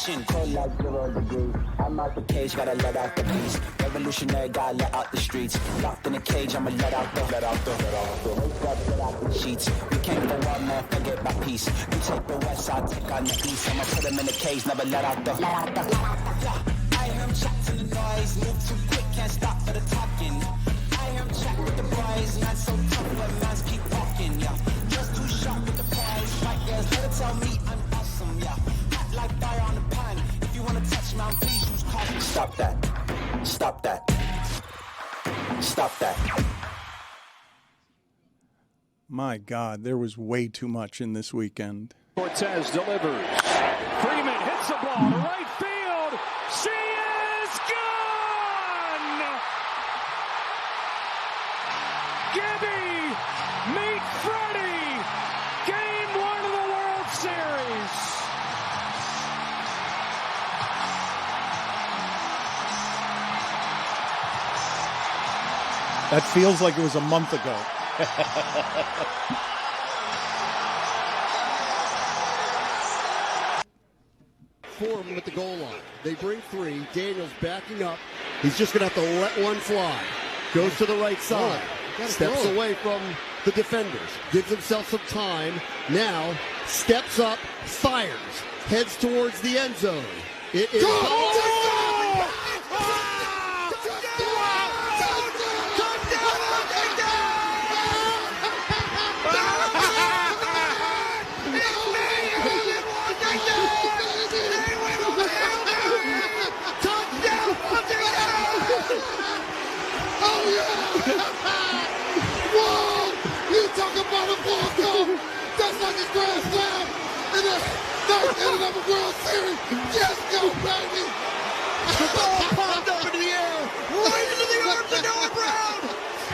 ignition. Cold like 0 degrees. I'm out the cage, gotta let out the beast. Revolutionary, gotta let out the streets. Locked in a cage, I'ma let out the sheets. We came for war, man, forget my peace. You take the west, I'll take on the east. I'ma put him in the cage, never let out the. I hear him shots in the noise, move too quick, can't stop for the talking. I hear him chat with the boys, not so tough, but mans keep walking, yeah. Just too sharp with the prize, right girls, let her tell me I'm awesome, yeah. Hot like fire on the pan, if you wanna touch me, please use caution. Stop that, stop that, stop that. My God, there was way too much in this weekend. Cortez delivers. Freeman hits the ball to right field. She is gone! Gibby, meet Freddie. Game 1 of the World Series. That feels like it was a month ago. Form at the goal line. They bring 3. Daniels backing up. He's just going to have to let one fly. Goes to the right side. Steps away from the defenders. Gives himself some time. Now steps up, fires. Heads towards the end zone. It is... Whoa! You talk about a ball goal! That's like a grand slam in the third inning of a World Series! Yes, go, baby! The ball popped up into the air, right into the arms of Noah Brown!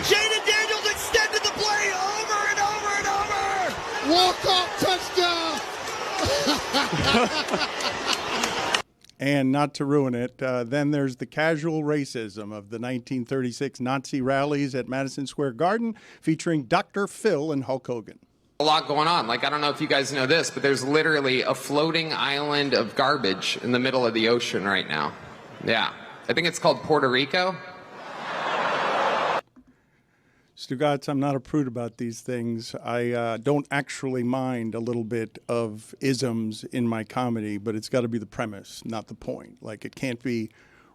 Jayden Daniels extended the play over and over and over! Walk-off touchdown! And not to ruin it, then there's the casual racism of the 1936 Nazi rallies at Madison Square Garden featuring Dr. Phil and Hulk Hogan. A lot going on. Like, I don't know if you guys know this, but there's literally a floating island of garbage in the middle of the ocean right now. Yeah. I think it's called Puerto Rico. Stugotz, I'm not a prude about these things. I don't actually mind a little bit of isms in my comedy, but it's got to be the premise, not the point. Like, it can't be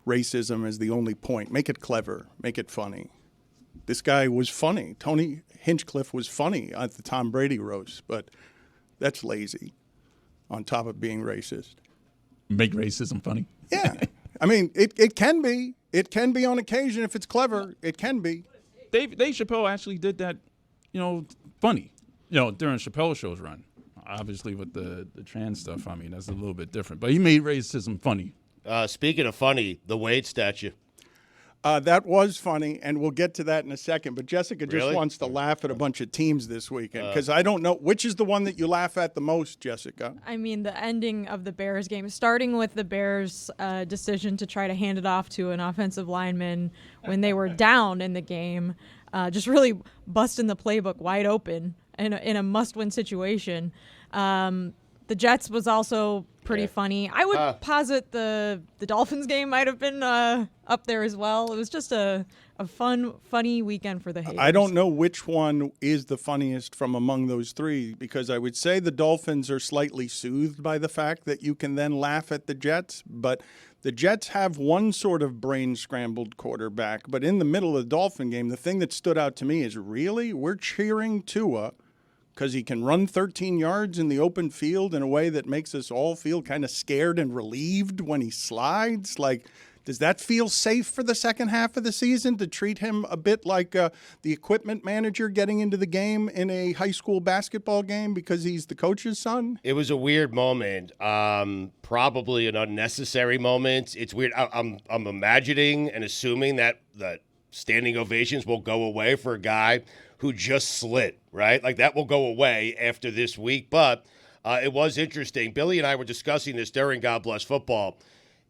racism as the only point. Make it clever. Make it funny. This guy was funny. Tony Hinchcliffe was funny at the Tom Brady roast, but that's lazy on top of being racist. Make racism funny? Yeah. I mean, it can be. It can be on occasion if it's clever. It can be. Dave Chappelle actually did that, funny, during Chappelle Show's run. Obviously, with the trans stuff, I mean, that's a little bit different. But he made racism funny. Speaking of funny, the Wade statue. That was funny, and we'll get to that in a second. But Jessica just wants to laugh at a bunch of teams this weekend because I don't know. Which is the one that you laugh at the most, Jessica? I mean, the ending of the Bears game, starting with the Bears' decision to try to hand it off to an offensive lineman when they were down in the game, just really busting the playbook wide open in a must-win situation. The Jets was also pretty funny. I would posit the Dolphins game might have been up there as well. It was just a funny weekend for the haters. I don't know which one is the funniest from among those three because I would say the Dolphins are slightly soothed by the fact that you can then laugh at the Jets, but the Jets have one sort of brain-scrambled quarterback. But in the middle of the Dolphin game, the thing that stood out to me is, really? We're cheering Tua because he can run 13 yards in the open field in a way that makes us all feel kind of scared and relieved when he slides. Like, does that feel safe for the second half of the season to treat him a bit like the equipment manager getting into the game in a high school basketball game because he's the coach's son? It was a weird moment, probably an unnecessary moment. It's weird. I'm imagining and assuming that standing ovations will go away for a guy who just slid, right? Like, that will go away after this week. But it was interesting. Billy and I were discussing this during God Bless Football.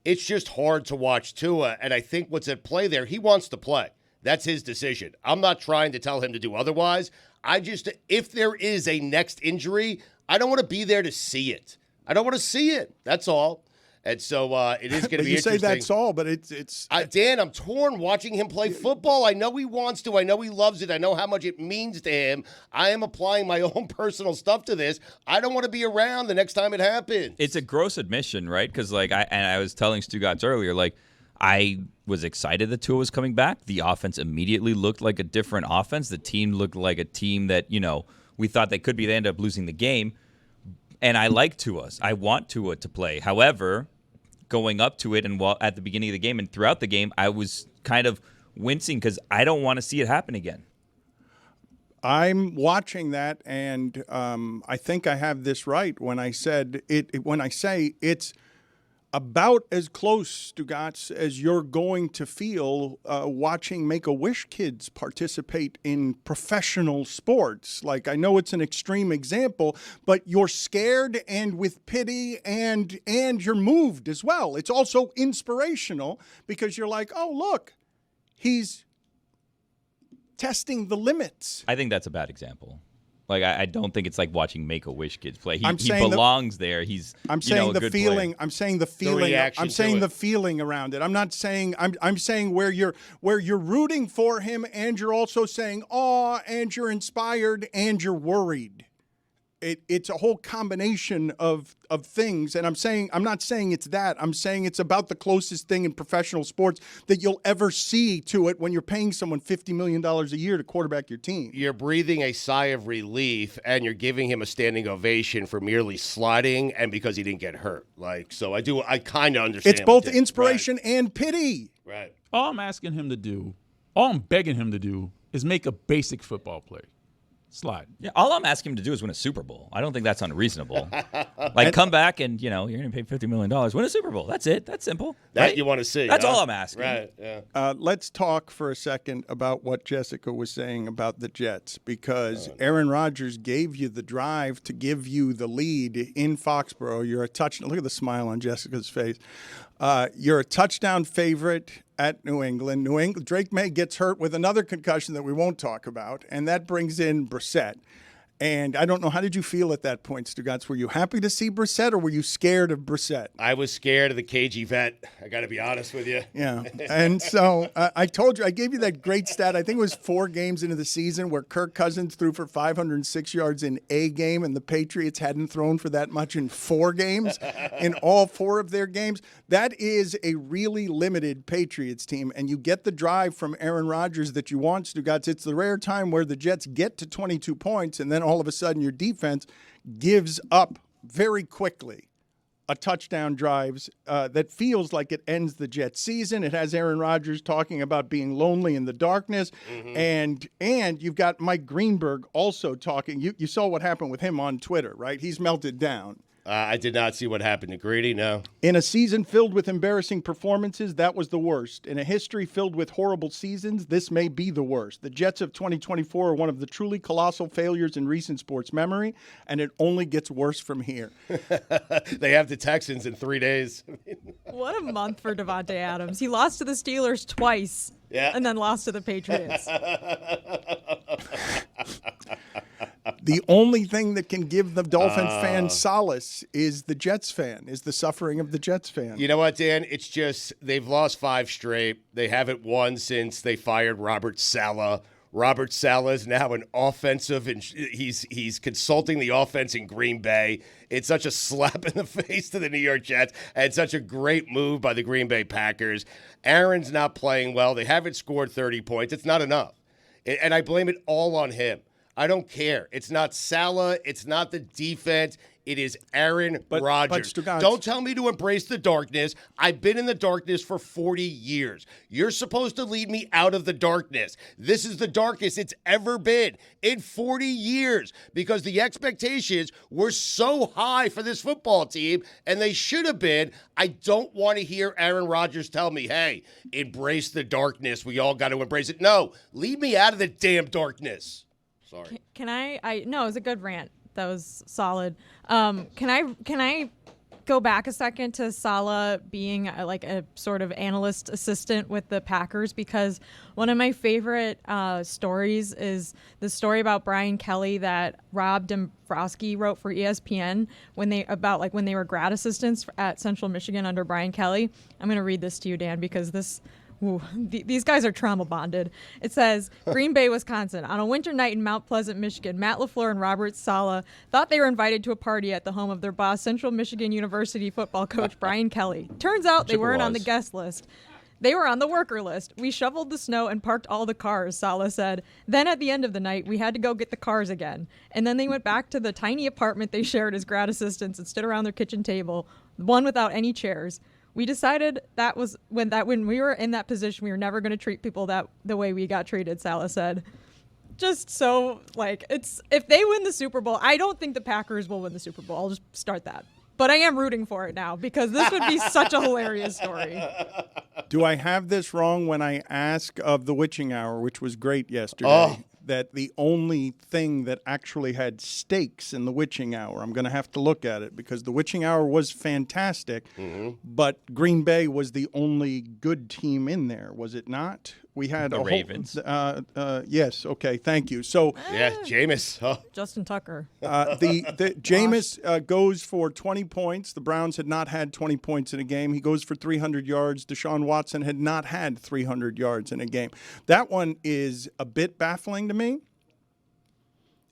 It's just hard to watch Tua, and I think what's at play there, he wants to play. That's his decision. I'm not trying to tell him to do otherwise. If there is a next injury, I don't want to be there to see it. I don't want to see it. That's all. And so it is going to be you interesting. say that's all, but it's Dan, I'm torn watching him play football. I know he wants to. I know he loves it. I know how much it means to him. I am applying my own personal stuff to this. I don't want to be around the next time it happens. It's a gross admission, right? Because I was telling Stugotz earlier, I was excited that Tua was coming back. The offense immediately looked like a different offense. The team looked like a team that, we thought they could be. They ended up losing the game. And I like Tua. I want Tua to play. However, going up to it and at the beginning of the game and throughout the game, I was kind of wincing because I don't want to see it happen again. I'm watching that, and I think I have this right when I said it. When I say it's about as close, Stugotz, as you're going to feel watching Make-A-Wish kids participate in professional sports. Like, I know it's an extreme example, but you're scared and with pity and you're moved as well. It's also inspirational because you're like, oh, look, he's testing the limits. I think that's a bad example. I don't think it's like watching Make-A-Wish kids play. He belongs there. He's saying a good player. I'm saying the feeling. I'm saying the feeling around it. I'm not saying. I'm saying where you're rooting for him, and you're also saying, "Aw," and you're inspired, and you're worried. It's a whole combination of things, and I'm not saying it's that. I'm saying it's about the closest thing in professional sports that you'll ever see to it when you're paying someone $50 million a year to quarterback your team. You're breathing a sigh of relief, and you're giving him a standing ovation for merely sliding and because he didn't get hurt. So I kind of understand. It's both inspiration and pity. Right. All I'm asking him to do, all I'm begging him to do, is make a basic football play. Slide. Yeah, all I'm asking him to do is win a Super Bowl. I don't think that's unreasonable. Come back and, you're going to pay $50 million. Win a Super Bowl. That's it. That's simple. That right? you want to see. That's all I'm asking. Right, yeah. Let's talk for a second about what Jessica was saying about the Jets, because Aaron Rodgers gave you the drive to give you the lead in Foxborough. You're a touchdown. Look at the smile on Jessica's face. You're a touchdown favorite at New England. Drake May gets hurt with another concussion that we won't talk about, and that brings in Brissett. And I don't know, how did you feel at that point, Stugotz? Were you happy to see Brissett, or were you scared of Brissett? I was scared of the cagey vet. I got to be honest with you. Yeah. And so I told you, I gave you that great stat. I think it was 4 games into the season where Kirk Cousins threw for 506 yards in a game, and the Patriots hadn't thrown for that much in 4 games, in all 4 of their games. That is a really limited Patriots team, and you get the drive from Aaron Rodgers that you want, Stugotz. It's the rare time where the Jets get to 22 points, and then all of a sudden your defense gives up very quickly a touchdown drives that feels like it ends the Jets season. It has Aaron Rodgers talking about being lonely in the darkness. And you've got Mike Greenberg also talking. You saw what happened with him on Twitter, right? He's melted down. I did not see what happened to Greedy, no. In a season filled with embarrassing performances, that was the worst. In a history filled with horrible seasons, this may be the worst. The Jets of 2024 are one of the truly colossal failures in recent sports memory, and it only gets worse from here. They have the Texans in 3 days. What a month for Davante Adams. He lost to the Steelers twice, and then lost to the Patriots. The only thing that can give the Dolphin fan solace is the Jets fan, is the suffering of the Jets fan. You know what, Dan? It's just they've lost 5 straight. They haven't won since they fired Robert Saleh. Robert Saleh is now an offensive, and he's consulting the offense in Green Bay. It's such a slap in the face to the New York Jets, and such a great move by the Green Bay Packers. Aaron's not playing well. They haven't scored 30 points. It's not enough. And I blame it all on him. I don't care. It's not Saleh. It's not the defense. It is Aaron Rodgers. Don't tell me to embrace the darkness. I've been in the darkness for 40 years. You're supposed to lead me out of the darkness. This is the darkest it's ever been in 40 years because the expectations were so high for this football team, and they should have been. I don't want to hear Aaron Rodgers tell me, hey, embrace the darkness. We all got to embrace it. No, lead me out of the damn darkness. Sorry. Can I no, it was a good rant. That was solid. Can I go back a second to Saleh being like a sort of analyst assistant with the Packers, because one of my favorite stories is the story about Brian Kelly that Rob Dombrowski wrote for ESPN when they were grad assistants at Central Michigan under Brian Kelly. I'm going to read this to you, Dan, because these guys are trauma bonded. It says, Green Bay, Wisconsin. On a winter night in Mount Pleasant, Michigan, Matt LaFleur and Robert Saleh thought they were invited to a party at the home of their boss, Central Michigan University football coach Brian Kelly. Turns out they weren't on the guest list. They were on the worker list. We shoveled the snow and parked all the cars, Saleh said. Then at the end of the night, we had to go get the cars again. And then they went back to the tiny apartment they shared as grad assistants and stood around their kitchen table, one without any chairs. We decided that was when we were in that position, we were never going to treat people the way we got treated, Saleh said. Just so, if they win the Super Bowl, I don't think the Packers will win the Super Bowl. I'll just start that. But I am rooting for it now because this would be such a hilarious story. Do I have this wrong when I ask of the witching hour, which was great yesterday, that the only thing that actually had stakes in the witching hour, I'm going to have to look at it because the witching hour was fantastic, but Green Bay was the only good team in there, was it not? We had the Ravens. Yes. Okay. Thank you. So Jameis. Justin Tucker. The Jameis goes for 20 points. The Browns had not had 20 points in a game. He goes for 300 yards. Deshaun Watson had not had 300 yards in a game. That one is a bit baffling to me,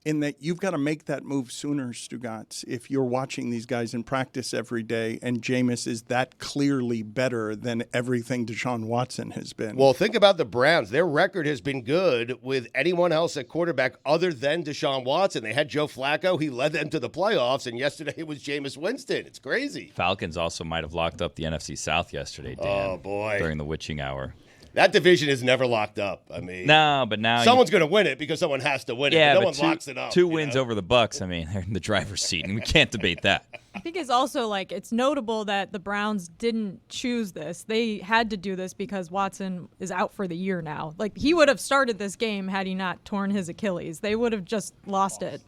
in that you've got to make that move sooner, Stugotz, if you're watching these guys in practice every day, and Jameis is that clearly better than everything Deshaun Watson has been. Well, think about the Browns. Their record has been good with anyone else at quarterback other than Deshaun Watson. They had Joe Flacco. He led them to the playoffs, and yesterday it was Jameis Winston. It's crazy. Falcons also might have locked up the NFC South yesterday, Dan. Oh, boy. During the witching hour. That division is never locked up. I mean, no, but now someone's going to win it because someone has to win it. Yeah, but no but one locks it up. Two wins over the Bucks. I mean, they're in the driver's seat, and we can't debate that. I think it's also it's notable that the Browns didn't choose this. They had to do this because Watson is out for the year now. He would have started this game had he not torn his Achilles. They would have just lost it.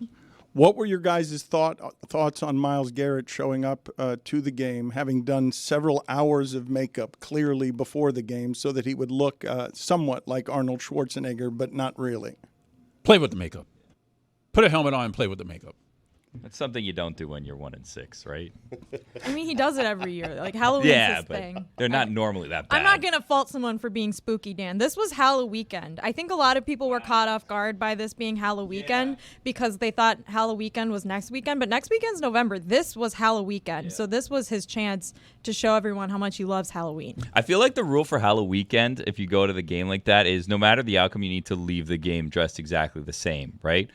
What were your guys' thoughts on Myles Garrett showing up to the game, having done several hours of makeup clearly before the game so that he would look somewhat like Arnold Schwarzenegger, but not really? Play with the makeup. Put a helmet on and play with the makeup. That's something you don't do when you're 1-6, right? I mean, he does it every year. Halloween's his thing. They're not normally that bad. I'm not going to fault someone for being spooky, Dan. This was Halloween. I think a lot of people were caught off guard by this being Halloween because they thought Halloween was next weekend, but next weekend's November. This was Halloween. So this was his chance to show everyone how much he loves Halloween. I feel like the rule for Halloween, if you go to the game like that, is no matter the outcome, you need to leave the game dressed exactly the same, right?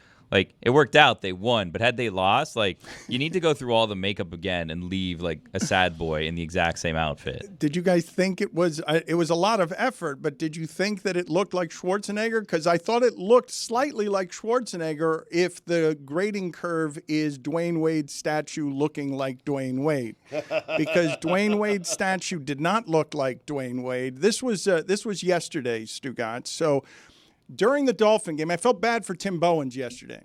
It worked out, they won, but had they lost, you need to go through all the makeup again and leave a sad boy in the exact same outfit. Did you guys think it was a lot of effort, but did you think that it looked like Schwarzenegger? Because I thought it looked slightly like Schwarzenegger if the grading curve is Dwyane Wade's statue looking like Dwyane Wade. Because Dwyane Wade's statue did not look like Dwyane Wade. This was yesterday, Stugotz. So during the Dolphin game, I felt bad for Tim Bowens yesterday.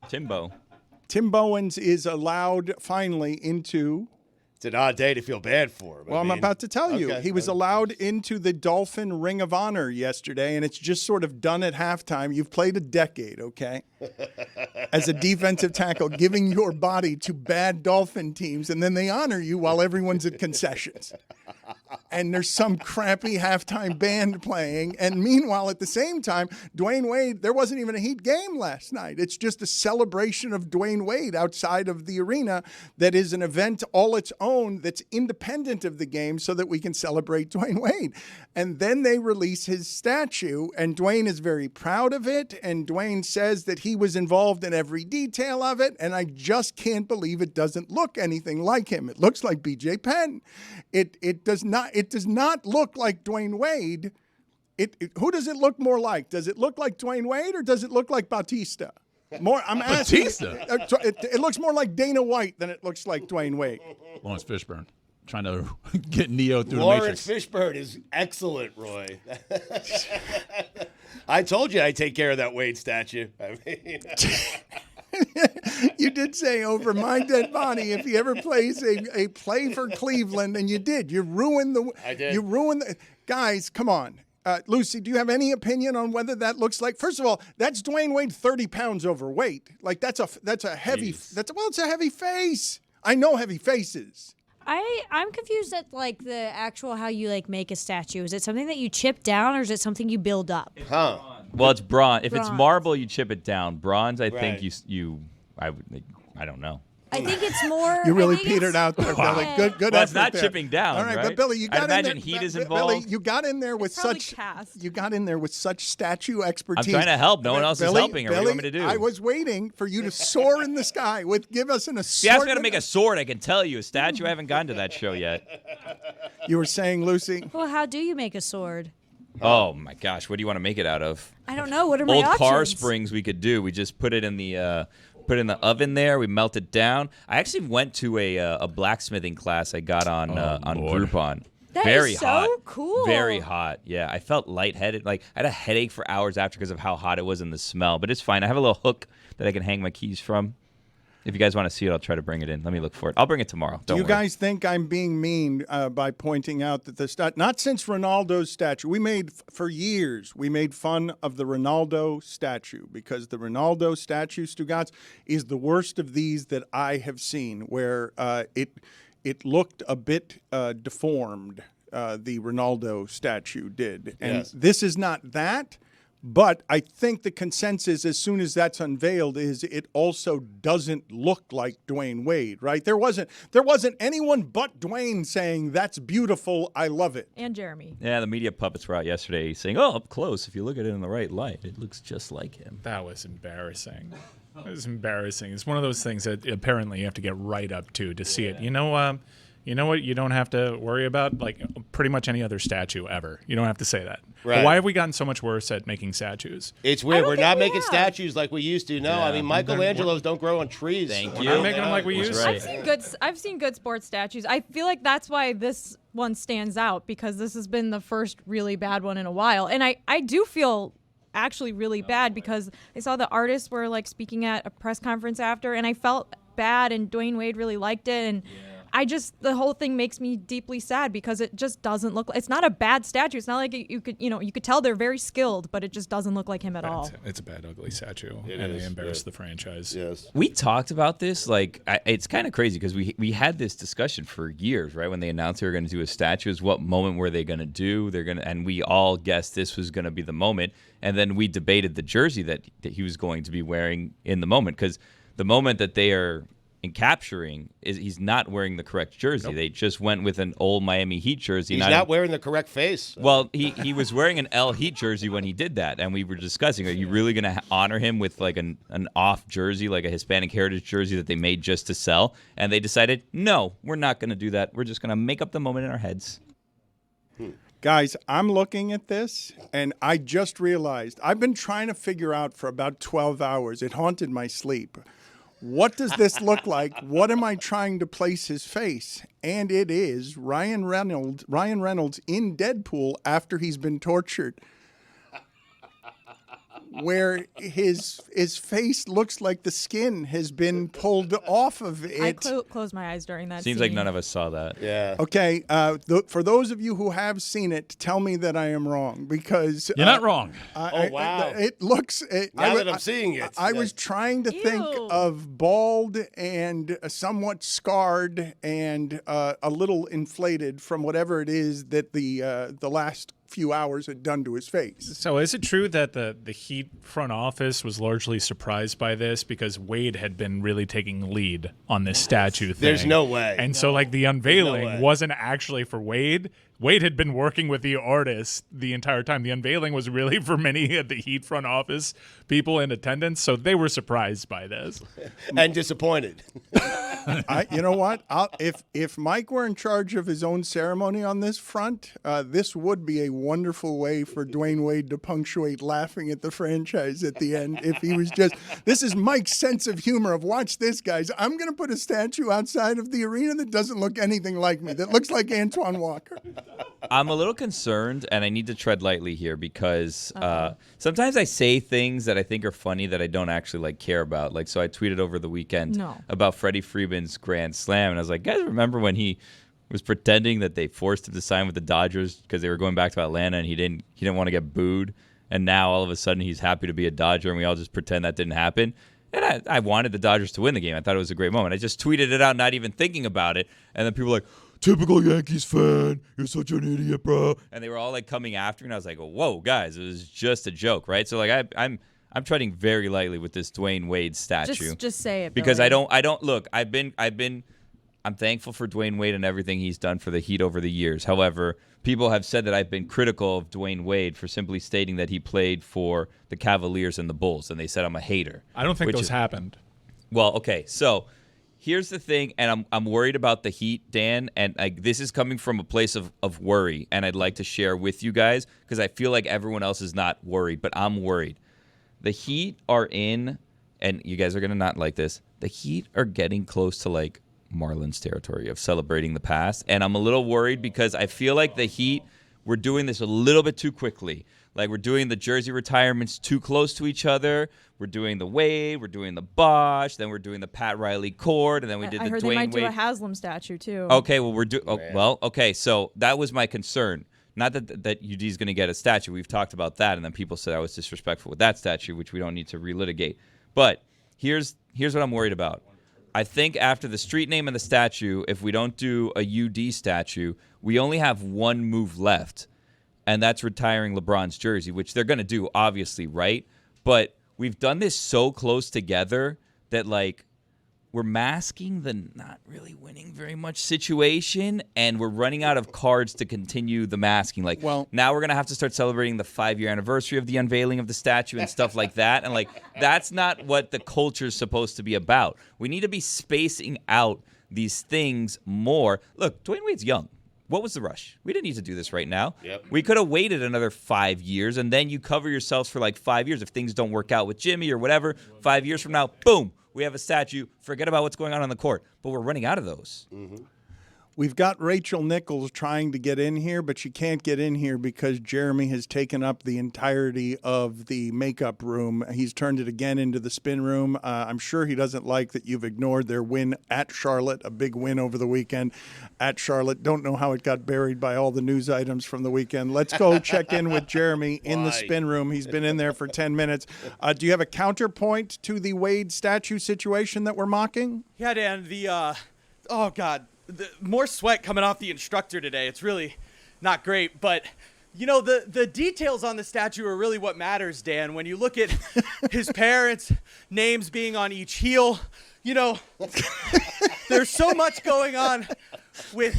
Tim Bowens is allowed finally into... It's an odd day to feel bad for him. Well, I'm about to tell you. He was allowed into the Dolphin Ring of Honor yesterday, and it's just sort of done at halftime. You've played a decade, okay? As a defensive tackle, giving your body to bad Dolphin teams, and then they honor you while everyone's at concessions. And there's some crappy halftime band playing. And meanwhile, at the same time, Dwyane Wade, there wasn't even a Heat game last night. It's just a celebration of Dwyane Wade outside of the arena that is an event all its own that's independent of the game so that we can celebrate Dwyane Wade. And then they release his statue, and Dwyane is very proud of it. And Dwyane says that he was involved in every detail of it. And I just can't believe it doesn't look anything like him. It looks like B.J. Penn. It does not look like Dwyane Wade. Who does it look more like? Does it look like Dwyane Wade or does it look like Bautista? I'm asking. Batista? It looks more like Dana White than it looks like Dwyane Wade. Lawrence Fishburne trying to get Neo through Lawrence the Matrix. Fishburne is excellent, Roy. I told you I'd take care of that Wade statue. I mean, You did say over my dead body if he ever plays a play for Cleveland, and you did. You ruined the. I did. You ruined the guys. Come on, Lucy. Do you have any opinion on whether that looks like? First of all, that's Dwyane Wade 30 pounds overweight. Like that's a heavy. It's a heavy face. I know heavy faces. I'm confused at like the actual how you like make a statue. Is it something that you chip down or is it something you build up? Huh. Well, it's bronze. If it's Bronze. marble, you chip it down. Bronze, I Right. think I don't know. I think it's more. You really I think petered it's- out there, Billy. Good Well, it's effort not there. chipping down, All right, right? but Billy, you I'd got imagine in there. heat is Billy, involved. you got in there with It's probably such. cast. You got in there with such statue expertise. I'm trying to help. No one else is helping her. What do you want me to do? I was waiting for you to soar in the sky give us an If you ask me how to assortment. make a sword, I can tell you. A statue, I haven't gotten to that show yet. You were saying, Lucy? Well, how do you make a sword? Oh, my gosh. What do you want to make it out of? I don't know. What are my Old car options? springs we could do. We just put it in the oven there. We melt it down. I actually went to a blacksmithing class I got on Lord. Groupon. That Very is so hot. cool. Very hot. Yeah, I felt lightheaded. Like I had a headache for hours after because of how hot it was and the smell. But it's fine. I have a little hook that I can hang my keys from. If you guys want to see it, I'll try to bring it in. Let me look for it. I'll bring it tomorrow. Do Don't you worry. guys think I'm being mean by pointing out that not since Ronaldo's statue, for years, we made fun of the Ronaldo statue because the Ronaldo statue, Stugotz, is the worst of these that I have seen where it looked a bit deformed, the Ronaldo statue did. And Yes. this is not that. But I think the consensus, as soon as that's unveiled, is it also doesn't look like Dwyane Wade, right? There wasn't anyone but Dwyane saying that's beautiful, I love it. And Jeremy. Yeah, the media puppets were out yesterday saying, "Oh, up close. If you look at it in the right light, it looks just like him." That was embarrassing. It was embarrassing. It's one of those things that apparently you have to get right up to see it. You know what? You don't have to worry about like pretty much any other statue ever. You don't have to say that. Right. But why have we gotten so much worse at making statues? It's weird. We're think not we making have. statues like we used to. No, I mean Michelangelos don't grow on trees. Thank We're you. not making them like we That's used right. to. I've seen good sports statues. I feel like that's why this one stands out because this has been the first really bad one in a while. And I do feel actually really bad because I saw the artists were like speaking at a press conference after and I felt bad and Dwyane Wade really liked it and the whole thing makes me deeply sad because it just doesn't look. It's not a bad statue. It's not like you could tell they're very skilled, but it just doesn't look like him at all. It's a bad, ugly statue, It and is, they embarrassed yeah. the franchise. Yes. We talked about this. It's kind of crazy because we had this discussion for years, right? When they announced they were going to do a statue, what moment were they going to do? And we all guessed this was going to be the moment. And then we debated the jersey that he was going to be wearing in the moment because the moment that they are capturing is he's not wearing the correct jersey. Nope. They just went with an old Miami Heat jersey. He's not wearing the correct face. Well, he was wearing an L Heat jersey when he did that, and we were discussing, are you really going to honor him with like an off jersey, like a Hispanic heritage jersey that they made just to sell? And they decided, no, we're not going to do that. We're just going to make up the moment in our heads. Guys, I'm looking at this, and I just realized I've been trying to figure out for about 12 hours. It haunted my sleep. What does this look like? What am I trying to place his face? And it is Ryan Reynolds in Deadpool after he's been tortured, where his face looks like the skin has been pulled off of it. I closed my eyes during that Seems scene. like none of us saw that. Yeah. Okay, for those of you who have seen it, tell me that I am wrong because You're not wrong. Wow. It looks. Now that I'm seeing it. I was trying to think Ew. of bald and somewhat scarred and a little inflated from whatever it is that the last few hours had done to his face. So is it true that the Heat front office was largely surprised by this because Wade had been really taking lead on this statue thing? There's no way. And so like the unveiling way. wasn't actually for Wade. Wade had been working with the artist the entire time. The unveiling was really for many of the Heat front office people in attendance, so they were surprised by this. And disappointed. You know what? If Mike were in charge of his own ceremony on this front, this would be a wonderful way for Dwyane Wade to punctuate laughing at the franchise at the end. If he was just, this is Mike's sense of humor of watch this, guys. I'm going to put a statue outside of the arena that doesn't look anything like me, that looks like Antoine Walker. I'm a little concerned, and I need to tread lightly here because sometimes I say things that I think are funny that I don't actually care about. So I tweeted over the weekend about Freddie Freeman's grand slam, and I was like, guys, remember when he was pretending that they forced him to sign with the Dodgers because they were going back to Atlanta, and he didn't want to get booed, and now all of a sudden he's happy to be a Dodger, and we all just pretend that didn't happen. And I wanted the Dodgers to win the game. I thought it was a great moment. I just tweeted it out, not even thinking about it, and then people were like, typical Yankees fan, you're such an idiot, bro. And they were all coming after me, and I was like, whoa, guys, it was just a joke, right? So I'm treading very lightly with this Dwyane Wade statue. Just say it, because Billy. I don't look. I'm thankful for Dwyane Wade and everything he's done for the Heat over the years. However, people have said that I've been critical of Dwyane Wade for simply stating that he played for the Cavaliers and the Bulls, and they said I'm a hater. I don't think those happened. Well, okay, so here's the thing, and I'm worried about the Heat, Dan, and this is coming from a place of worry, and I'd like to share with you guys because I feel like everyone else is not worried, but I'm worried. The Heat are in, and you guys are going to not like this, the Heat are getting close to Marlins territory of celebrating the past, and I'm a little worried because I feel like the Heat, we're doing this a little bit too quickly. We're doing the jersey retirements too close to each other. We're doing the Wade, we're doing the Bosh, then we're doing the Pat Riley Court, and then we did the Dwyane Wade. I heard they might do a Haslam statue too. Okay, well, okay, so that was my concern. Not that UD is going to get a statue. We've talked about that, and then people said I was disrespectful with that statue, which we don't need to relitigate. But here's what I'm worried about. I think after the street name and the statue, if we don't do a UD statue, we only have one move left, and that's retiring LeBron's jersey, which they're going to do, obviously, right? But we've done this so close together that, we're masking the not really winning very much situation, and we're running out of cards to continue the masking. Now we're going to have to start celebrating the 5-year anniversary of the unveiling of the statue and stuff like that. And, that's not what the culture is supposed to be about. We need to be spacing out these things more. Look, Dwyane Wade's young. What was the rush? We didn't need to do this right now. Yep. We could have waited another 5 years, and then you cover yourselves for 5 years. If things don't work out with Jimmy or whatever, 5 years from now, boom. We have a statue. Forget about what's going on the court. But we're running out of those. Mm-hmm. We've got Rachel Nichols trying to get in here, but she can't get in here because Jeremy has taken up the entirety of the makeup room. He's turned it again into the spin room. I'm sure he doesn't like that you've ignored their win at Charlotte, a big win over the weekend at Charlotte. Don't know how it got buried by all the news items from the weekend. Let's go check in with Jeremy in the spin room. He's been in there for 10 minutes. Do you have a counterpoint to the Wade statue situation that we're mocking? Yeah, Dan, more sweat coming off the instructor today. It's really not great, but the details on the statue are really what matters, Dan. When you look at his parents' names being on each heel, there's so much going on with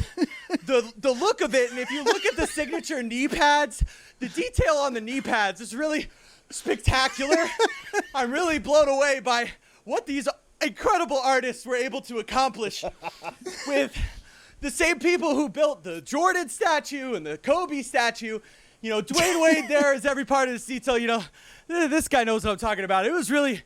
the look of it. And if you look at the signature knee pads, the detail on the knee pads is really spectacular. I'm really blown away by what these incredible artists were able to accomplish with the same people who built the Jordan statue and the Kobe statue. Dwyane Wade there is every part of this detail. This guy knows what I'm talking about. It was really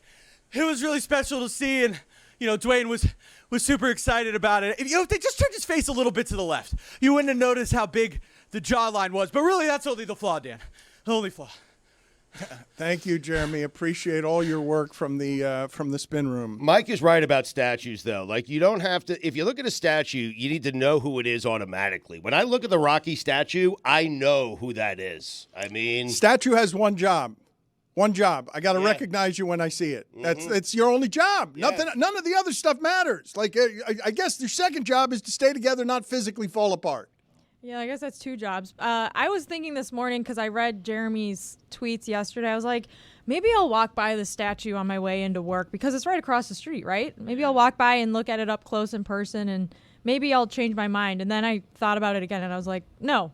special to see, and Dwyane was super excited about it. If they just turned his face a little bit to the left, you wouldn't have noticed how big the jawline was. But really, that's only the flaw, Dan. The only flaw. Thank you, Jeremy. Appreciate all your work from the spin room. Mike is right about statues, though. You don't have to. If you look at a statue, you need to know who it is automatically. When I look at the Rocky statue, I know who that is. Statue has one job. One job. I got to recognize you when I see it. It's your only job. Yeah. None of the other stuff matters. I guess your second job is to stay together, not physically fall apart. Yeah, I guess that's two jobs. I was thinking this morning because I read Jeremy's tweets yesterday. I was like, maybe I'll walk by the statue on my way into work because it's right across the street, right? Maybe I'll walk by and look at it up close in person, and maybe I'll change my mind. And then I thought about it again, and I was like, no,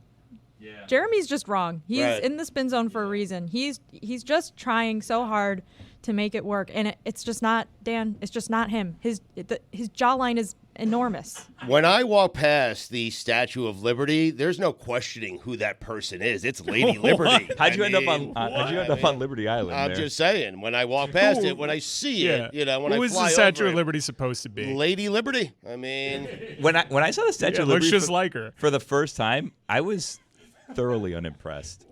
Jeremy's just wrong. He's Right. in the spin zone for a reason. He's just trying so hard to make it work, and it's just not Dan. It's just not him. His jawline is enormous. When I walk past the Statue of Liberty, there's no questioning who that person is. It's Lady Liberty. How'd you end up on Liberty Island? I'm there? just saying. When I walk past it, when I see it, when I Who is fly the Statue over of it, Liberty supposed to be? Lady Liberty. I mean, when I saw the Statue of looks Liberty just like her. for the first time, I was thoroughly unimpressed.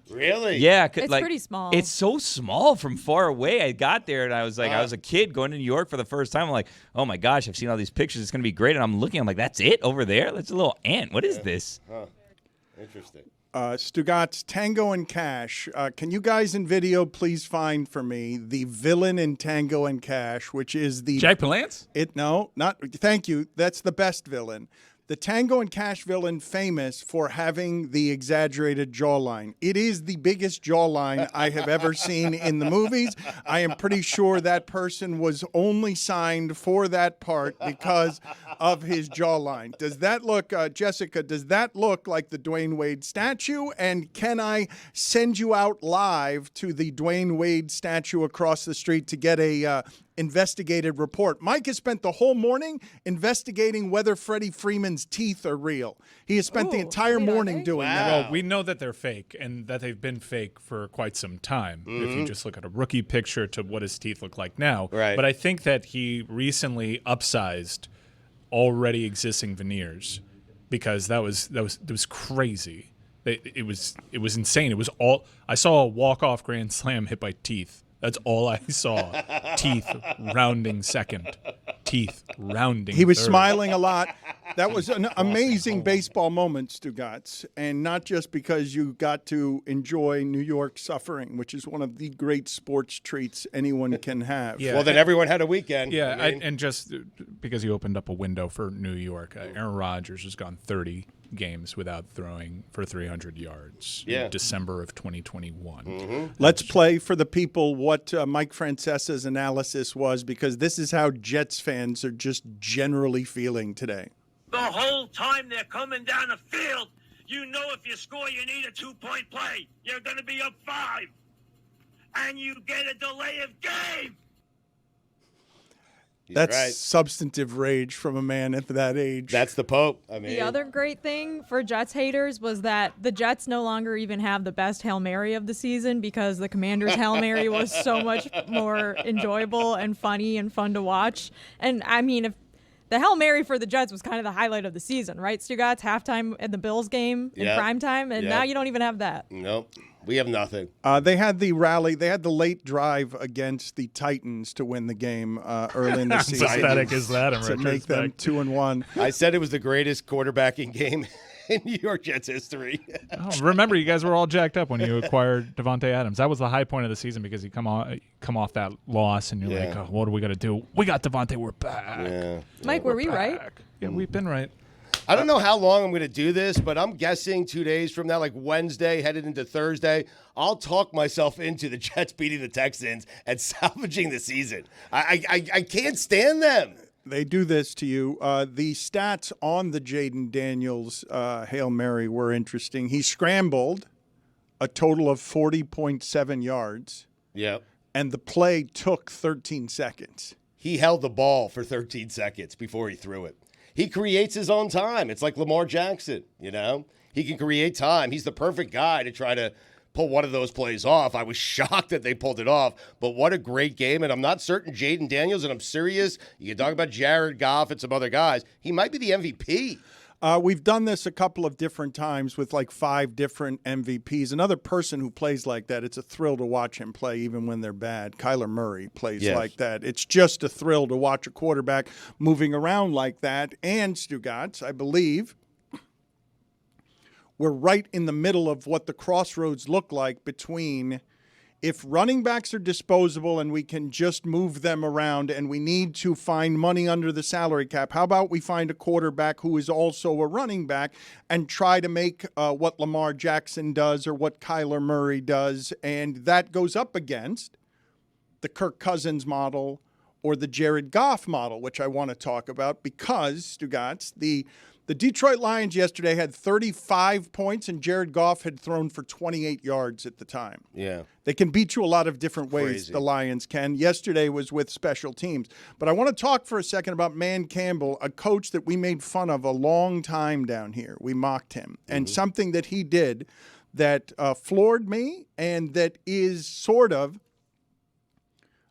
Really? Yeah, It's pretty small. It's so small from far away. I got there and I was like, I was a kid going to New York for the first time. I'm like, oh my gosh, I've seen all these pictures. It's going to be great. And I'm looking, I'm like, that's it over there? That's a little ant. What is this? Huh. Interesting. Stugotz, Tango and Cash. Can you guys in video please find for me the villain in Tango and Cash, which is the Jack Palance? Thank you. That's the best villain. The Tango and Cash villain, famous for having the exaggerated jawline. It is the biggest jawline I have ever seen in the movies. I am pretty sure that person was only signed for that part because of his jawline. Does that look, Jessica, does that look like the Dwyane Wade statue? And can I send you out live to the Dwyane Wade statue across the street to get a investigative report? Mike has spent the whole morning investigating whether Freddie Freeman's teeth are real. He has spent the entire morning doing that. Well, we know that they're fake and that they've been fake for quite some time. If you just look at a rookie picture to what his teeth look like now. Right. But I think that he recently upsized already existing veneers because that was crazy. It was insane. It was all I saw a walk-off grand slam hit by teeth. That's all I saw. Teeth rounding second. Teeth rounding He was third. smiling a lot. That was an amazing baseball moment, Stugotz, and not just because you got to enjoy New York suffering, which is one of the great sports treats anyone can have. Yeah. well, then everyone had a weekend. Yeah, I mean, and just because you opened up a window for New York, Aaron Rodgers has gone 30 games without throwing for 300 yards in December of 2021. Let's play for the people what Mike Francesa's analysis was, because this is how Jets fans are just generally feeling today. The whole time they're coming down the field, you know if you score, you need a 2-point play. You're going to be up 5. And you get a delay of game. That's right. substantive rage from a man at that age. That's the Pope. I mean, The other great thing for Jets haters was that the Jets no longer even have the best Hail Mary of the season because the Commanders' Hail Mary was so much more enjoyable and funny and fun to watch. And, I mean, if the Hail Mary for the Jets was kind of the highlight of the season, right, Stugotz? Halftime at the Bills game in primetime, and now you don't even have that. Nope. We have nothing. They had the rally. They had the late drive against the Titans to win the game early in the season. How pathetic is that in to make them 2-1. I said it was the greatest quarterbacking game in New York Jets history. Remember, you guys were all jacked up when you acquired Davante Adams. That was the high point of the season because you come off that loss and you're like, oh, what are we going to do? We got Davante. We're back. Yeah. Mike, were we right? Yeah, we've been right. I don't know how long I'm going to do this, but I'm guessing 2 days from now, like Wednesday, headed into Thursday, I'll talk myself into the Jets beating the Texans and salvaging the season. I can't stand them. They do this to you. The stats on the Jayden Daniels Hail Mary were interesting. He scrambled a total of 40.7 yards. Yep. And the play took 13 seconds. He held the ball for 13 seconds before he threw it. He creates his own time. It's like Lamar Jackson, you know? He can create time. He's the perfect guy to try to pull one of those plays off. I was shocked that they pulled it off, but what a great game. And I'm not certain Jayden Daniels, and I'm serious. You can talk about Jared Goff and some other guys. He might be the MVP. We've done this a couple of different times with like 5 different MVPs. Another person who plays like that, it's a thrill to watch him play even when they're bad. Kyler Murray plays like that. It's just a thrill to watch a quarterback moving around like that. And Stugotz, I believe, we're right in the middle of what the crossroads look like between if running backs are disposable and we can just move them around and we need to find money under the salary cap, how about we find a quarterback who is also a running back and try to make what Lamar Jackson does or what Kyler Murray does? And that goes up against the Kirk Cousins model or the Jared Goff model, which I want to talk about because, Stugotz, the The Detroit Lions yesterday had 35 points, and Jared Goff had thrown for 28 yards at the time. Yeah. They can beat you a lot of different ways, Crazy. the Lions can. Yesterday was with special teams. But I want to talk for a second about Man Campbell, a coach that we made fun of a long time down here. We mocked him. And something that he did that floored me and that is sort of,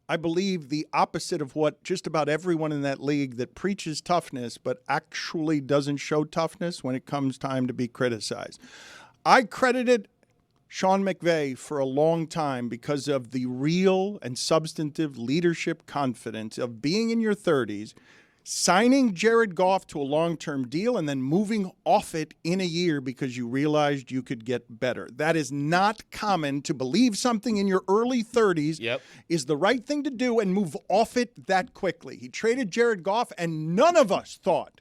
I believe, the opposite of what just about everyone in that league that preaches toughness but actually doesn't show toughness when it comes time to be criticized. I credited Sean McVay for a long time because of the real and substantive leadership confidence of being in your 30s, signing Jared Goff to a long-term deal and then moving off it in a year because you realized you could get better. That is not common to believe something in your early 30s is the right thing to do and move off it that quickly. He traded Jared Goff, and none of us thought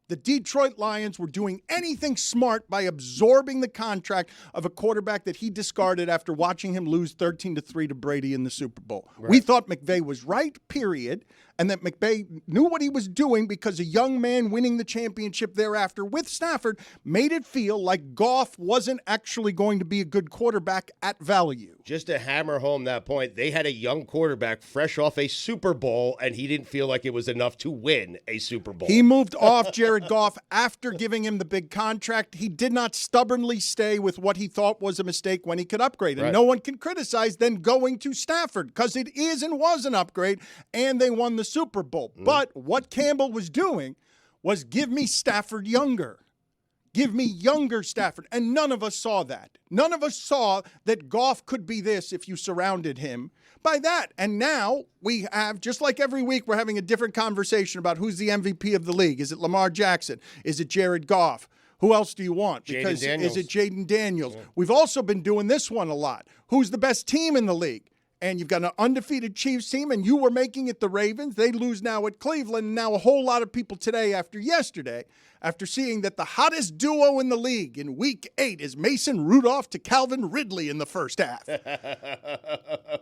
the Detroit Lions were doing anything smart by absorbing the contract of a quarterback that he discarded after watching him lose 13-3 to Brady in the Super Bowl. Right. We thought McVay was right, period, and that McVay knew what he was doing because a young man winning the championship thereafter with Stafford made it feel like Goff wasn't actually going to be a good quarterback at value. Just to hammer home that point, they had a young quarterback fresh off a Super Bowl, and he didn't feel like it was enough to win a Super Bowl. He moved off Jared Goff after giving him the big contract. He did not stubbornly stay with what he thought was a mistake when he could upgrade. And no one can criticize then going to Stafford because it is and was an upgrade, and they won the Super Bowl. But what Campbell was doing was give me Stafford younger. Give me younger Stafford. And none of us saw that. None of us saw that Goff could be this if you surrounded him by that. And now we have, just like every week, we're having a different conversation about who's the MVP of the league. Is it Lamar Jackson? Is it Jared Goff? Who else do you want? Because is it Jayden Daniels? Yeah. We've also been doing this one a lot. Who's the best team in the league? And you've got an undefeated Chiefs team, and you were making it the Ravens. They lose now at Cleveland. And now a whole lot of people today after yesterday, after seeing that the hottest duo in the league in Week 8 is Mason Rudolph to Calvin Ridley in the first half.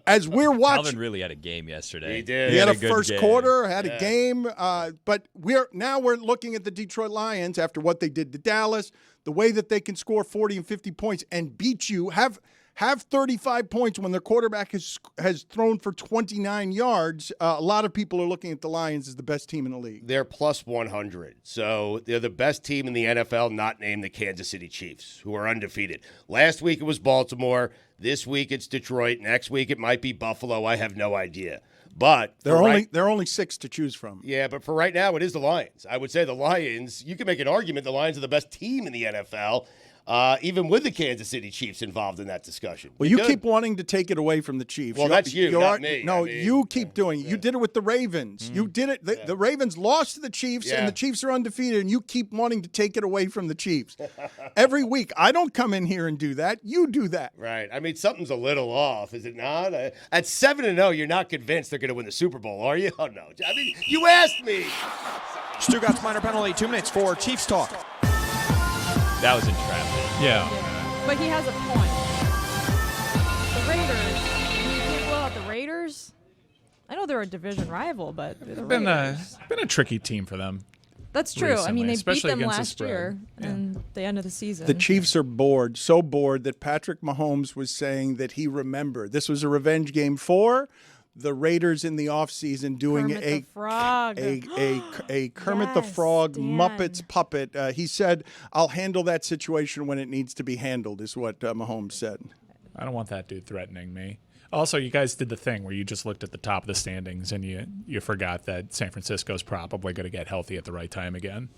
As we're watching. Calvin really had a game yesterday. He did. He had a first quarter, had a game. But we're looking at the Detroit Lions after what they did to Dallas, the way that they can score 40 and 50 points and beat you, have 35 points when their quarterback has thrown for 29 yards. A lot of people are looking at the Lions as the best team in the league. They're plus 100. So they're the best team in the NFL, not named the Kansas City Chiefs, who are undefeated. Last week it was Baltimore. This week it's Detroit. Next week it might be Buffalo. I have no idea. But there are only 6 to choose from. Yeah, but for right now it is the Lions. I would say the Lions, you can make an argument the Lions are the best team in the NFL. Even with the Kansas City Chiefs involved in that discussion. Well, you keep wanting to take it away from the Chiefs. Well, that's you, not me. No, you keep doing it. You did it with the Ravens. You did it. The Ravens lost to the Chiefs, and the Chiefs are undefeated, and you keep wanting to take it away from the Chiefs. Every week. I don't come in here and do that. You do that. Right. I mean, something's a little off, is it not? At 7-0, you're not convinced they're going to win the Super Bowl, are you? Oh, no. I mean, you asked me. Stugotz minor penalty, 2 minutes for Chiefs talk. That was entrapment. Yeah. But he has a point. The Raiders. You can't blow out the Raiders. I know they're a division rival, but they're the Raiders. Been a tricky team for them. That's true. Recently, I mean, they beat especially them against the last year and the end of the season. The Chiefs are bored, so bored that Patrick Mahomes was saying that he remembered. This was a revenge game for the Raiders in the offseason doing Kermit the Frog. a Kermit the Frog Dan. Muppets puppet. He said, I'll handle that situation when it needs to be handled, is what Mahomes said. I don't want that dude threatening me. Also, you guys did the thing where you just looked at the top of the standings and you forgot that San Francisco's probably going to get healthy at the right time again.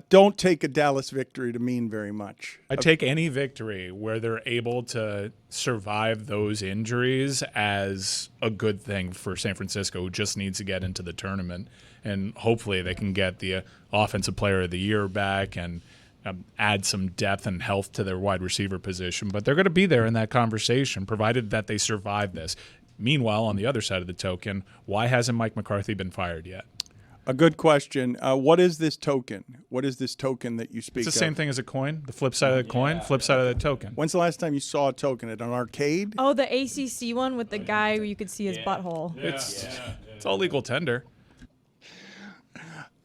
Don't take a Dallas victory to mean very much. I take any victory where they're able to survive those injuries as a good thing for San Francisco, who just needs to get into the tournament. And hopefully they can get the Offensive Player of the Year back and add some depth and health to their wide receiver position. But they're going to be there in that conversation, provided that they survive this. Meanwhile, on the other side of the token, why hasn't Mike McCarthy been fired yet? A good question. What is this token? What is this token that you speak of? It's the same thing as a coin. The flip side of the coin, flip side of the token. When's the last time you saw a token at an arcade? Oh, the ACC one with the guy where you could see his butthole. It's all legal tender.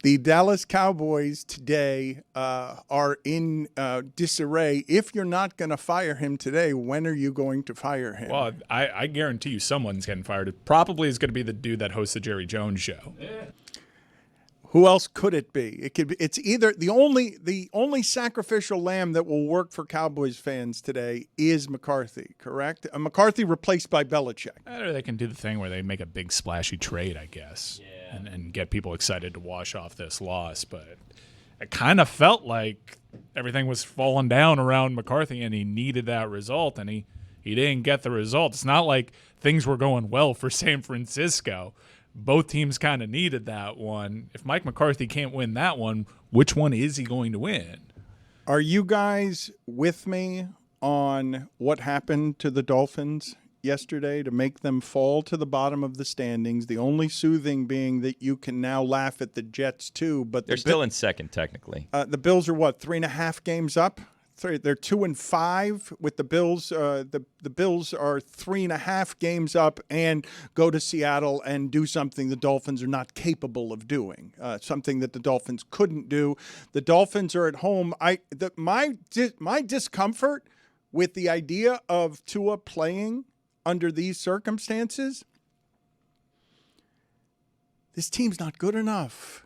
The Dallas Cowboys today are in disarray. If you're not going to fire him today, when are you going to fire him? Well, I guarantee you someone's getting fired. It probably is going to be the dude that hosts the Jerry Jones show. Who else could it be? It's either the only sacrificial lamb that will work for Cowboys fans today is McCarthy, correct? McCarthy replaced by Belichick. Or they can do the thing where they make a big splashy trade, I guess, and get people excited to wash off this loss. But it kind of felt like everything was falling down around McCarthy, and he needed that result, and he didn't get the result. It's not like things were going well for San Francisco. Both teams kind of needed that one. If Mike McCarthy can't win that one, which one is he going to win? Are you guys with me on what happened to the Dolphins yesterday to make them fall to the bottom of the standings? The only soothing being that you can now laugh at the Jets too, but they're still in second technically. The Bills are what, 3.5 games up? They're 2-5 with the Bills. The Bills are 3.5 games up and go to Seattle and do something the Dolphins are not capable of doing. Something that the Dolphins couldn't do. The Dolphins are at home. My discomfort with the idea of Tua playing under these circumstances. This team's not good enough.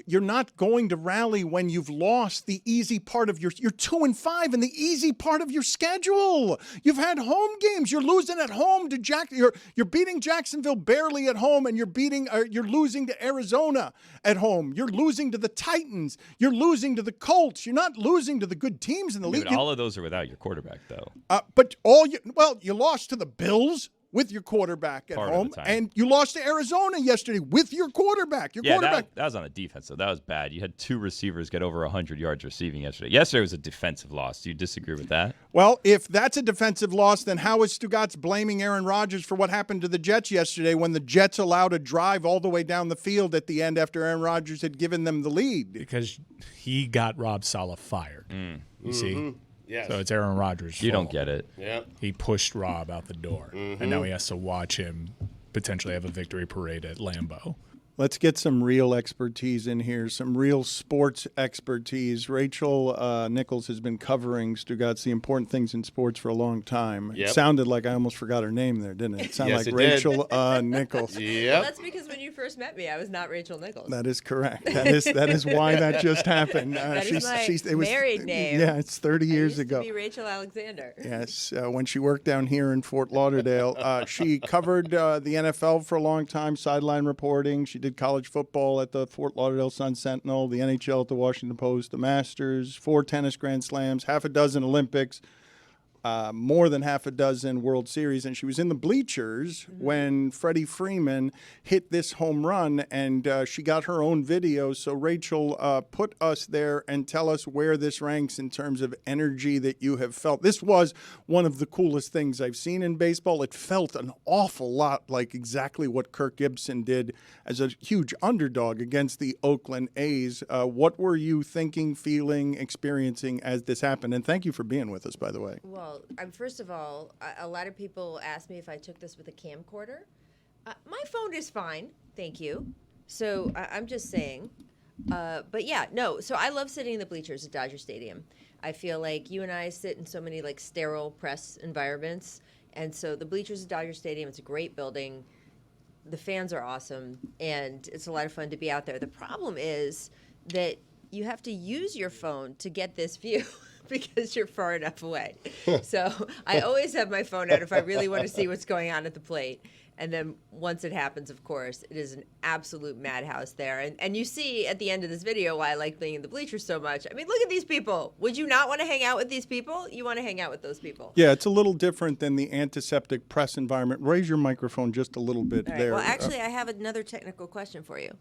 You're not going to rally when you've lost the easy part of you're 2-5 in the easy part of your schedule. You've had home games. You're losing at home to you're beating Jacksonville barely at home, and you're losing to Arizona at home. You're losing to the Titans. You're losing to the Colts. You're not losing to the good teams in the league. All of those are without your quarterback, though. But you lost to the Bills with your quarterback at home, and you lost to Arizona yesterday with your quarterback. That was on the defense, so that was bad. You had 2 receivers get over 100 yards receiving yesterday. Yesterday was a defensive loss. Do you disagree with that? Well, if that's a defensive loss, then how is Stugotz blaming Aaron Rodgers for what happened to the Jets yesterday when the Jets allowed a drive all the way down the field at the end after Aaron Rodgers had given them the lead? Because he got Rob Saleh fired. You see? Yes. So it's Aaron Rodgers' You fault. don't get it. Yeah. He pushed Rob out the door, and now he has to watch him potentially have a victory parade at Lambeau. Let's get some real expertise in here, some real sports expertise. Rachel Nichols has been covering Stugotz, the important things in sports, for a long time. Yep. It sounded like I almost forgot her name there, didn't it? It sounded Yes, like it did. Rachel Nichols. Yep. Well, that's because when you first met me, I was not Rachel Nichols. That is correct. That is why that just happened. That is my married name. Yeah, it's 30 years ago. To be Rachel Alexander. Yes, when she worked down here in Fort Lauderdale. She covered the NFL for a long time, sideline reporting. She did college football at the Fort Lauderdale Sun-Sentinel, the NHL at the Washington Post, the Masters, 4 tennis Grand Slams, half a dozen Olympics, more than half a dozen World Series. And she was in the bleachers when Freddie Freeman hit this home run, and she got her own video. So, Rachel, put us there and tell us where this ranks in terms of energy that you have felt. This was one of the coolest things I've seen in baseball. It felt an awful lot like exactly what Kirk Gibson did as a huge underdog against the Oakland A's. What were you thinking, feeling, experiencing as this happened? And thank you for being with us, by the way. Well, first of all, a lot of people ask me if I took this with a camcorder. My phone is fine, thank you. So I'm just saying. But yeah, no. So I love sitting in the bleachers at Dodger Stadium. I feel like you and I sit in so many like sterile press environments, and so the bleachers at Dodger Stadium, it's a great building. The fans are awesome, and it's a lot of fun to be out there. The problem is that you have to use your phone to get this view. Because you're far enough away. So I always have my phone out if I really want to see what's going on at the plate. And then once it happens, of course, it is an absolute madhouse there. And you see at the end of this video why I like being in the bleachers so much. I mean, look at these people. Would you not want to hang out with these people? You want to hang out with those people. Yeah, it's a little different than the antiseptic press environment. Raise your microphone just a little bit All right. there. Well, actually, I have another technical question for you.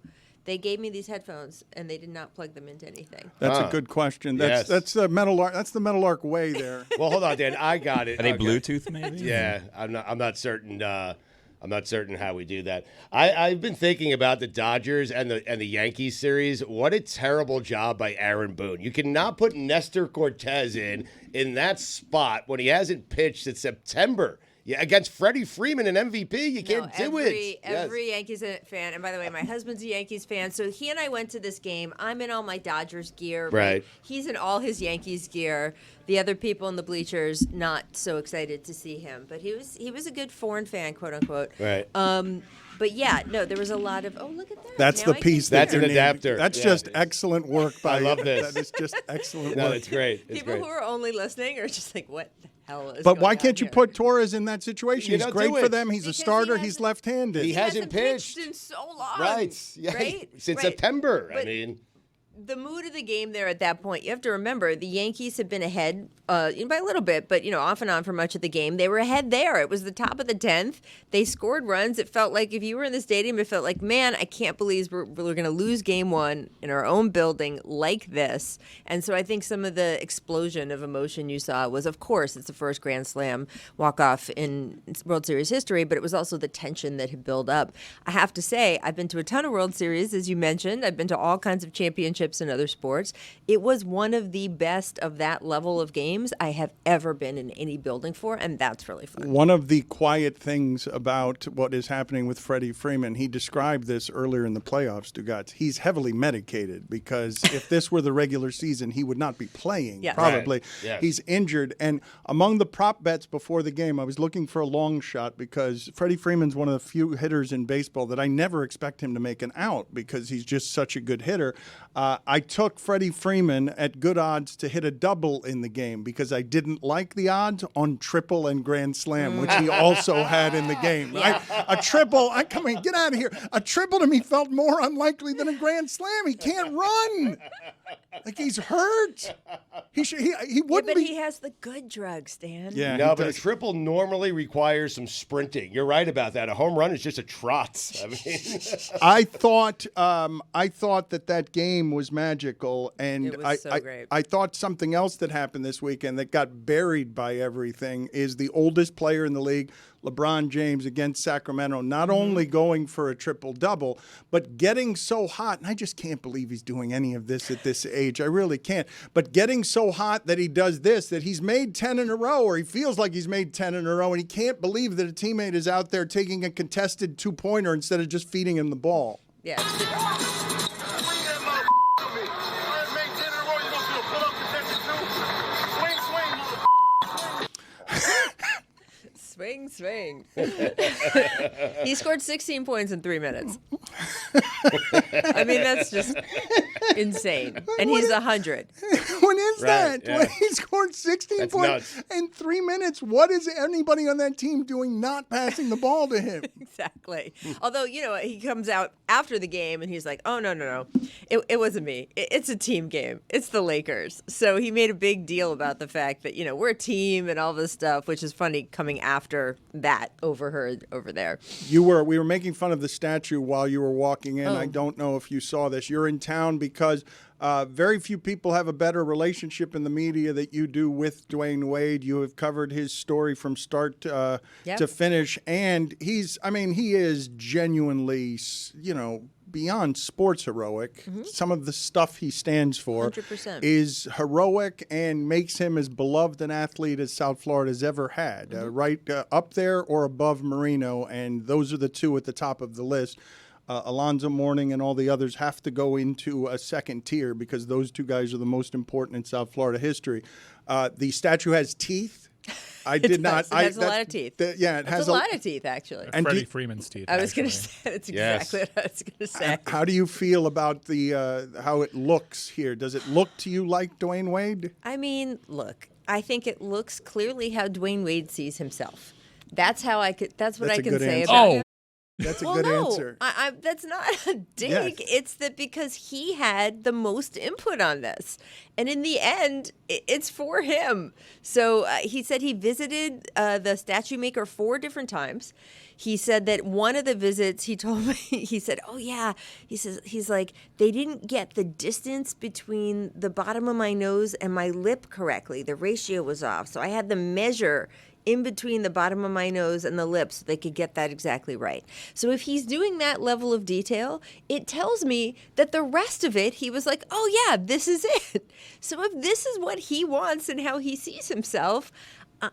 They gave me these headphones, and they did not plug them into anything. That's a good question. That's the Metal Arc. That's the Metal Arc way there. Well, hold on, Dan. I got it. Are they Okay. Bluetooth, maybe? Yeah, I'm not certain. I'm not certain how we do that. I've been thinking about the Dodgers and the Yankees series. What a terrible job by Aaron Boone. You cannot put Nestor Cortez in that spot when he hasn't pitched since September. Yeah, against Freddie Freeman, an MVP, you can't do it. Every Yankees fan, and by the way, my husband's a Yankees fan, so he and I went to this game. I'm in all my Dodgers gear. Right. He's in all his Yankees gear. The other people in the bleachers not so excited to see him, but he was a good foreign fan, quote unquote. Right. But yeah, no, there was a lot of look at that. That's Now the I piece. can- That's an you're naming. adapter. That's Yeah. just excellent work by I love you. this. That is just excellent No, work. it's great. It's People great. who are only listening are just like, what the hell is But going why on can't you here? put Torres in that situation? You He's don't great do for it. them. He's Because a starter. he He's left-handed. He hasn't pitched pitched. in so long. Right. Yeah. Right? Since Right. September. I But mean, the mood of the game there at that point, you have to remember the Yankees had been ahead by a little bit, but off and on for much of the game. They were ahead there. It was the top of the 10th. They scored runs. It felt like if you were in the stadium, it felt like, man, I can't believe we're going to lose game one in our own building like this. And so I think some of the explosion of emotion you saw was, of course, it's the first Grand Slam walk-off in World Series history, but it was also the tension that had built up. I have to say, I've been to a ton of World Series, as you mentioned. I've been to all kinds of championships in other sports. It was one of the best of that level of games I have ever been in any building for, and that's really fun. One of the quiet things about what is happening with Freddie Freeman, he described this earlier in the playoffs, Stugotz. He's heavily medicated because if this were the regular season, he would not be playing, Yes. probably. Right. Yes. He's injured. And among the prop bets before the game, I was looking for a long shot because Freddie Freeman's one of the few hitters in baseball that I never expect him to make an out because he's just such a good hitter. I took Freddie Freeman at good odds to hit a double in the game because I didn't like the odds on triple and grand slam, which he also had in the game. Right? A triple, get out of here. A triple to me felt more unlikely than a grand slam. He can't run. Like he's hurt. He wouldn't but be. he has the good drugs, Dan. Yeah, no, he but a does. triple normally requires some sprinting. You're right about that. A home run is just a trot. I mean, I thought that game was magical, and It was so great. I thought something else that happened this weekend that got buried by everything is the oldest player in the league, LeBron James, against Sacramento, not only going for a triple-double, but getting so hot, and I just can't believe he's doing any of this at this age. I really can't. But getting so hot that he does this, that he's made 10 in a row, or he feels like he's made 10 in a row, and he can't believe that a teammate is out there taking a contested two-pointer instead of just feeding him the ball. Yeah. Swing, swing. He scored 16 points in 3 minutes. I mean, that's just insane. And he's 100. What is that? yeah. When he scored 16 That's points nuts. in 3 minutes, what is anybody on that team doing not passing the ball to him? Exactly. Although, he comes out after the game and he's like, oh, no. It wasn't me. It's a team game. It's the Lakers. So he made a big deal about the fact that, we're a team and all this stuff, which is funny coming after that overheard over there. We were making fun of the statue while you were walking in. Oh. I don't know if you saw this. You're in town because very few people have a better relationship in the media that you do with Dwyane Wade. You have covered his story from start to finish, and he is genuinely, beyond sports heroic. Mm-hmm. Some of the stuff he stands for 100%. is heroic and makes him as beloved an athlete as South Florida has ever had, right up there or above Marino, and those are the two at the top of the list. Alonzo Mourning and all the others have to go into a second tier because those two guys are the most important in South Florida history. The statue has teeth. I did not. It has a lot of teeth. It has a lot of teeth, actually. And Freddie Freeman's teeth. I was going to actually. say, that's Yes. exactly what I was going to say. How do you feel about the how it looks here? Does it look to you like Dwyane Wade? I mean, look, I think it looks clearly how Dwyane Wade sees himself. That's what I can good say answer. about Oh. him. That's a Well, good no, answer. that's not a dig. Yes. It's that because he had the most input on this. And in the end, it's for him. So he said he visited the statue maker 4 different times. He said that one of the visits, he told me, he said, oh, yeah. He's like, they didn't get the distance between the bottom of my nose and my lip correctly. The ratio was off. So I had to measure in between the bottom of my nose and the lips so they could get that exactly right. So if he's doing that level of detail, it tells me that the rest of it, he was like, oh yeah, this is it. So if this is what he wants and how he sees himself,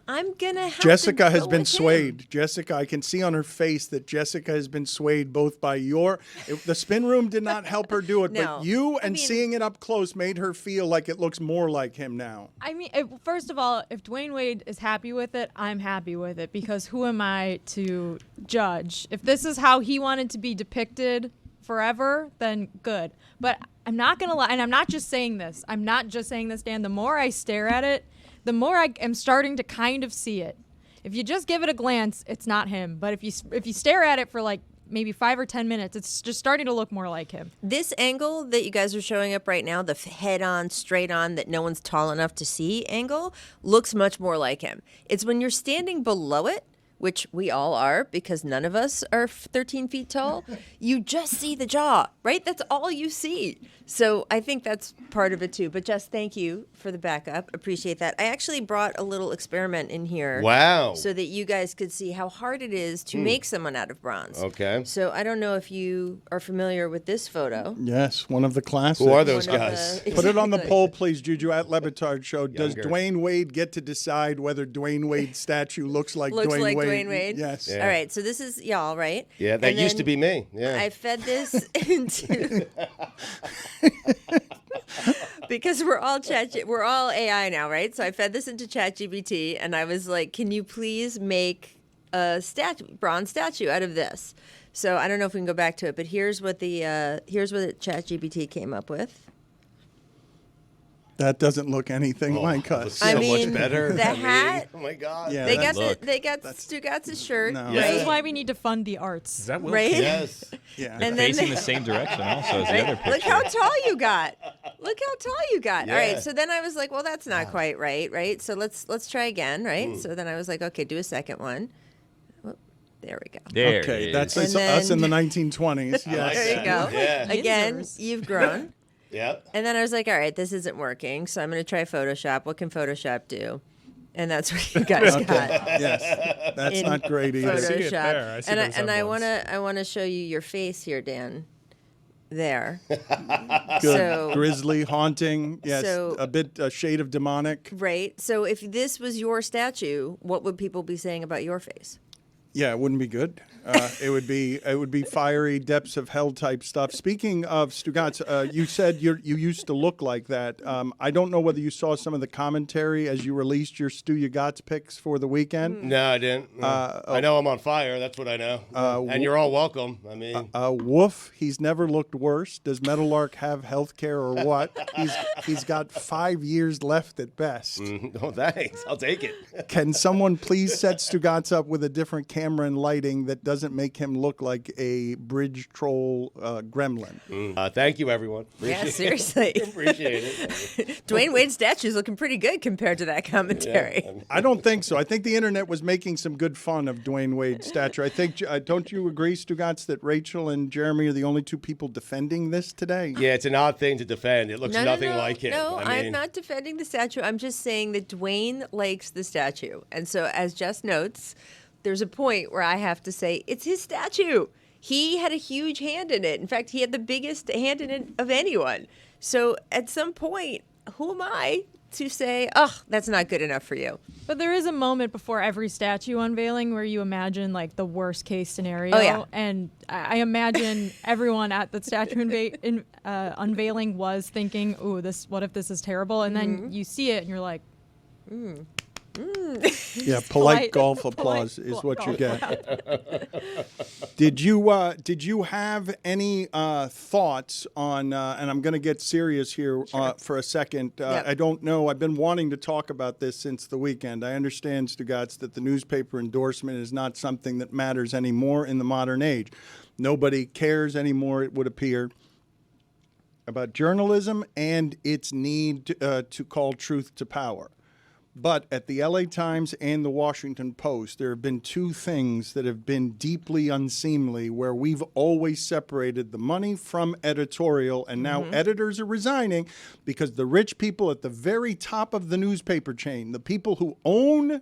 I'm gonna have Jessica to has go been with him. swayed. Jessica, I can see on her face that Jessica has been swayed both by the spin room did not help her do it, No. but you I and mean- seeing it up close made her feel like it looks more like him now. I mean, first of all, if Dwyane Wade is happy with it, I'm happy with it because who am I to judge? If this is how he wanted to be depicted forever, then good. But I'm not going to lie, and I'm not just saying this. I'm not just saying this, Dan. The more I stare at it, the more I am starting to kind of see it. If you just give it a glance, it's not him. But if you stare at it for like maybe 5 or 10 minutes, it's just starting to look more like him. This angle that you guys are showing up right now, the head on, straight on, that no one's tall enough to see angle, looks much more like him. It's when you're standing below it, which we all are because none of us are 13 feet tall, you just see the jaw, right? That's all you see. So I think that's part of it too. But Jess, thank you for the backup. Appreciate that. I actually brought a little experiment in here. Wow. So that you guys could see how hard it is to make someone out of bronze. Okay. So I don't know if you are familiar with this photo. Yes, one of the classics. Who are those One of guys? the- Put it on the Exactly. poll, please, Juju, at Le Batard Show. Does Younger. Dwyane Wade get to decide whether Dwyane Wade's statue looks like Looks Dwyane like Wade? Dwyane Wade? Yes. Yeah. All right, so this is y'all, right? Yeah, that And used to then be me. Yeah. I fed this into because we're all AI now, right? So I fed this into ChatGPT, and I was like, "Can you please make a bronze statue out of this?" So I don't know if we can go back to it, but here's what the ChatGPT came up with. That doesn't look anything like us. Looks I so mean, much better. the hat. Oh my God. Yeah, They that- got Stugotz's shirt, No. right? This is why we need to fund the arts. Is that Will Right? Kane? Yes. Yeah. And then Facing they- the same direction also as the other picture. Look how tall you got. Look how tall you got. Yeah. All right. So then I was like, well, that's not quite right? So let's try again, right? So then I was like, okay, do a second one. Whoop, there we go. There Okay, it that's is. And us in the then- 1920s. Yes. There you go. Yeah. Again, Yinzers. you've grown. Yep. And then I was like, all right, this isn't working. So I'm going to try Photoshop. What can Photoshop do? And that's what you guys Okay. got. Yes. That's in not great either. see it Photoshop. there. I see And those I emblems. want to show you your face here, Dan. There. Good. So- Grisly, haunting. Yes. So- a shade of demonic. Right. So if this was your statue, what would people be saying about your face? Yeah, it wouldn't be good. It would be fiery depths of hell type stuff. Speaking of Stugotz, you said you used to look like that. I don't know whether you saw some of the commentary as you released your Stugotz picks for the weekend. No, I didn't. I know I'm on fire. That's what I know. And you're all welcome. I mean, Woof, he's never looked worse. Does Meadowlark have health care or what? He's got 5 years left at best. oh, thanks. I'll take it. Can someone please set Stugotz up with a different camera and lighting that doesn't make him look like a bridge troll gremlin? Thank you, everyone. Yeah, Appreciate seriously. it. Appreciate it. Dwyane Wade's statue's looking pretty good compared to that commentary. I don't think so. I think the internet was making some good fun of Dwyane Wade's stature. I think, don't you agree, Stugotz, that Rachel and Jeremy are the only two people defending this today? Yeah, it's an odd thing to defend. It looks nothing like him. No, I I'm mean, not defending the statue. I'm just saying that Dwyane likes the statue. And so, as Jess notes, there's a point where I have to say, it's his statue. He had a huge hand in it. In fact, he had the biggest hand in it of anyone. So, at some point, who am I to say, oh, that's not good enough for you? But there is a moment before every statue unveiling where you imagine like the worst case scenario. Oh, yeah. And I imagine everyone at the statue unveiling was thinking, "Ooh, what if this is terrible?" And then you see it and you're like, Yeah, polite golf applause is what you get. Did you have any thoughts on? And I'm going to get serious here for a second. Yep. I don't know. I've been wanting to talk about this since the weekend. I understand, Stugotz, that the newspaper endorsement is not something that matters anymore in the modern age. Nobody cares anymore, it would appear, about journalism and its need to call truth to power. But at the LA Times and the Washington Post, there have been two things that have been deeply unseemly where we've always separated the money from editorial, and now editors are resigning because the rich people at the very top of the newspaper chain, the people who own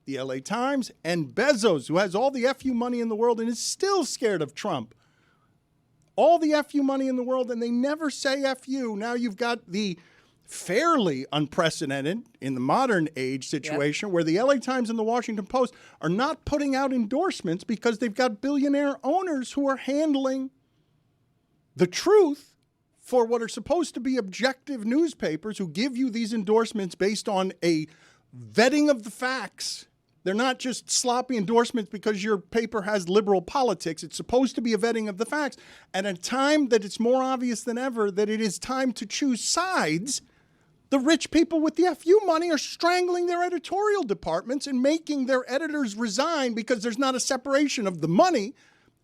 the LA Times, and Bezos, who has all the FU money in the world and is still scared of Trump. All the FU money in the world, and they never say FU. Now you've got the fairly unprecedented in the modern age situation where the LA Times and the Washington Post are not putting out endorsements because they've got billionaire owners who are handling the truth for what are supposed to be objective newspapers who give you these endorsements based on a vetting of the facts. They're not just sloppy endorsements because your paper has liberal politics. It's supposed to be a vetting of the facts. At a time that it's more obvious than ever that it is time to choose sides, the rich people with the FU money are strangling their editorial departments and making their editors resign because there's not a separation of the money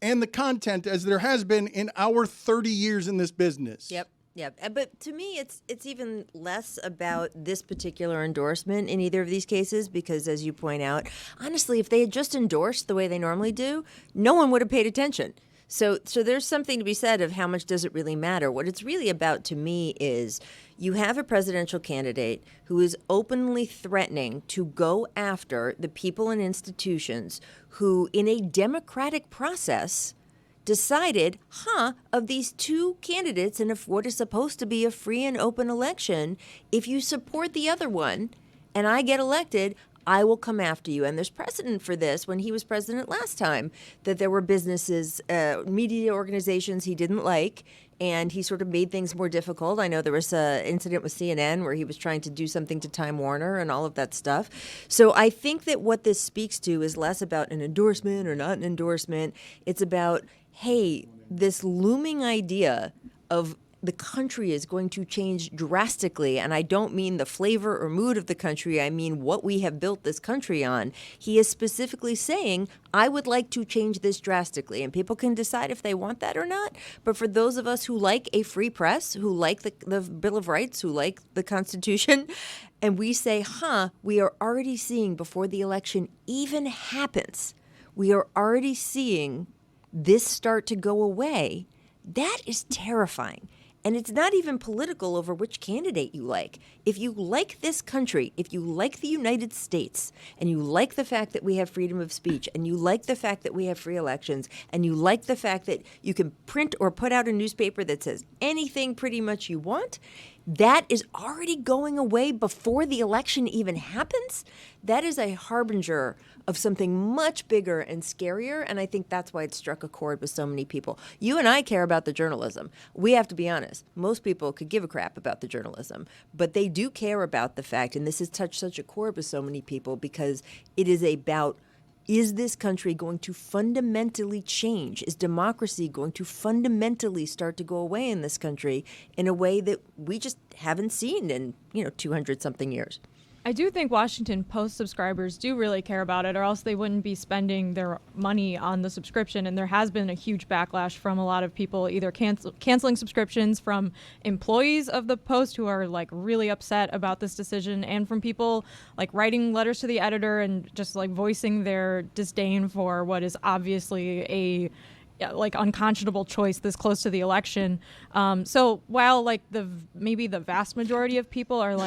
and the content as there has been in our 30 years in this business. Yep. Yeah, but to me, it's even less about this particular endorsement in either of these cases because, as you point out, honestly, if they had just endorsed the way they normally do, no one would have paid attention. So there's something to be said of how much does it really matter. What it's really about to me is you have a presidential candidate who is openly threatening to go after the people and institutions who, in a democratic process, decided, of these two candidates and of what is supposed to be a free and open election, if you support the other one and I get elected, I will come after you. And there's precedent for this when he was president last time, that there were businesses, media organizations he didn't like, and he sort of made things more difficult. I know there was an incident with CNN where he was trying to do something to Time Warner and all of that stuff. So I think that what this speaks to is less about an endorsement or not an endorsement. It's about, hey, this looming idea of the country is going to change drastically, and I don't mean the flavor or mood of the country, I mean what we have built this country on. He is specifically saying, I would like to change this drastically, and people can decide if they want that or not. But for those of us who like a free press, who like the Bill of Rights, who like the Constitution, and we say, we are already seeing before the election even happens, we are already seeing this start to go away, that is terrifying. And it's not even political over which candidate you like. If you like this country, if you like the United States, and you like the fact that we have freedom of speech, and you like the fact that we have free elections, and you like the fact that you can print or put out a newspaper that says anything pretty much you want, that is already going away before the election even happens. That is a harbinger of something much bigger and scarier, and I think that's why it struck a chord with so many people. You and I care about the journalism. We have to be honest. Most people could give a crap about the journalism, but they do care about the fact, and this has touched such a chord with so many people because it is about, is this country going to fundamentally change? Is democracy going to fundamentally start to go away in this country in a way that we just haven't seen in, 200-something years? I do think Washington Post subscribers do really care about it, or else they wouldn't be spending their money on the subscription. And there has been a huge backlash from a lot of people either canceling subscriptions, from employees of the Post who are really upset about this decision, and from people writing letters to the editor and just voicing their disdain for what is obviously a unconscionable choice this close to the election. So while maybe the vast majority of people are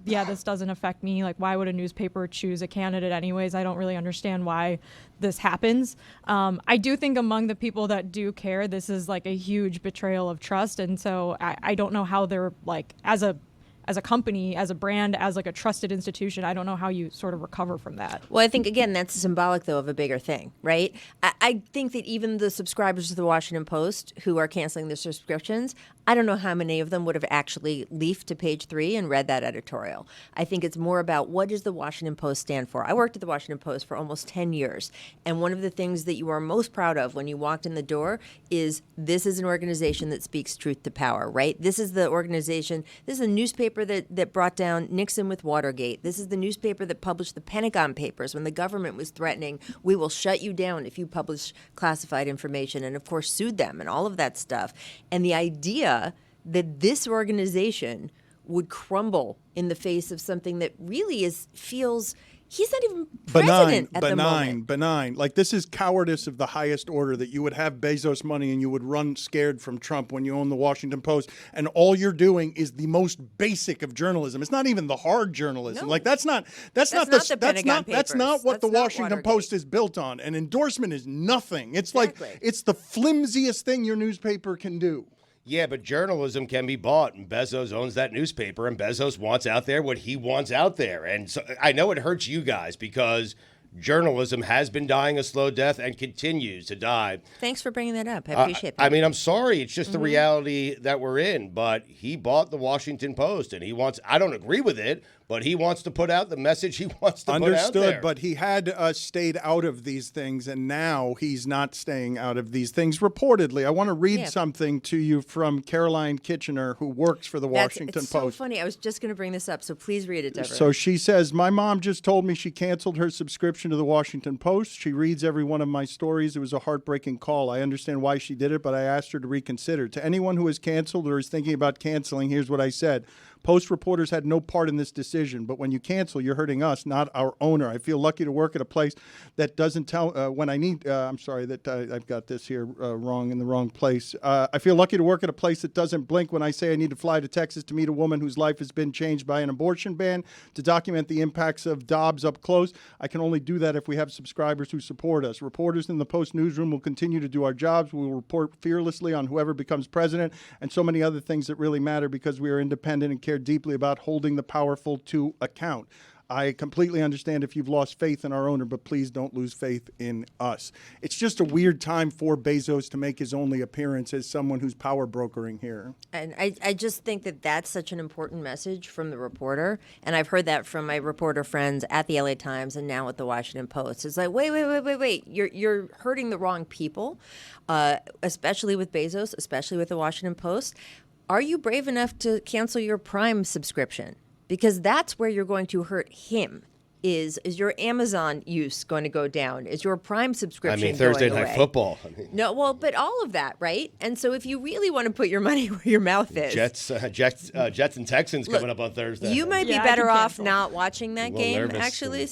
this doesn't affect me, why would a newspaper choose a candidate anyways? I don't really understand why this happens. I do think among the people that do care, this is a huge betrayal of trust. And so I don't know how they're as a company, as a brand, as a trusted institution, I don't know how you sort of recover from that. Well, I think, again, that's symbolic, though, of a bigger thing, right? I think that even the subscribers to the Washington Post who are canceling their subscriptions, I don't know how many of them would have actually leafed to page 3 and read that editorial. I think it's more about, what does the Washington Post stand for? I worked at the Washington Post for almost 10 years, and one of the things that you are most proud of when you walked in the door is, this is an organization that speaks truth to power, right? This is the organization, this is a newspaper that brought down Nixon with Watergate. This is the newspaper that published the Pentagon Papers when the government was threatening, we will shut you down if you publish classified information, and of course sued them and all of that stuff. And the idea that this organization would crumble in the face of something that really feels he's not even president at the moment. Benign. This is cowardice of the highest order, that you would have Bezos money and you would run scared from Trump when you own the Washington Post, and all you're doing is the most basic of journalism. It's not even the hard journalism. No. That's not what the Washington Post is built on. An endorsement is nothing. It's it's the flimsiest thing your newspaper can do. Yeah, but journalism can be bought, and Bezos owns that newspaper, and Bezos wants out there what he wants out there. And so I know it hurts you guys because journalism has been dying a slow death and continues to die. Thanks for bringing that up. I appreciate that. I mean, I'm sorry. It's just the reality that we're in. But he bought the Washington Post, and he wants, I don't agree with it, but he wants to put out the message he wants to put out there. Understood, but he had stayed out of these things, and now he's not staying out of these things, reportedly. I want to read something to you from Caroline Kitchener, who works for the Washington it's Post. so funny. I was just going to bring this up, so please read it, Deborah. So she says, my mom just told me she canceled her subscription to the Washington Post. She reads every one of my stories. It was a heartbreaking call. I understand why she did it, but I asked her to reconsider. To anyone who has canceled or is thinking about canceling, here's what I said. Post reporters had no part in this decision, but when you cancel, you're hurting us, not our owner. I feel lucky to work at a place that doesn't tell when I need. I'm sorry that I've got this here wrong in the wrong place. I feel lucky to work at a place that doesn't blink when I say I need to fly to Texas to meet a woman whose life has been changed by an abortion ban to document the impacts of Dobbs up close. I can only do that if we have subscribers who support us. Reporters in the Post newsroom will continue to do our jobs. We will report fearlessly on whoever becomes president and so many other things that really matter because we are independent and care deeply about holding the powerful to account. I completely understand if you've lost faith in our owner, but please don't lose faith in us. It's just a weird time for Bezos to make his only appearance as someone who's power brokering here. And I just think that that's such an important message from the reporter. And I've heard that from my reporter friends at the LA Times and now at the Washington Post. It's like, wait. You're hurting the wrong people, especially with Bezos, especially with the Washington Post. Are you brave enough to cancel your Prime subscription? Because that's where you're going to hurt him. Is your Amazon use going to go down? Is your Prime subscription Thursday going Night away? Football. No, well, but all of that, right? And so if you really want to put your money where your mouth is. Jets and Texans coming up on Thursday. You might be better off not watching that game, nervous. actually.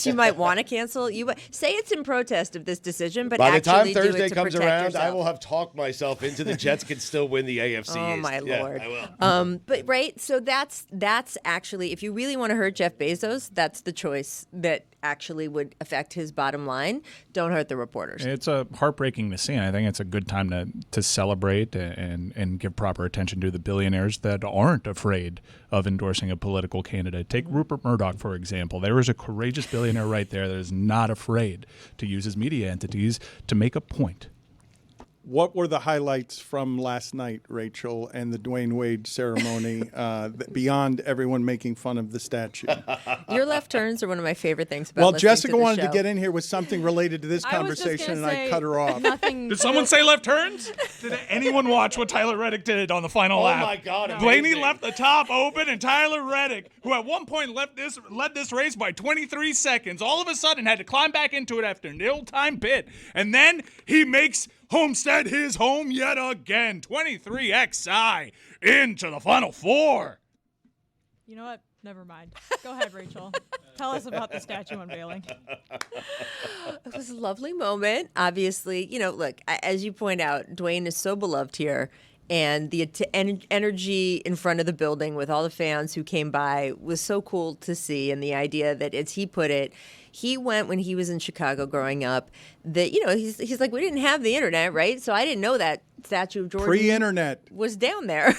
You might want to cancel. Say it's in protest of this decision, but by the time actually Thursday do it to comes protect around, yourself. I will have talked myself into the Jets can still win the AFC Oh, East. my Lord. Yeah, I will. But right, so that's actually, if you really want to hurt Jeff Bezos, that's the choice that actually would affect his bottom line. Don't hurt the reporters. It's heartbreaking to see, and I think it's a good time to celebrate and give proper attention to the billionaires that aren't afraid of endorsing a political candidate. Take Rupert Murdoch, for example. There is a courageous billionaire right there that is not afraid to use his media entities to make a point. What were the highlights from last night, Rachel, and the Dwyane Wade ceremony beyond everyone making fun of the statue? Your left turns are one of my favorite things about Well, listening Jessica to the wanted show. to get in here with something related to this conversation, and I cut her off. Did someone say left turns? Did anyone watch what Tyler Reddick did on the final lap? Oh, my God. Blaney left the top open, and Tyler Reddick, who at one point led this race by 23 seconds, all of a sudden had to climb back into it after an ill-timed pit. And then he makes Homestead his home yet again. 23XI into the Final Four. You know what? Never mind. Go ahead, Rachel. Tell us about the statue unveiling. It was a lovely moment. Obviously, look, as you point out, Dwyane is so beloved here. And the energy in front of the building with all the fans who came by was so cool to see. And the idea that, as he put it, he went when he was in Chicago growing up, that, he's like, we didn't have the internet, right? So I didn't know that statue of Jordan Pre-internet was down there.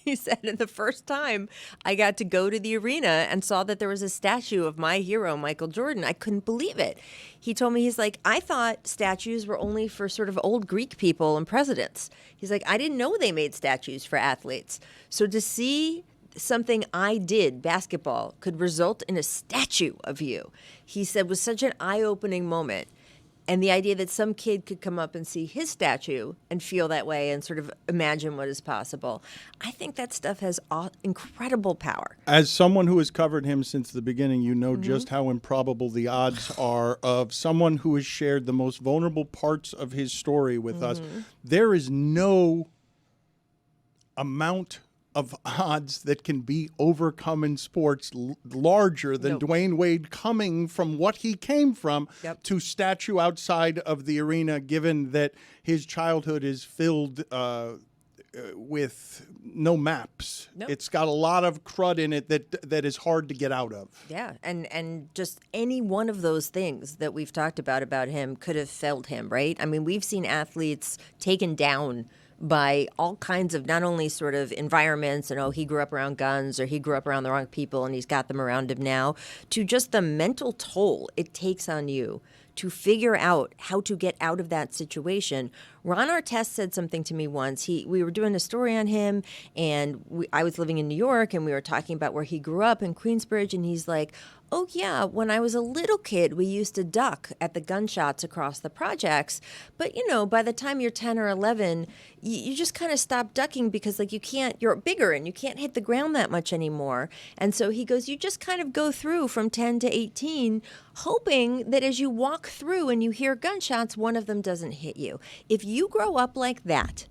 He said, and the first time I got to go to the arena and saw that there was a statue of my hero, Michael Jordan, I couldn't believe it. He told me, he's like, I thought statues were only for sort of old Greek people and presidents. He's like, I didn't know they made statues for athletes. So to see something I did, basketball, could result in a statue of you, he said, was such an eye-opening moment. And the idea that some kid could come up and see his statue and feel that way and sort of imagine what is possible, I think that stuff has incredible power. As someone who has covered him since the beginning, you know just how improbable the odds are of someone who has shared the most vulnerable parts of his story with us. There is no amount of odds that can be overcome in sports larger than Dwyane Wade coming from what he came from to statue outside of the arena, given that his childhood is filled with no maps. It's got a lot of crud in it that is hard to get out of. Yeah, and just any one of those things that we've talked about him could have felled him, right? I mean, we've seen athletes taken down by all kinds of not only sort of environments and, oh, he grew up around guns or he grew up around the wrong people and he's got them around him now, to just the mental toll it takes on you to figure out how to get out of that situation. Ron Artest said something to me once. We were doing a story on him, and I was living in New York, and we were talking about where he grew up in Queensbridge, and he's like, oh, yeah, when I was a little kid, we used to duck at the gunshots across the projects. But, by the time you're 10 or 11, you just kind of stop ducking because, you're bigger and you can't hit the ground that much anymore. And so he goes, you just kind of go through from 10 to 18, hoping that as you walk through and you hear gunshots, one of them doesn't hit you. If you grow up like that,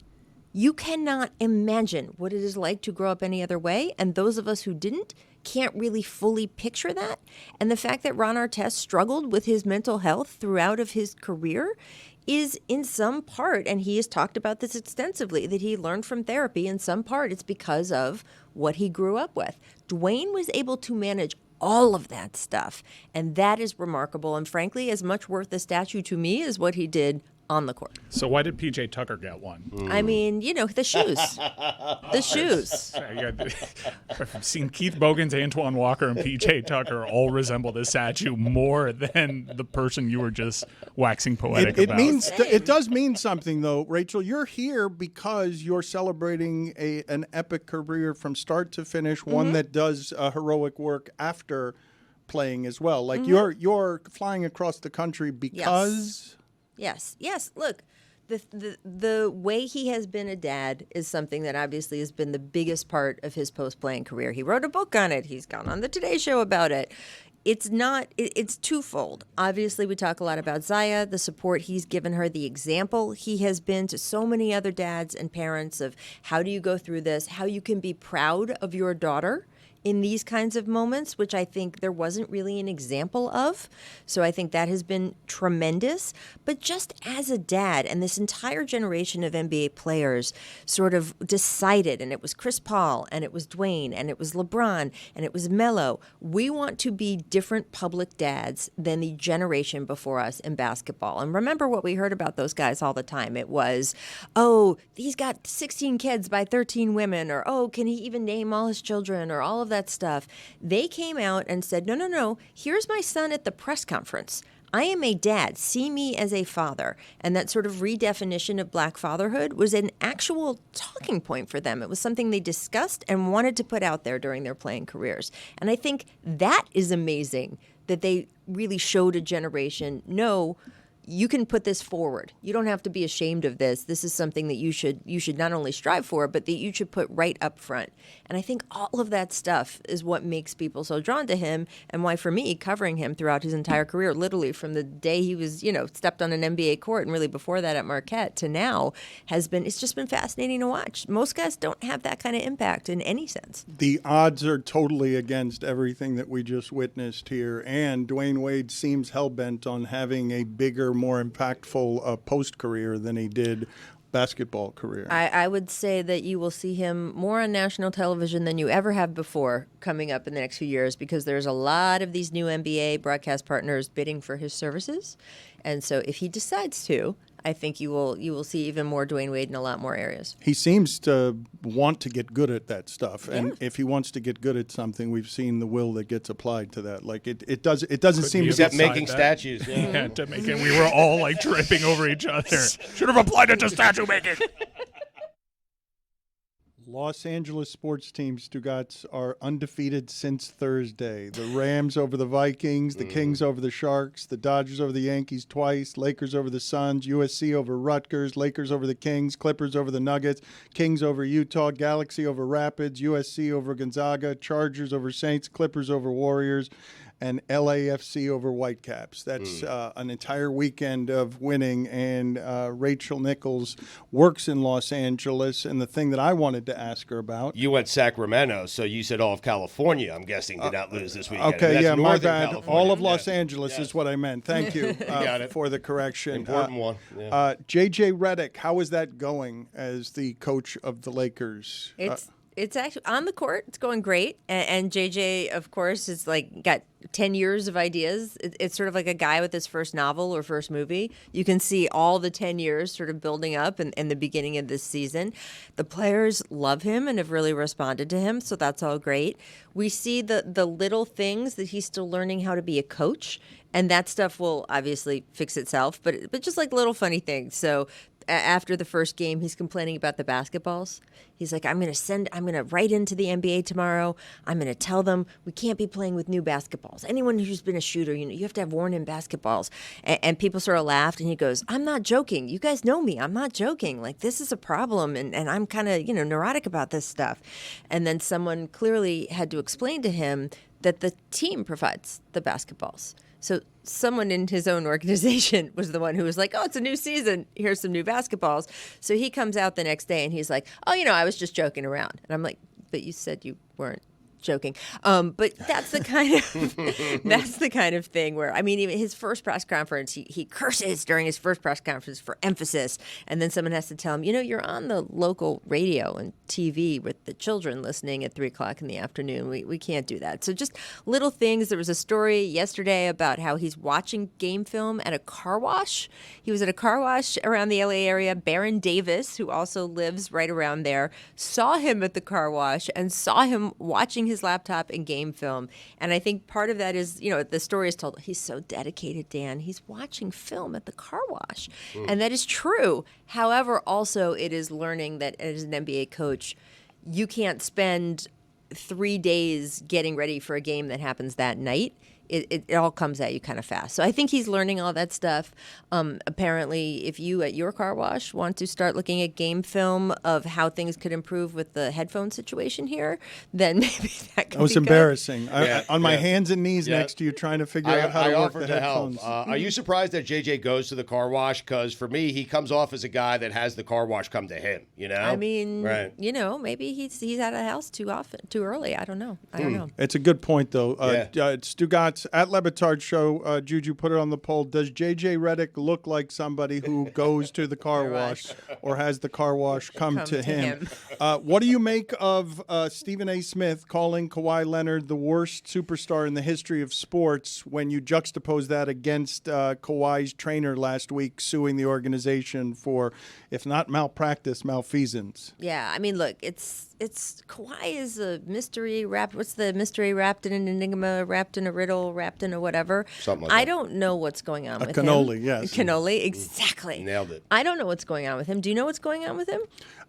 you cannot imagine what it is like to grow up any other way. And those of us who didn't can't really fully picture that. And the fact that Ron Artest struggled with his mental health throughout of his career is in some part, and he has talked about this extensively, that he learned from therapy. In some part, it's because of what he grew up with. Dwyane was able to manage all of that stuff, and that is remarkable. And frankly, as much worth the statue to me as what he did on the court. So why did PJ Tucker get one? I mean, the shoes. The shoes. I've seen Keith Bogans, Antoine Walker, and PJ Tucker all resemble the statue more than the person you were just waxing poetic about. It does mean something, though, Rachel. You're here because you're celebrating an epic career from start to finish, one that does heroic work after playing as well. Like you're flying across the country because... Yes. Look, the way he has been a dad is something that obviously has been the biggest part of his post-playing career. He wrote a book on it. He's gone on the Today Show about it. It's twofold. Obviously, we talk a lot about Zaya, the support he's given her, the example he has been to so many other dads and parents of how do you go through this, how you can be proud of your daughter in these kinds of moments, which I think there wasn't really an example of. So I think that has been tremendous. But just as a dad, and this entire generation of NBA players sort of decided, and it was Chris Paul, and it was Dwyane, and it was LeBron, and it was Melo, we want to be different public dads than the generation before us in basketball. And remember what we heard about those guys all the time. It was, oh, he's got 16 kids by 13 women, or, oh, can he even name all his children, or all of that stuff. They came out and said, no, here's my son at the press conference. I am a dad. See me as a father. And that sort of redefinition of black fatherhood was an actual talking point for them. It was something they discussed and wanted to put out there during their playing careers. And I think that is amazing that they really showed a generation, no, you can put this forward. You don't have to be ashamed of this. This is something that you should not only strive for, but that you should put right up front. And I think all of that stuff is what makes people so drawn to him, and why, for me, covering him throughout his entire career, literally from the day he was, stepped on an NBA court, and really before that at Marquette to now, it's just been fascinating to watch. Most guys don't have that kind of impact in any sense. The odds are totally against everything that we just witnessed here, and Dwyane Wade seems hell-bent on having a bigger, more impactful post-career than he did basketball career. I would say that you will see him more on national television than you ever have before coming up in the next few years, because there's a lot of these new NBA broadcast partners bidding for his services. And so if he decides to, I think you will see even more Dwyane Wade in a lot more areas. He seems to want to get good at that stuff, and if he wants to get good at something, we've seen the will that gets applied to that. Like it doesn't seem to except making statues. Yeah, to make it. We were all like tripping over each other. Should have applied it to statue making. Los Angeles sports teams, Stugotz, are undefeated since Thursday. The Rams over the Vikings, the Kings over the Sharks, the Dodgers over the Yankees twice, Lakers over the Suns, USC over Rutgers, Lakers over the Kings, Clippers over the Nuggets, Kings over Utah, Galaxy over Rapids, USC over Gonzaga, Chargers over Saints, Clippers over Warriors, and LAFC over Whitecaps. That's an entire weekend of winning, and Rachel Nichols works in Los Angeles, and the thing that I wanted to ask her about... You went Sacramento, so you said all of California, I'm guessing, did not lose this weekend. Okay, yeah, my bad. California. All of Los Angeles is what I meant. Thank you for the correction. Important one. Yeah. JJ Redick, how is that going as the coach of the Lakers? It's actually on the court. It's going great. And JJ, of course, is like got 10 years of ideas. It's sort of like a guy with his first novel or first movie. You can see all the 10 years sort of building up in the beginning of this season. The players love him and have really responded to him, so that's all great. We see the little things that he's still learning how to be a coach, and that stuff will obviously fix itself, but just like little funny things. So after the first game, he's complaining about the basketballs. He's like, I'm going to write into the NBA tomorrow. I'm going to tell them we can't be playing with new basketballs. Anyone who's been a shooter, you have to have worn-in basketballs. And people sort of laughed, and he goes, I'm not joking. You guys know me. I'm not joking. Like, this is a problem, and I'm kind of, neurotic about this stuff. And then someone clearly had to explain to him that the team provides the basketballs. So someone in his own organization was the one who was like, oh, it's a new season. Here's some new basketballs. So he comes out the next day and he's like, oh, I was just joking around. And I'm like, but you said you weren't joking. But that's the kind of thing where, even his first press conference, he curses during his first press conference for emphasis. And then someone has to tell him, you're on the local radio and TV with the children listening at 3:00 in the afternoon. We can't do that. So just little things. There was a story yesterday about how he's watching game film at a car wash. He was at a car wash around the LA area. Baron Davis, who also lives right around there, saw him at the car wash and saw him watching his laptop and game film. And I think part of that is, the story is told, he's so dedicated, Dan. He's watching film at the car wash. And that is true. However, also it is learning that as an NBA coach, you can't spend 3 days getting ready for a game that happens that night. It all comes at you kind of fast. So I think he's learning all that stuff. Apparently, if you at your car wash want to start looking at game film of how things could improve with the headphone situation here, then maybe that could That was be embarrassing. good. On my hands and knees next to you trying to figure out how to work the headphones. Are you surprised that JJ goes to the car wash? Because for me, he comes off as a guy that has the car wash come to him, Right. Maybe he's out of the house too early. I don't know. It's a good point, though. Stugotz at Le Batard Show, Juju put it on the poll. Does JJ Redick look like somebody who goes to the car wash or has the car wash come to him? What do you make of Stephen A. Smith calling Kawhi Leonard the worst superstar in the history of sports when you juxtapose that against Kawhi's trainer last week suing the organization for, if not malpractice, malfeasance? Yeah, look, it's Kawhi is a mystery wrapped. What's the mystery wrapped in an enigma, wrapped in a riddle, wrapped in a whatever? Something like that. I don't know what's going on with cannoli, him. yes. Cannoli, exactly. Nailed it. I don't know what's going on with him. Do you know what's going on with him?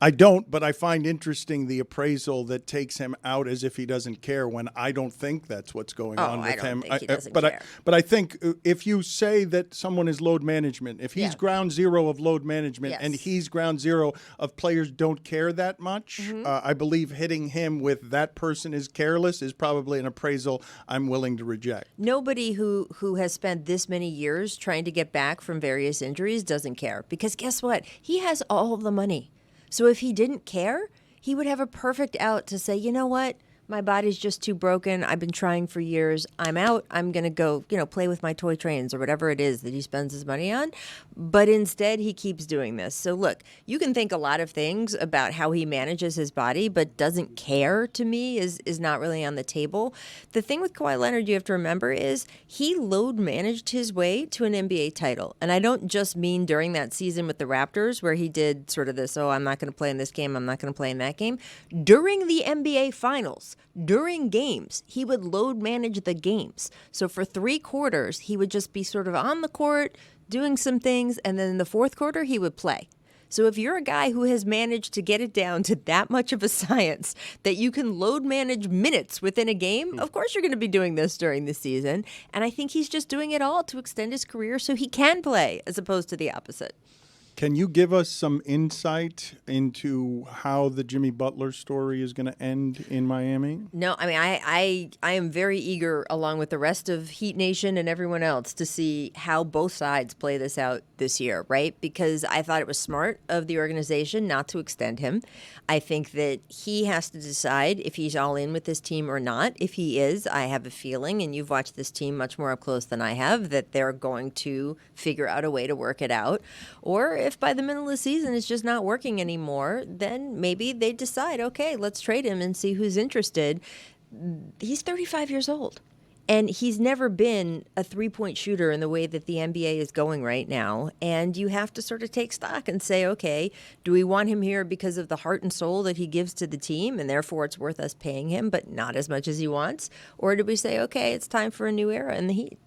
I don't, but I find interesting the appraisal that takes him out as if he doesn't care when I don't think that's what's going on with him. Think he doesn't care. But I think if you say that someone is load management, if he's ground zero of load management and he's ground zero of players don't care that much, I believe hitting him with that person is careless is probably an appraisal I'm willing to reject. Nobody who has spent this many years trying to get back from various injuries doesn't care, because guess what? He has all the money. So if he didn't care, he would have a perfect out to say, you know what? My body's just too broken. I've been trying for years. I'm out. I'm going to go, play with my toy trains or whatever it is that he spends his money on. But instead, he keeps doing this. So look, you can think a lot of things about how he manages his body, but doesn't care, to me, is not really on the table. The thing with Kawhi Leonard you have to remember is he load managed his way to an NBA title. And I don't just mean during that season with the Raptors where he did sort of this, I'm not going to play in this game, I'm not going to play in that game. During the NBA Finals, during games, he would load manage the games. So for 3 quarters, he would just be sort of on the court doing some things, and then in the 4th quarter, he would play. So if you're a guy who has managed to get it down to that much of a science that you can load manage minutes within a game, of course you're going to be doing this during the season. And I think he's just doing it all to extend his career so he can play, as opposed to the opposite. Can you give us some insight into how the Jimmy Butler story is going to end in Miami? No, I am very eager, along with the rest of Heat Nation and everyone else, to see how both sides play this out this year, right? Because I thought it was smart of the organization not to extend him. I think that he has to decide if he's all in with this team or not. If he is, I have a feeling, and you've watched this team much more up close than I have, that they're going to figure out a way to work it out. Or if by the middle of the season it's just not working anymore, then maybe they decide, okay, let's trade him and see who's interested. He's 35 years old. And he's never been a three-point shooter in the way that the NBA is going right now. And you have to sort of take stock and say, okay, do we want him here because of the heart and soul that he gives to the team, and therefore it's worth us paying him, but not as much as he wants? Or do we say, okay, it's time for a new era in the Heat?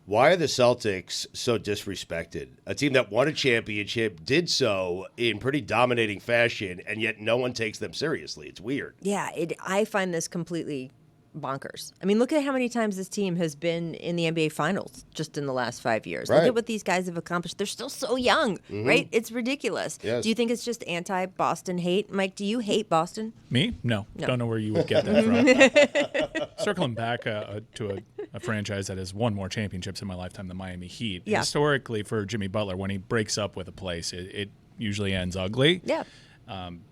Why are the Celtics so disrespected? A team that won a championship did so in pretty dominating fashion, and yet no one takes them seriously. It's weird. Yeah, I find this completely bonkers. I mean, look at how many times this team has been in the NBA Finals just in the last 5 years. Look at what these guys have accomplished. They're still so young, right? It's ridiculous. Yes. Do you think it's just anti-Boston hate? Mike, do you hate Boston? Me? No. Don't know where you would get that from. Circling back to a franchise that has won more championships in my lifetime than Miami Heat. Yeah. Historically, for Jimmy Butler, when he breaks up with a place, it usually ends ugly. Yeah.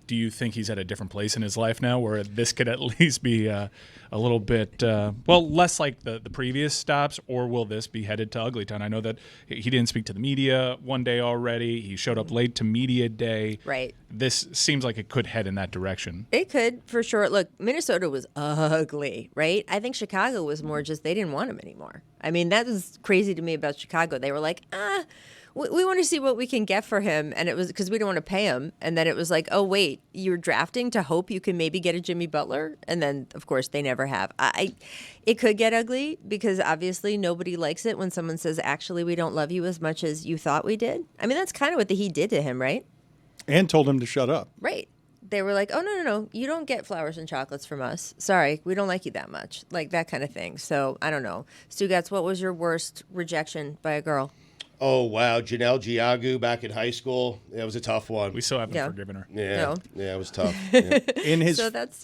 Do you think he's at a different place in his life now where this could at least be a little bit, less like the previous stops, or will this be headed to Ugly Town? I know that he didn't speak to the media one day already. He showed up late to media day. Right. This seems like it could head in that direction. It could, for sure. Look, Minnesota was ugly, right? I think Chicago was more just they didn't want him anymore. I mean, that was crazy to me about Chicago. They were like, we want to see what we can get for him. And it was because we don't want to pay him. And then it was like, oh, wait, you're drafting to hope you can maybe get a Jimmy Butler? And then, of course, they never have. It could get ugly because obviously nobody likes it when someone says, actually, we don't love you as much as you thought we did. I mean, that's kind of what the Heat did to him, right? And told him to shut up. Right. They were like, oh, no, you don't get flowers and chocolates from us. Sorry, we don't like you that much. Like that kind of thing. So, I don't know. Stugotz, what was your worst rejection by a girl? Oh, wow. Janelle Giagu back in high school. That was a tough one. We still haven't forgiven her. Yeah. Yeah, it was tough. Yeah. In his So that's,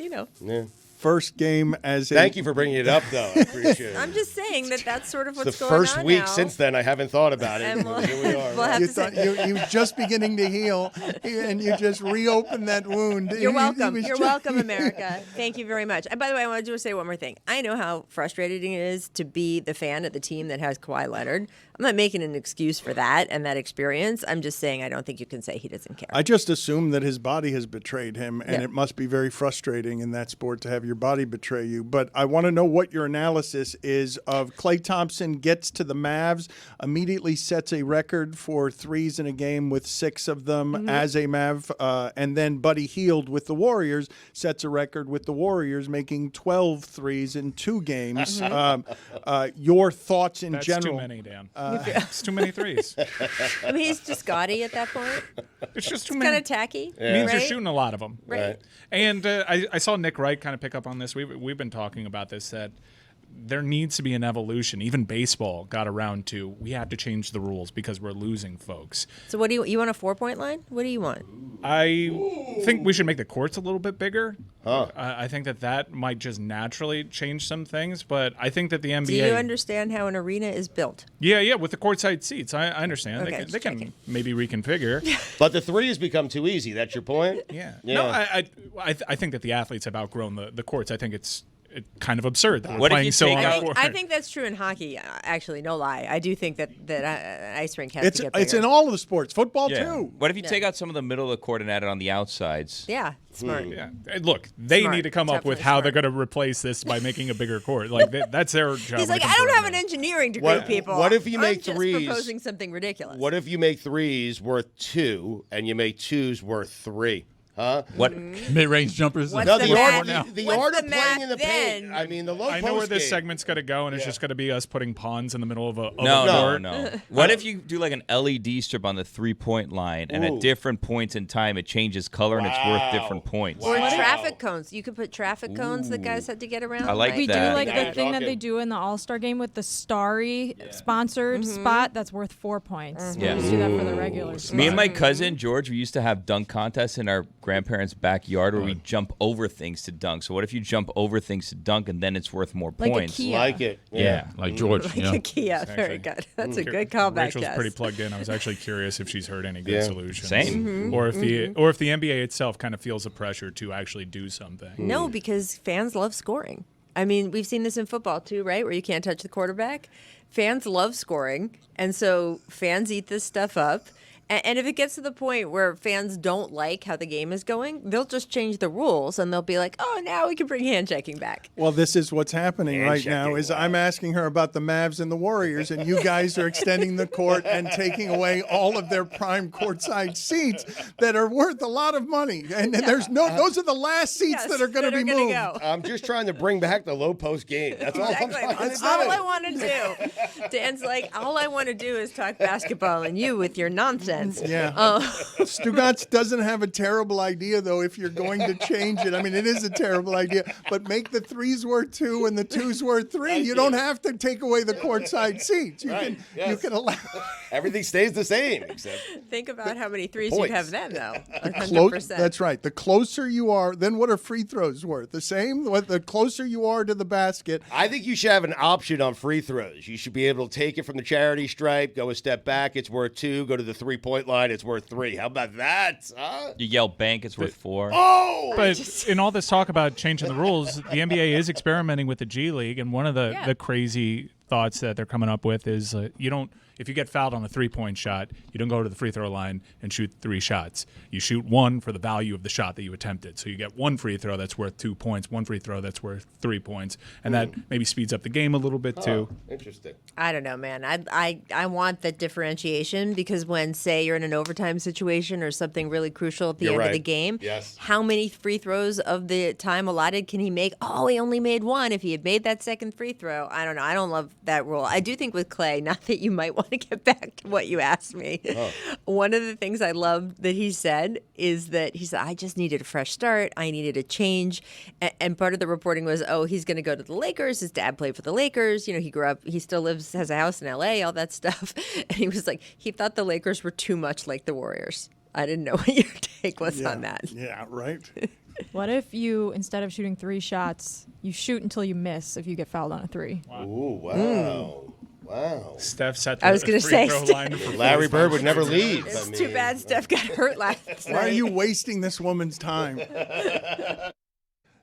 first game as a... Thank you for bringing it up, though. I appreciate it. I'm just saying that's sort of what's It's the going on first week now. since then. I haven't thought about it. And Here we are. we'll have You to thought say- you were just beginning to heal, and you just reopened that wound. You're He welcome. was You're just- welcome, America. Thank you very much. And by the way, I want to just say one more thing. I know how frustrating it is to be the fan of the team that has Kawhi Leonard. I'm not making an excuse for that and that experience. I'm just saying I don't think you can say he doesn't care. I just assume that his body has betrayed him, and Yeah. it must be very frustrating in that sport to have your body betray you. But I want to know what your analysis is of Klay Thompson gets to the Mavs, immediately sets a record for threes in a game with 6 of them as a Mav, and then Buddy Hield with the Warriors sets a record with the Warriors making 12 threes in 2 games. Your thoughts in That's general? too many, Dan. It's too many threes. I mean, he's just gaudy at that point. It's just too It's many. kind of tacky. It means right? you're shooting a lot of them. Right. And I saw Nick Wright kind of pick up on this. We've been talking about this, that there needs to be an evolution. Even baseball got around to, we have to change the rules because we're losing folks. So what do you want a 4-point line? What do you want? I think we should make the courts a little bit bigger. Huh. I think that might just naturally change some things, but I think that the NBA... Do you understand how an arena is built? Yeah, with the courtside seats. I understand. Okay, They can maybe reconfigure. But the three has become too easy. That's your point? Yeah. Yeah. No, I think that the athletes have outgrown the courts. I think it's kind of absurd that we're What if playing you so take on out- court. I think that's true in hockey. Actually, no lie. I do think that ice rink has to get bigger. It's in all of the sports, football Yeah. too. What if you take out some of the middle of the court and add it on the outsides? Yeah, smart. Yeah. Look, they Smart. need to come up with Definitely how smart. they're going to replace this by making a bigger court. Like that's their job. He's when like, it I comes don't to have an it. engineering degree, What- people. what if you make I'm just threes? proposing something ridiculous. What if you make threes worth 2 and you make 2s worth 3? Huh? What mid-range jumpers? What's No, the the math? art, the What's art the of playing in the math paint. then? I mean, the low I know where post this game. segment's going to go, and it's just going to be us putting pawns in the middle of a No. court. What if you do like an LED strip on the 3-point line, and Ooh. at different points in time it changes color and it's worth different points? Or Wow. traffic cones. You could put traffic cones that guys had to get around. I like We do that. like Yeah, the thing that talking. they do in the All-Star game with the starry sponsored spot that's worth 4 points. Yeah. We just do that for the regular spot. Me and my cousin George, we used to have dunk contests in our grandparents' backyard where we jump over things to dunk. So what if you jump over things to dunk and then it's worth more Like a points? Kia. Like it. Yeah. Like George. Like yeah. a Kia. Very good. That's a good callback, Rachel's Jess. pretty plugged in. I was actually curious if she's heard any good Yeah. solutions. Same. Or if the NBA itself kind of feels the pressure to actually do something. No, because fans love scoring. I mean, we've seen this in football too, right? Where you can't touch the quarterback. Fans love scoring, and so fans eat this stuff up. And if it gets to the point where fans don't like how the game is going, they'll just change the rules and they'll be like, oh, now we can bring hand checking back. Well, this is what's happening Hand right now. checking, Is wow. I'm asking her about the Mavs and the Warriors, and you guys are extending the court and taking away all of their prime courtside seats that are worth a lot of money. And there's those are the last seats that are going to be moved. Go. I'm just trying to bring back the low post game. That's all I'm trying to That's do. all I want to do. Dan's like, all I want to do is talk basketball, and you with your nonsense. Yeah. Stugotz doesn't have a terrible idea, though, if you're going to change it. I mean, it is a terrible idea, but make the threes worth 2 and the 2s worth 3. You don't have to take away the courtside seats. You can allow. Everything stays the same, except Think about how many threes Points. you'd have then, though. 100%. That's right. The closer you are, then what are free throws worth? The same? The closer you are to the basket. I think you should have an option on free throws. You should be able to take it from the charity stripe, go a step back, it's worth 2, go to the 3-point line, it's worth 3. How about that? Huh? You yell bank, it's worth 4. Oh! But in all this talk about changing the rules, the NBA is experimenting with the G League, and one of the crazy thoughts that they're coming up with is if you get fouled on a 3-point shot, you don't go to the free throw line and shoot 3 shots. You shoot 1 for the value of the shot that you attempted. So you get 1 free throw that's worth 2 points, 1 free throw that's worth 3 points, and that maybe speeds up the game a little bit too. Interesting. I don't know, man. I want that differentiation because when, say, you're in an overtime situation or something really crucial at the end of the game, how many free throws of the time allotted can he make? Oh, he only made 1. If he had made that second free throw, I don't know. I don't love that rule. I do think with Clay, not that you might want to get back to what you asked me. One of the things I loved that he said is that he said, I just needed a fresh start. I needed a change. And part of the reporting was, oh, he's going to go to the Lakers. His dad played for the Lakers. You know, he grew up, he still has a house in LA, all that stuff. And he was like, he thought the Lakers were too much like the Warriors. I didn't know what your take was on that. Yeah, right. What if you, instead of shooting 3 shots, you shoot until you miss if you get fouled on a 3? Ooh, wow. Wow. Steph set I was the going to free say, throw line for Larry Bird would never leave. It's too bad Steph got hurt last night. Why are you wasting this woman's time?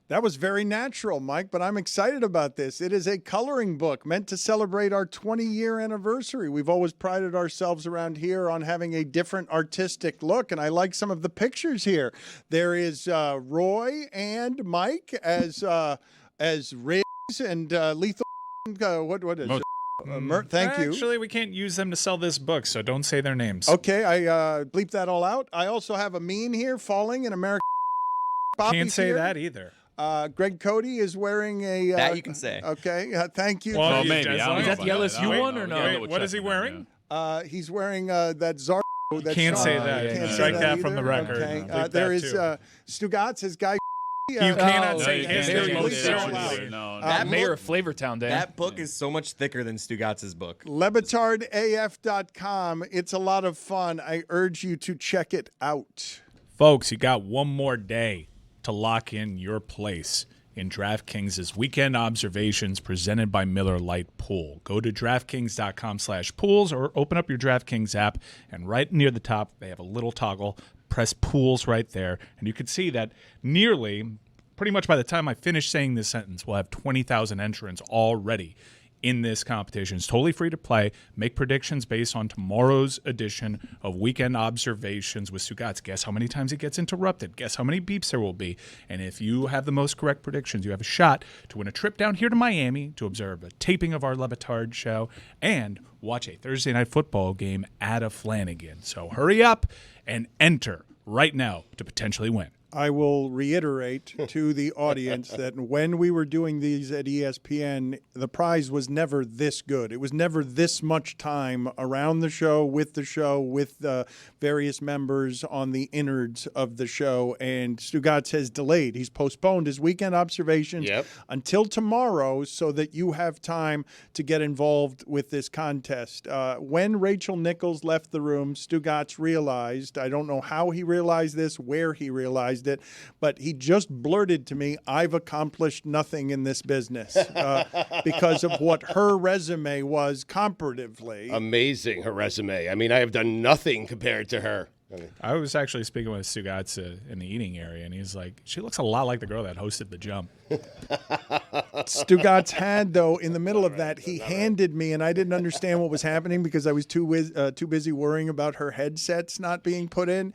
That was very natural, Mike, but I'm excited about this. It is a coloring book meant to celebrate our 20-year anniversary. We've always prided ourselves around here on having a different artistic look, and I like some of the pictures here. There is Roy and Mike as Riggs and Lethal. What is it? Thank you. Actually, we can't use them to sell this book, so don't say their names. Okay, I bleeped that all out. I also have a meme here falling in American. Can't say that either. Greg Cody is wearing a... that you can say. Okay, thank you. Well, maybe. Is that the LSU one or no? Wait, what is he wearing? He's wearing that Zar... Can't say that. Can't Strike say that from the either. record. Okay. There is Stugotz, his guy... You cannot say his Very name. that mayor of Flavortown, Dan. That book is so much thicker than Stugotz's book. LeBatardAF.com. It's a lot of fun. I urge you to check it out. Folks, you got one more day to lock in your place in DraftKings' Weekend Observations presented by Miller Lite Pool. Go to DraftKings.com/pools or open up your DraftKings app, and right near the top, they have a little toggle. Press pools right there, and you can see that pretty much by the time I finish saying this sentence, we'll have 20,000 entrants already in this competition. It's totally free to play. Make predictions based on tomorrow's edition of Weekend Observations with Stugotz. Guess how many times it gets interrupted. Guess how many beeps there will be. And if you have the most correct predictions, you have a shot to win a trip down here to Miami to observe a taping of our Le Batard Show and watch a Thursday night football game at a Flanagan. So hurry up and enter right now to potentially win. I will reiterate to the audience that when we were doing these at ESPN, the prize was never this good. It was never this much time around the show, with the various members on the innards of the show. And Stugotz has delayed. He's postponed his Weekend Observations until tomorrow so that you have time to get involved with this contest. When Rachel Nichols left the room, Stugotz realized, I don't know how he realized this, where he realized it, but he just blurted to me, I've accomplished nothing in this business because of what her resume was comparatively. Amazing, her resume. I mean, I have done nothing compared to her. I was actually speaking with Stugotz in the eating area, and he's like, she looks a lot like the girl that hosted the jump. Stugotz had, though, in the middle of that, he handed me, and I didn't understand what was happening because I was too busy worrying about her headsets not being put in.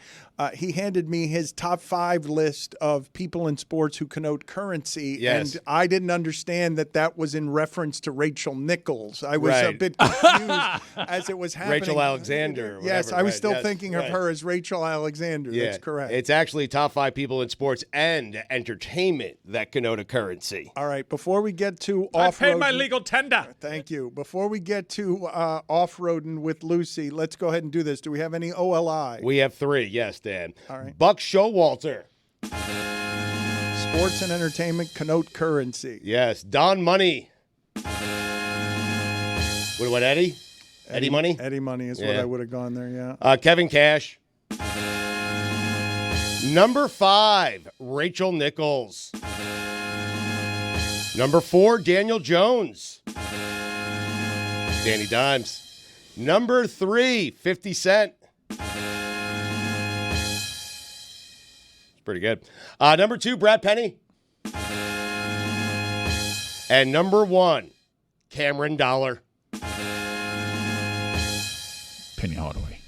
He handed me his top 5 list of people in sports who connote currency, Yes. and I didn't understand that was in reference to Rachel Nichols. I was a bit confused as it was happening. Rachel Alexander. Yes, whatever, I was right, still yes, thinking of right. her as Rachel Alexander. Yeah, That's correct. It's actually top 5 people in sports and entertainment that connote a currency. All right, before we get to I off-road, paid my legal tender. Thank you. Before we get to off-roading with Lucy, let's go ahead and do this. Do we have any OLI? We have 3, yes, Dan. All right. Buck Showalter. Sports and entertainment connote currency. Yes. Don Money. What, Eddie? Eddie Money? Eddie Money is what I would have gone there, yeah. Kevin Cash. Number 5, Rachel Nichols. Number 4, Daniel Jones. Danny Dimes. Number 3, 50 Cent. Pretty good. Number 2, Brad Penny. And number 1, Cameron Dollar. Penny Hardaway.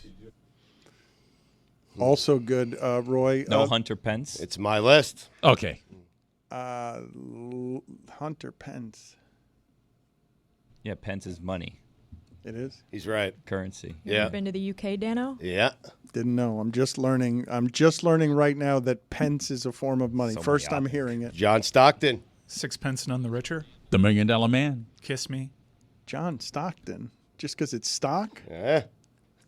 Also good, Roy. No Hunter Pence. It's my list. Okay. Hunter Pence. Yeah, Pence is money. It is? He's right. Currency. You ever been to the UK, Dano? Yeah. Didn't know. I'm just learning right now that pence is a form of money. First I'm hearing it. John Stockton. 6 pence none the richer. The $1 Million Man. Kiss me. John Stockton. Just because it's stock? Yeah.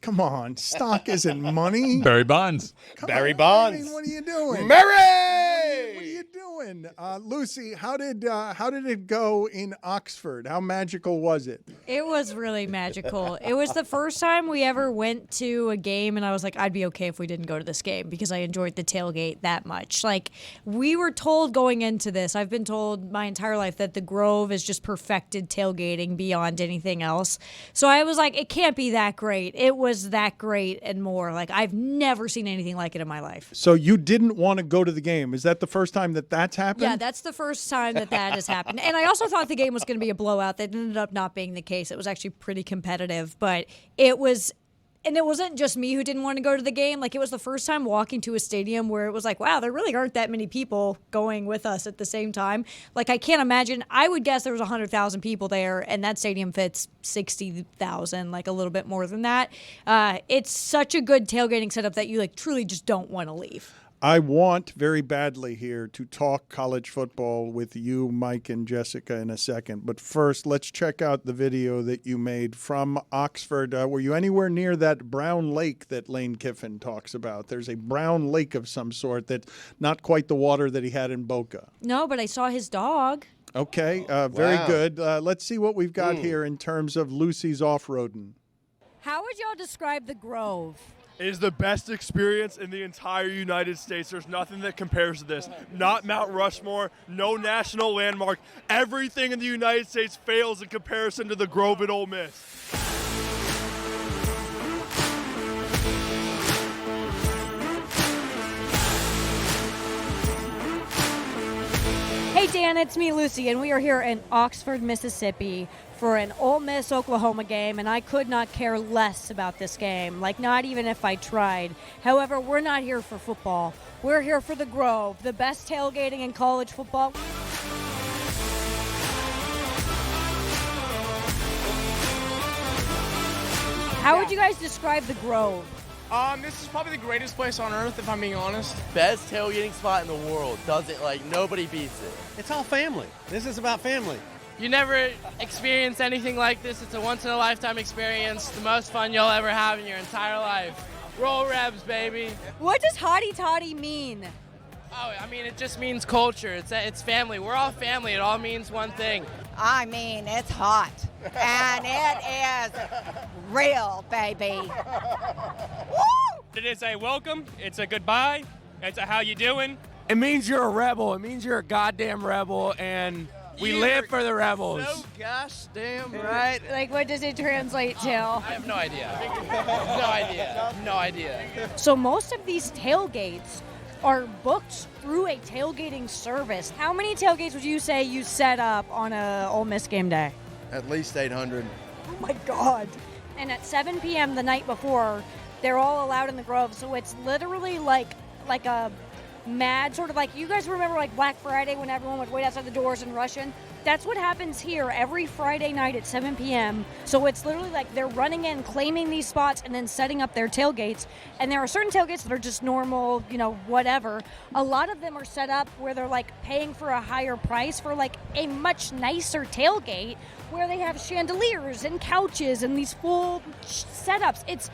Come on. Stock isn't money. Barry Bonds. Barry Bonds. I mean, what are you doing? Mary! What are you doing? Lucy, how did it go in Oxford? How magical was it? It was really magical. It was the first time we ever went to a game, and I was like, I'd be okay if we didn't go to this game because I enjoyed the tailgate that much. Like, we were told going into this, I've been told my entire life that the Grove is just perfected tailgating beyond anything else. So I was like, it can't be that great. It was that great and more. Like, I've never seen anything like it in my life. So you didn't want to go to the game. Is that the first time that's happened? Yeah, that's the first time that has happened. And I also thought the game was going to be a blowout. That ended up not being the case. It was actually pretty competitive, but it was, and it wasn't just me who didn't want to go to the game. Like, it was the first time walking to a stadium where it was like, wow, there really aren't that many people going with us at the same time. Like, I can't imagine. I would guess there was 100,000 people there, and that stadium fits 60,000, like a little bit more than that. It's such a good tailgating setup that you like truly just don't want to leave. I want very badly here to talk college football with you, Mike, and Jessica in a second. But first, let's check out the video that you made from Oxford. Were you anywhere near that brown lake that Lane Kiffin talks about? There's a brown lake of some sort that's not quite the water that he had in Boca. No, but I saw his dog. Okay, very Wow. good. Let's see what we've got here in terms of Lucy's off-roading. How would y'all describe the Grove? It is the best experience in the entire United States. There's nothing that compares to this. Not Mount Rushmore, no national landmark. Everything in the United States fails in comparison to the Grove at Ole Miss. Hey Dan, it's me, Lucy, and we are here in Oxford, Mississippi for an Ole Miss Oklahoma game, and I could not care less about this game, like not even if I tried. However, we're not here for football. We're here for the Grove, the best tailgating in college football. How would you guys describe the Grove? This is probably the greatest place on earth, if I'm being honest. Best tailgating spot in the world. Does it like nobody beats it. It's all family. This is about family. You never experience anything like this. It's a once-in-a-lifetime experience. The most fun you'll ever have in your entire life. Roll Rebs, baby. What does hotty toddy mean? Oh, I mean, it just means culture. It's family. We're all family. It all means one thing. I mean, it's hot. And it is real, baby. It is a welcome. It's a goodbye. It's a how you doing. It means you're a rebel. It means you're a goddamn rebel. And We live for the Rebels. So gosh damn right. Like, what does it translate to? I have no idea. No idea. So most of these tailgates are booked through a tailgating service. How many tailgates would you say you set up on a Ole Miss game day? At least 800. Oh my God. And at 7 p.m. the night before, they're all allowed in the Grove. So it's literally like a mad sort of like, you guys remember like Black Friday when everyone would wait outside the doors and rush in? That's what happens here every Friday night at 7 p.m. So it's literally like they're running in, claiming these spots, and then setting up their tailgates. And there are certain tailgates that are just normal, whatever. A lot of them are set up where they're like paying for a higher price for like a much nicer tailgate where they have chandeliers and couches and these full setups.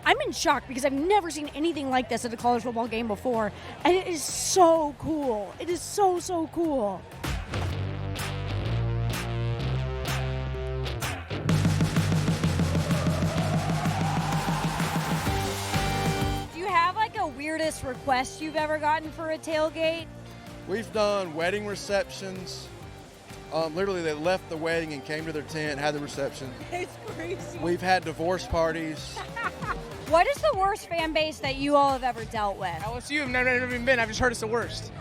I'm in shock because I've never seen anything like this at a college football game before. And it is so cool. It is so, so cool. Do you have like a weirdest request you've ever gotten for a tailgate? We've done wedding receptions. Literally, they left the wedding and came to their tent, had the reception. It's crazy. We've had divorce parties. What is the worst fan base that you all have ever dealt with? LSU, I've never even been. I've just heard it's the worst.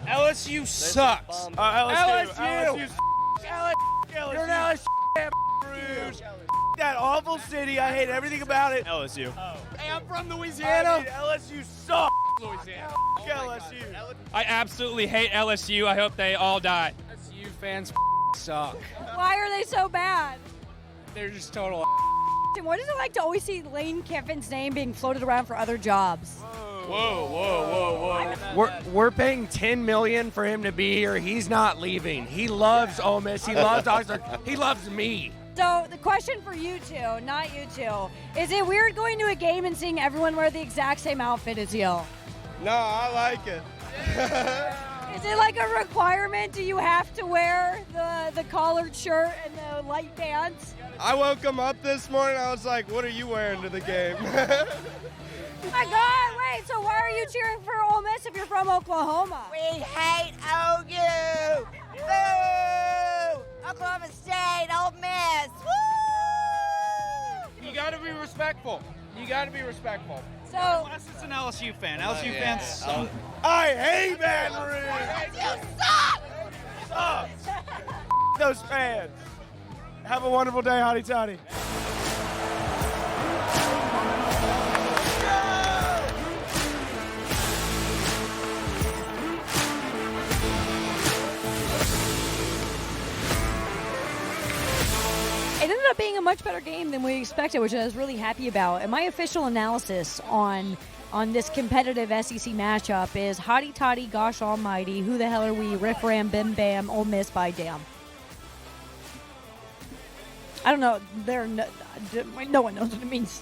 LSU sucks. LSU. You're an LSU Rouge. That awful city. I hate everything about it. LSU. Hey, I'm from Louisiana. LSU sucks. Louisiana. LSU. I absolutely hate LSU. I hope they all die. LSU fans suck. Why are they so bad? They're just total. And what is it like to always see Lane Kiffin's name being floated around for other jobs? Whoa. We're paying $10 million for him to be here. He's not leaving. He loves Ole Miss. He loves Oxford. He loves me. So the question for you two, not you two, is it weird going to a game and seeing everyone wear the exact same outfit as you? No, I like it. Is it like a requirement? Do you have to wear the collared shirt and the light pants? I woke him up this morning. I was like, what are you wearing to the game? My God, wait, so why are you cheering for Ole Miss if you're from Oklahoma? We hate OU. Boo! Oklahoma State, Ole Miss. Woo! You got to be respectful. So, unless it's an LSU fan. LSU fans suck. I hate Baton Rouge. You suck! Those fans. Have a wonderful day, hotty toddy. it ended up being a much better game than we expected, which I was really happy about. And my official analysis on this competitive SEC matchup is hotty toddy, gosh almighty, who the hell are we, riff ram, bim bam, Ole Miss by damn. I don't know. No one knows what it means.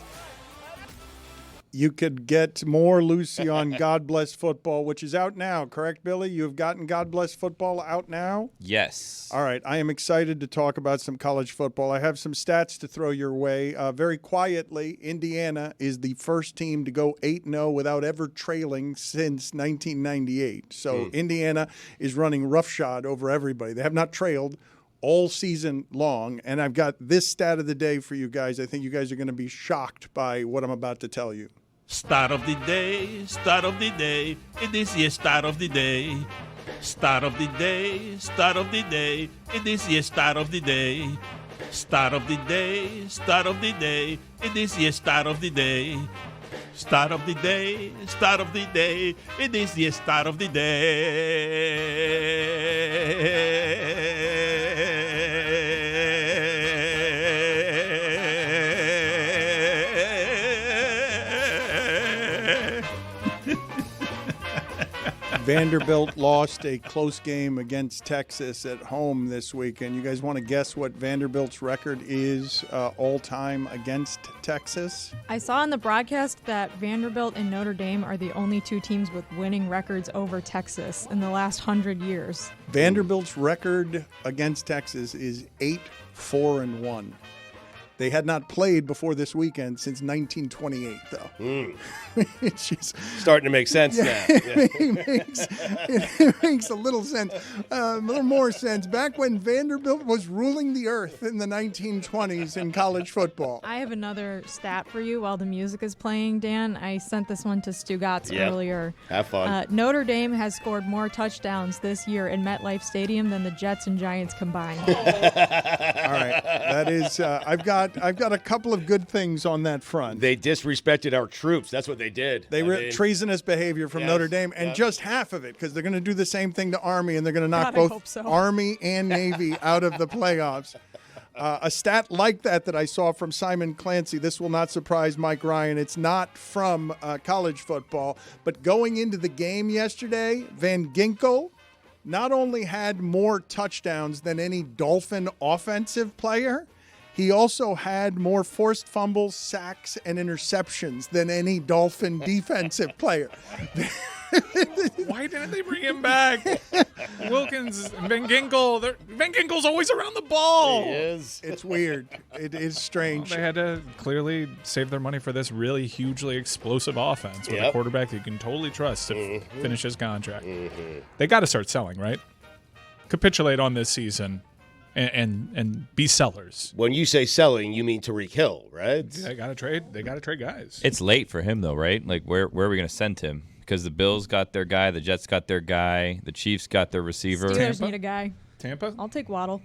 You could get more Lucy on God Bless Football, which is out now, correct, Billy? You have gotten God Bless Football out now? Yes. All right. I am excited to talk about some college football. I have some stats to throw your way. Very quietly, Indiana is the first team to go 8-0 without ever trailing since 1998. So Indiana is running roughshod over everybody. They have not trailed all season long, and I've got this stat of the day for you guys. I think you guys are going to be shocked by what I'm about to tell you. Start of the day, it is the start of the day. Start of the day, it is the start of the day. Start of the day, it is the start of the day. Start of the day, it is the start of the day. Vanderbilt lost a close game against Texas at home this weekend. You guys want to guess what Vanderbilt's record is all-time against Texas? I saw in the broadcast that Vanderbilt and Notre Dame are the only two teams with winning records over Texas in the last 100 years. Vanderbilt's record against Texas is 8-4-1. They had not played before this weekend since 1928, though. It's just starting to make sense now. It makes a little sense, a little more sense. Back when Vanderbilt was ruling the earth in the 1920s in college football. I have another stat for you while the music is playing, Dan. I sent this one to Stugotz earlier. Have fun. Notre Dame has scored more touchdowns this year in MetLife Stadium than the Jets and Giants combined. All right, that is. I've got a couple of good things on that front. They disrespected our troops. That's what they did. They were treasonous behavior from Notre Dame, and just half of it, because they're going to do the same thing to Army, and they're going to knock both Army and Navy out of the playoffs. A stat like that I saw from Simon Clancy, this will not surprise Mike Ryan. It's not from college football, but going into the game yesterday, Van Ginkel not only had more touchdowns than any Dolphin offensive player, he also had more forced fumbles, sacks, and interceptions than any Dolphin defensive player. Why didn't they bring him back? Wilkins and Van Ginkel. Van Ginkel's always around the ball. He is. It's weird. It is strange. Well, they had to clearly save their money for this really hugely explosive offense with a quarterback that you can totally trust to finish his contract. They got to start selling, right? Capitulate on this season. And be sellers. When you say selling, you mean Tyreek Hill, right? They got to trade. They got to trade guys. It's late for him though, right? Like where are we going to send him? Because the Bills got their guy, the Jets got their guy, the Chiefs got their receiver. Steelers need a guy. Tampa? I'll take Waddle.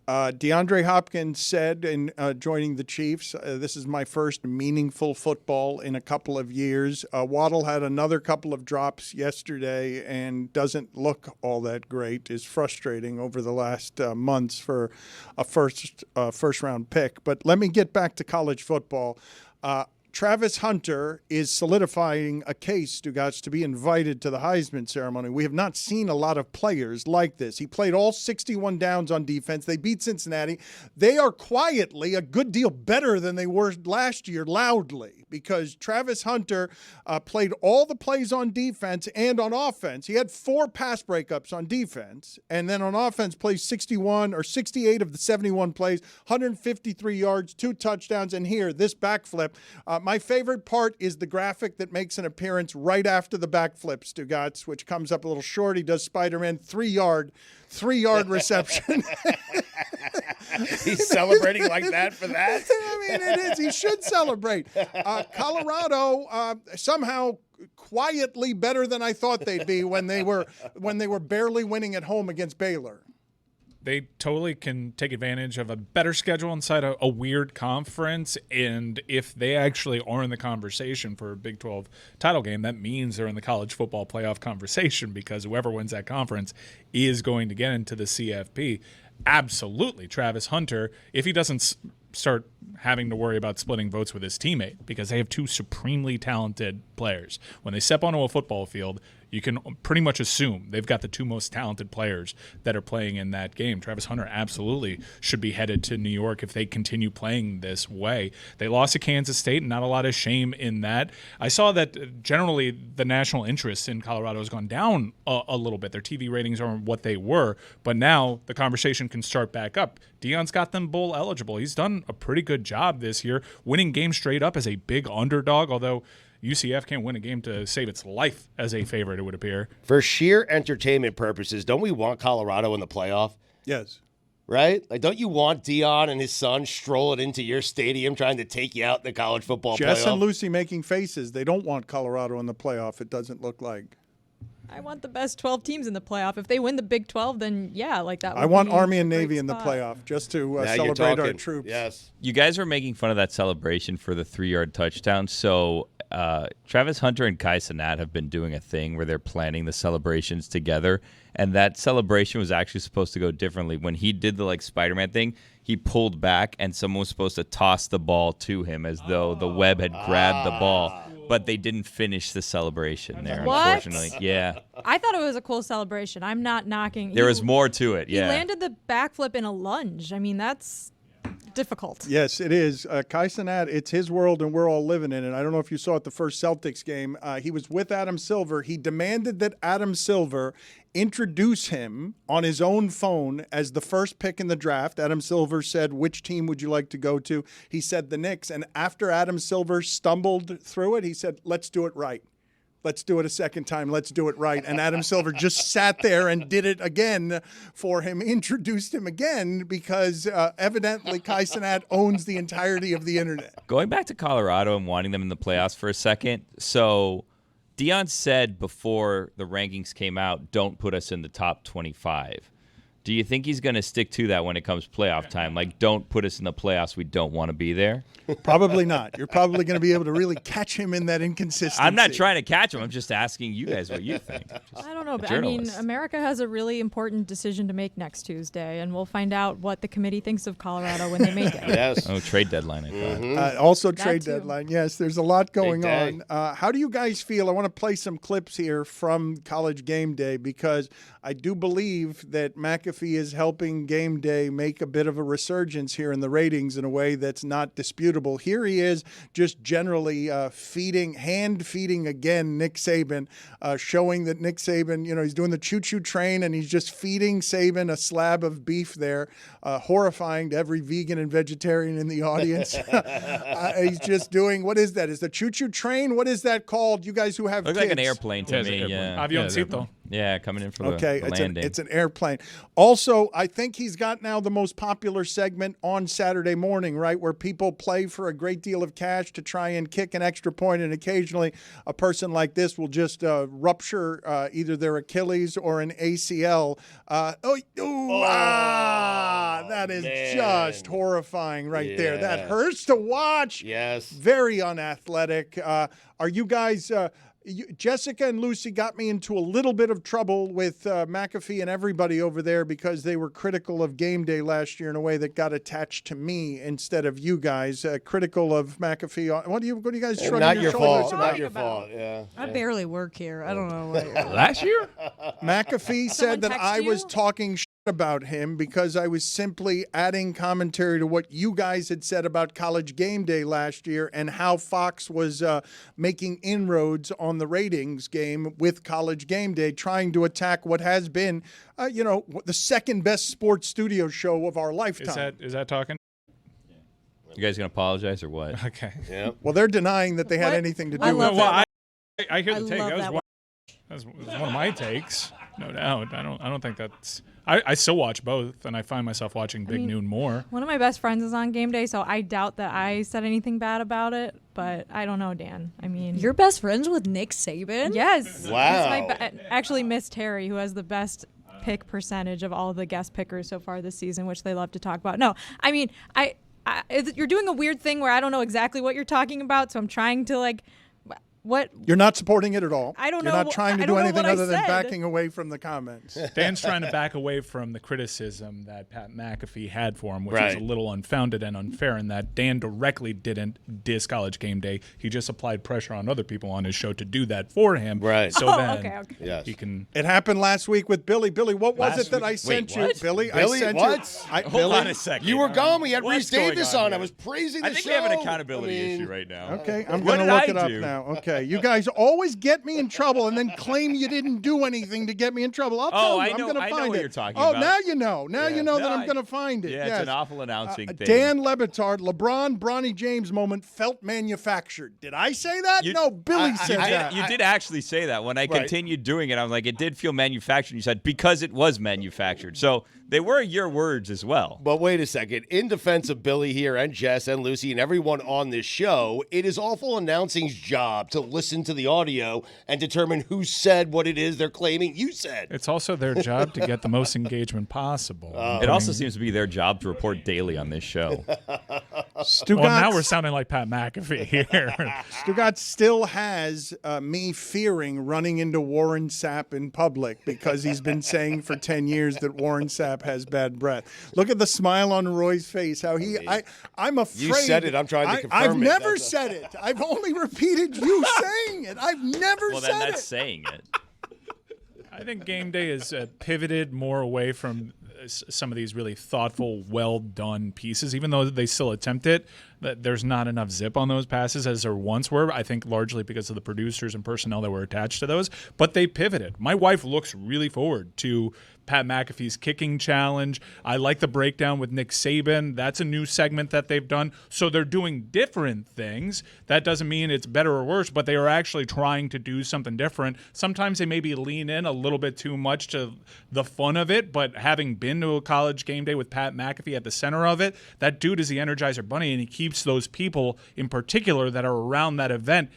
DeAndre Hopkins said in joining the Chiefs, this is my first meaningful football in a couple of years. Waddle had another couple of drops yesterday and doesn't look all that great. Is frustrating over the last months for a first-round pick. But let me get back to college football. Travis Hunter is solidifying a case, Stugotz, to be invited to the Heisman ceremony. We have not seen a lot of players like this. He played all 61 downs on defense. They beat Cincinnati. They are quietly a good deal better than they were last year, loudly, because Travis Hunter played all the plays on defense and on offense. He had 4 pass breakups on defense, and then on offense plays 61 or 68 of the 71 plays, 153 yards, 2 touchdowns, and here, this backflip. My favorite part is the graphic that makes an appearance right after the backflip, Stugotz, which comes up a little short. He does Spider-Man 3-yard reception. He's celebrating like that for that? I mean, it is. He should celebrate. Colorado somehow quietly better than I thought they'd be when they were barely winning at home against Baylor. They totally can take advantage of a better schedule inside a weird conference, and if they actually are in the conversation for a Big 12 title game, that means they're in the college football playoff conversation, because whoever wins that conference is going to get into the CFP. Absolutely, Travis Hunter, if he doesn't start having to worry about splitting votes with his teammate, because they have 2 supremely talented players. When they step onto a football field, you can pretty much assume they've got the 2 most talented players that are playing in that game. Travis Hunter absolutely should be headed to New York if they continue playing this way. They lost to Kansas State, and not a lot of shame in that. I saw that generally the national interest in Colorado has gone down a little bit. Their TV ratings aren't what they were, but now the conversation can start back up. Deion's got them bowl eligible. He's done a pretty good job this year, winning games straight up as a big underdog, although UCF can't win a game to save its life as a favorite, it would appear. For sheer entertainment purposes, don't we want Colorado in the playoff? Yes. Right? Like, don't you want Deion and his son strolling into your stadium trying to take you out in the college football playoff? Jess and Lucy making faces. They don't want Colorado in the playoff, it doesn't look like. I want the best 12 teams in the playoff. If they win the Big 12, then yeah, like that would I want be Army and a great Navy in the spot. playoff just to Now you're celebrate our talking. troops. Yes. You guys were making fun of that celebration for the 3-yard touchdown. So Travis Hunter and Kai Cenat have been doing a thing where they're planning the celebrations together. And that celebration was actually supposed to go differently. When he did the Spider-Man thing, he pulled back and someone was supposed to toss the ball to him as though the web had grabbed the ball. But they didn't finish the celebration there, What? unfortunately. Yeah. I thought it was a cool celebration. I'm not knocking. There was more to it, yeah. He landed the backflip in a lunge. I mean, that's difficult. Yes, it is. Kai Cenat, it's his world and we're all living in it. I don't know if you saw it the first Celtics game. He was with Adam Silver. He demanded that Adam Silver introduce him on his own phone as the first pick in the draft. Adam Silver said, which team would you like to go to? He said the Knicks. And after Adam Silver stumbled through it, he said, let's do it right. Let's do it a second time. Let's do it right. And Adam Silver just sat there and did it again for him, introduced him again, because evidently Kai Cenat owns the entirety of the internet. Going back to Colorado and wanting them in the playoffs for a second. So Deion said before the rankings came out, don't put us in the top 25. Do you think he's going to stick to that when it comes playoff time? Like, don't put us in the playoffs. We don't want to be there. Probably not. You're probably going to be able to really catch him in that inconsistency. I'm not trying to catch him. I'm just asking you guys what you think. I don't know, but I mean, America has a really important decision to make next Tuesday, and we'll find out what the committee thinks of Colorado when they make it. Yes. Oh, trade deadline, I thought. Also That trade too. deadline. Yes, there's a lot going Big on. How do you guys feel? I want to play some clips here from College Game Day because I do believe that McAfee is helping Game Day make a bit of a resurgence here in the ratings in a way that's not disputable. Here he is just generally hand feeding again Nick Saban, showing that Nick Saban, he's doing the choo-choo train and he's just feeding Saban a slab of beef there, horrifying to every vegan and vegetarian in the audience. He's just doing, what is that? Is the choo-choo train? What is that called? You guys who have Looks kids. like an airplane to me. Yeah. Avioncito. Yeah, coming in for the landing. It's an airplane. Also, I think he's got now the most popular segment on Saturday morning, right, where people play for a great deal of cash to try and kick an extra point, and occasionally a person like this will just rupture either their Achilles or an ACL. That is just horrifying right there. That hurts to watch. Yes. Very unathletic. Are you guys... Jessica and Lucy got me into a little bit of trouble with McAfee and everybody over there because they were critical of Game Day last year in a way that got attached to me instead of you guys. Critical of McAfee. What do you guys shrugging Not your shoulders fault. about? Not your fault. Yeah. I barely work here. I don't know what. Last year? McAfee said that text I was you? talking shit about him because I was simply adding commentary to what you guys had said about College Game Day last year and how Fox was making inroads on the ratings game with College Game Day, trying to attack what has been, the second best sports studio show of our lifetime. Is that talking? You guys going to apologize or what? Okay. Yeah. Well, they're denying that they had anything to do I with love it. that. I hear the I take. love That was that one. That's one of my takes, no doubt. I don't think that's. I still watch both, and I find myself watching Big Noon more. One of my best friends is on Game Day, so I doubt that I said anything bad about it. But I don't know, Dan. I mean, You're best friends with Nick Saban? yes. Wow. Actually, Miss Terry, who has the best pick percentage of all the guest pickers so far this season, which they love to talk about. No, I mean, you're doing a weird thing where I don't know exactly what you're talking about, so I'm trying to what. You're not supporting it at all. I don't know. You're not trying to I do don't know anything what I other than said. backing away from the comments. Dan's trying to back away from the criticism that Pat McAfee had for him, which is Right. a little unfounded and unfair, in that Dan directly didn't diss College Game Day. He just applied pressure on other people on his show to do that for him. Right. So then okay. Yes. he can. It happened last week with Billy. Billy, what was Last it that week? I Wait, sent you? what? Billy, I Billy, sent what? you. Hold Billy? on a second. You were gone. We had What's Reese going Davis on on. I here? was praising the I think show. we have an accountability I mean, issue right now. Okay, I'm What going to did look I it up do? now. Okay, you guys always get me in trouble and then claim you didn't do anything to get me in trouble. I'll tell you. I I'm know- going to I know find what it. you're talking oh, about. now you know. Now you know that No, I'm going to find it. Yeah, yes. it's an awful announcing thing. Dan Le Batard, LeBron, Bronny James moment felt manufactured. Did I say that? No, Billy said that. You did actually say that. When I Right. continued doing it, I'm like, it did feel manufactured. You said, because it was manufactured. So they were your words as well. But wait a second. In defense of Billy here and Jess and Lucy and everyone on this show, it is awful announcing's job to listen to the audio and determine who said what it is they're claiming you said. It's also their job to get the most engagement possible. It also seems to be their job to report daily on this show. Stugotz, Well, now we're sounding like Pat McAfee here. Stugotz still has me fearing running into Warren Sapp in public because he's been saying for 10 years that Warren Sapp has bad breath. Look at the smile on Roy's face. How I'm afraid. You said it. I'm trying to confirm I've it. never That's said it. I've only repeated you saying it. I've never Well, said then that's it. saying it. I think Game Day has pivoted more away from some of these really thoughtful, well-done pieces, even though they still attempt it. That there's not enough zip on those passes as there once were, I think largely because of the producers and personnel that were attached to those. But they pivoted. My wife looks really forward to Pat McAfee's kicking challenge. I like the breakdown with Nick Saban. That's a new segment that they've done. So they're doing different things. That doesn't mean it's better or worse, but they are actually trying to do something different. Sometimes they maybe lean in a little bit too much to the fun of it, but having been to a College Game Day with Pat McAfee at the center of it, that dude is the Energizer Bunny, and he keeps those people in particular that are around that event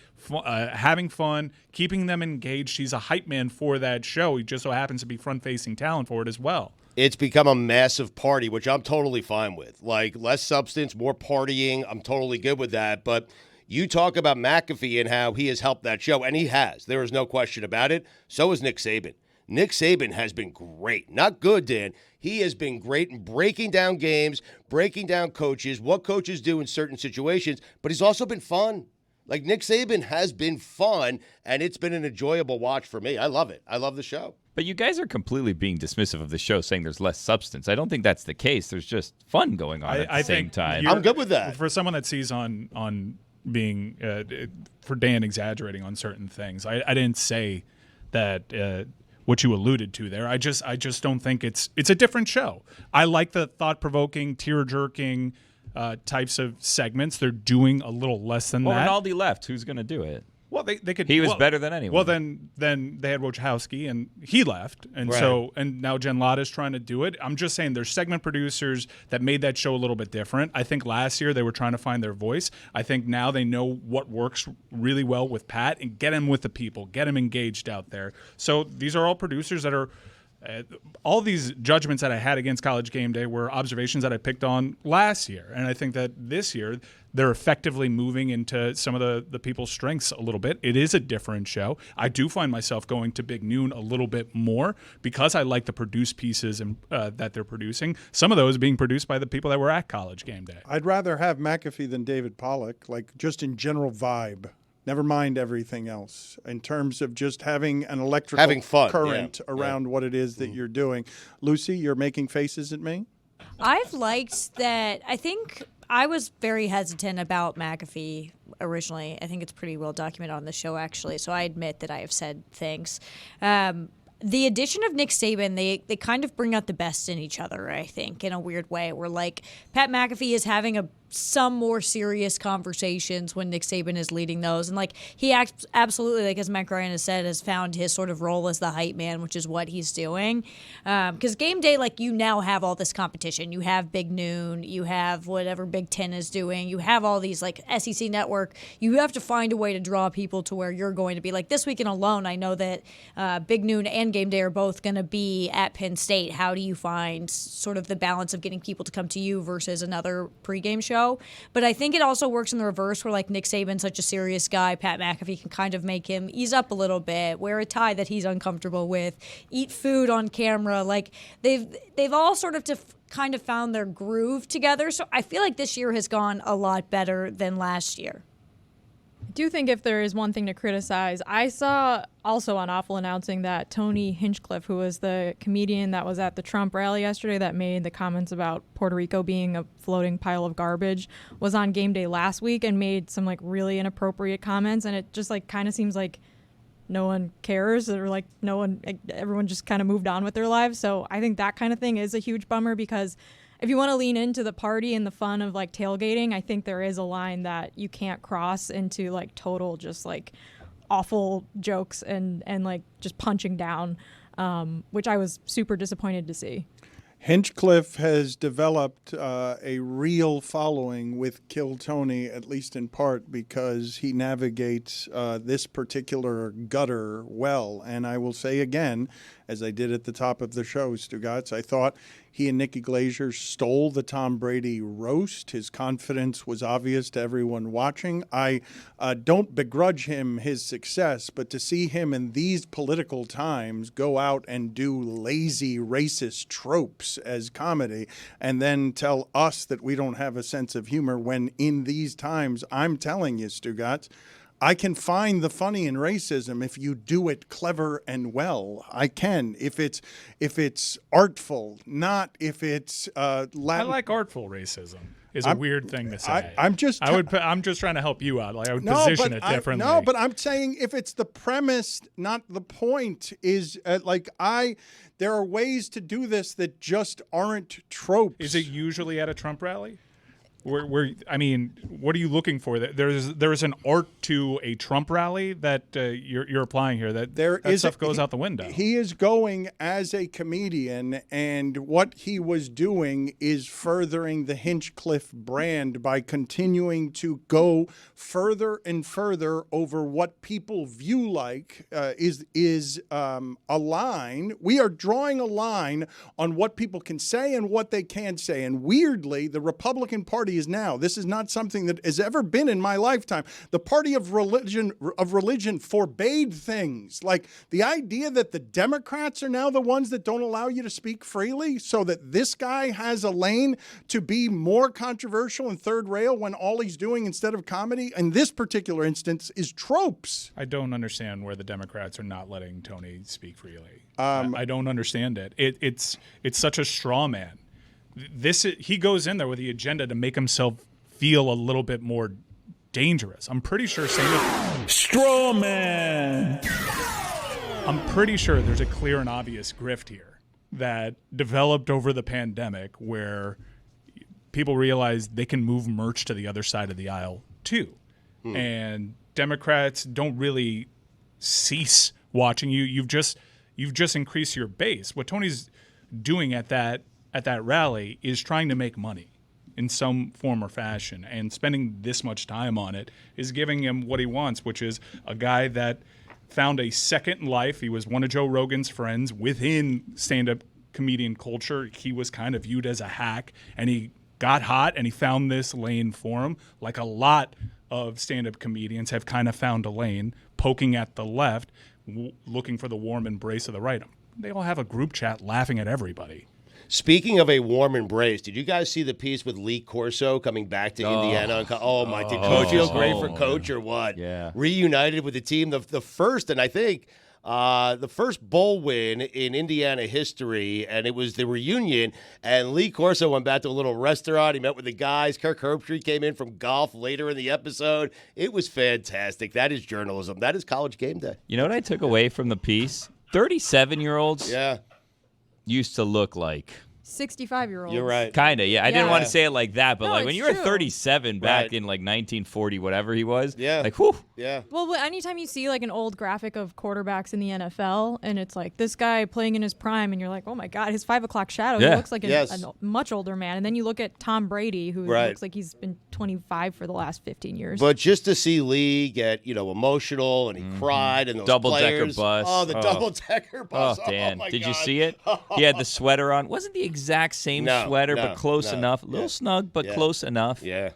having fun, keeping them engaged. He's a hype man for that show. He just so happens to be front-facing talent for it as well. It's become a massive party, which I'm totally fine with. Like, less substance, more partying. I'm totally good with that. But you talk about McAfee and how he has helped that show, and he has. There is no question about it. So has Nick Saban. Nick Saban has been great. Not good, Dan. He has been great in breaking down games, breaking down coaches, what coaches do in certain situations, but he's also been fun. Like, Nick Saban has been fun, and it's been an enjoyable watch for me. I love it. I love the show. But you guys are completely being dismissive of the show, saying there's less substance. I don't think that's the case. There's just fun going on at the same time. I'm good with that. For someone that sees on being for Dan exaggerating on certain things, I didn't say that what you alluded to there. I just don't think it's a different show. I like the thought-provoking, tear-jerking types of segments. They're doing a little less than that. Well, Rinaldi left. Who's going to do it? Well, they could. He was better than anyone. Well, then they had Wojciechowski, and he left, and Right. and now Jen Latta's trying to do it. I'm just saying, there's segment producers that made that show a little bit different. I think last year they were trying to find their voice. I think now they know what works really well with Pat, and get him with the people, get him engaged out there. So these are all producers that are. All these judgments that I had against College Game Day were observations that I picked on last year. And I think that this year they're effectively moving into some of the people's strengths a little bit. It is a different show. I do find myself going to Big Noon a little bit more because I like the produced pieces and that they're producing. Some of those being produced by the people that were at College Game Day. I'd rather have McAfee than David Pollack, like just in general vibe. Never mind everything else in terms of just having an electrical fun, current around what it is that you're doing. Lucy, you're making faces at me? I've liked that. I think I was very hesitant about McAfee originally. I think it's pretty well documented on the show, actually, so I admit that I have said things. The addition of Nick Saban, they kind of bring out the best in each other, I think, in a weird way, where, like, Pat McAfee is having some more serious conversations when Nick Saban is leading those. And, like, he absolutely, like, as Matt Ryan has said, has found his sort of role as the hype man, which is what he's doing. Because Game Day, like, you now have all this competition. You have Big Noon. You have whatever Big Ten is doing. You have all these, like, SEC Network. You have to find a way to draw people to where you're going to be. Like, this weekend alone, I know that Big Noon and Game Day are both going to be at Penn State. How do you find sort of the balance of getting people to come to you versus another pregame show? But I think it also works in the reverse, where, like, Nick Saban's such a serious guy, Pat McAfee can kind of make him ease up a little bit, wear a tie that he's uncomfortable with, eat food on camera. Like, they've all sort of kind of found their groove together. So I feel like this year has gone a lot better than last year. I do think if there is one thing to criticize, I saw also on Awful announcing that Tony Hinchcliffe, who was the comedian that was at the Trump rally yesterday that made the comments about Puerto Rico being a floating pile of garbage, was on Game Day last week and made some, like, really inappropriate comments. And it just, like, kind of seems like no one cares, or, like, everyone just kind of moved on with their lives. So I think that kind of thing is a huge bummer, because if you want to lean into the party and the fun of, like, tailgating, I think there is a line that you can't cross into, like, total just, like, awful jokes and like, just punching down, which I was super disappointed to see. Hinchcliffe has developed a real following with Kill Tony, at least in part because he navigates this particular gutter well. And I will say again, as I did at the top of the show, Stugotz, I thought he and Nikki Glaser stole the Tom Brady roast. His confidence was obvious to everyone watching. I don't begrudge him his success, but to see him in these political times go out and do lazy racist tropes as comedy and then tell us that we don't have a sense of humor when in these times, I'm telling you, Stugotz, I can find the funny in racism if you do it clever and well. I can if it's artful, not if it's Latin. I like artful racism. Is a weird thing to say. I'm just trying to help you out. Like I would position it differently. No, but I'm saying if it's the premise, not the point, is there are ways to do this that just aren't tropes. Is it usually at a Trump rally? I mean, what are you looking for? There's an art to a Trump rally that you're applying here. That stuff goes out the window. He is going as a comedian, and what he was doing is furthering the Hinchcliffe brand by continuing to go further and further over what people view like is a line. We are drawing a line on what people can say and what they can't say. And weirdly, the Republican Party is now. This is not something that has ever been in my lifetime. The party of religion forbade things. Like the idea that the Democrats are now the ones that don't allow you to speak freely, so that this guy has a lane to be more controversial and third rail when all he's doing instead of comedy, in this particular instance, is tropes. I don't understand where the Democrats are not letting Tony speak freely. I don't understand it. It's such a straw man. He goes in there with the agenda to make himself feel a little bit more dangerous. I'm pretty sure straw man. I'm pretty sure there's a clear and obvious grift here that developed over the pandemic where people realized they can move merch to the other side of the aisle too. And Democrats don't really cease watching you. You've just increased your base. What Tony's doing at that rally is trying to make money in some form or fashion, and spending this much time on it is giving him what he wants, which is a guy that found a second life. He was one of Joe Rogan's friends within stand-up comedian culture. He was kind of viewed as a hack, and he got hot, and he found this lane for him, like a lot of stand-up comedians have kind of found a lane, poking at the left, looking for the warm embrace of the right. They all have a group chat laughing at everybody. Speaking of a warm embrace, did you guys see the piece with Lee Corso coming back to Indiana? Oh my! Did Coach feel great for Coach or what? Yeah. Reunited with the team, the first, and I think the first bowl win in Indiana history, and it was the reunion. And Lee Corso went back to a little restaurant. He met with the guys. Kirk Herbstreit came in from golf later in the episode. It was fantastic. That is journalism. That is College Game Day. You know what I took away from the piece? 37-year-olds. Yeah. Used to look like 65-year-olds. You're right. Kind of, yeah. I didn't want to say it like that, but No, like when it's you were true. 37 back in like 1940, whatever he was, yeah, like whew. Yeah. Well, anytime you see like an old graphic of quarterbacks in the NFL, and it's like this guy playing in his prime, and you're like, oh my God, his 5 o'clock shadow. Yeah. He looks like Yes. a much older man. And then you look at Tom Brady, who Right. looks like he's been 25 for the last 15 years. But just to see Lee get, emotional and he cried and those Double-decker players. bus. Oh, the double-decker bus. Oh, Dan. my Did you God. see it? He had the sweater on. Wasn't the exact same sweater, but close enough. A little snug, but close enough. Yeah.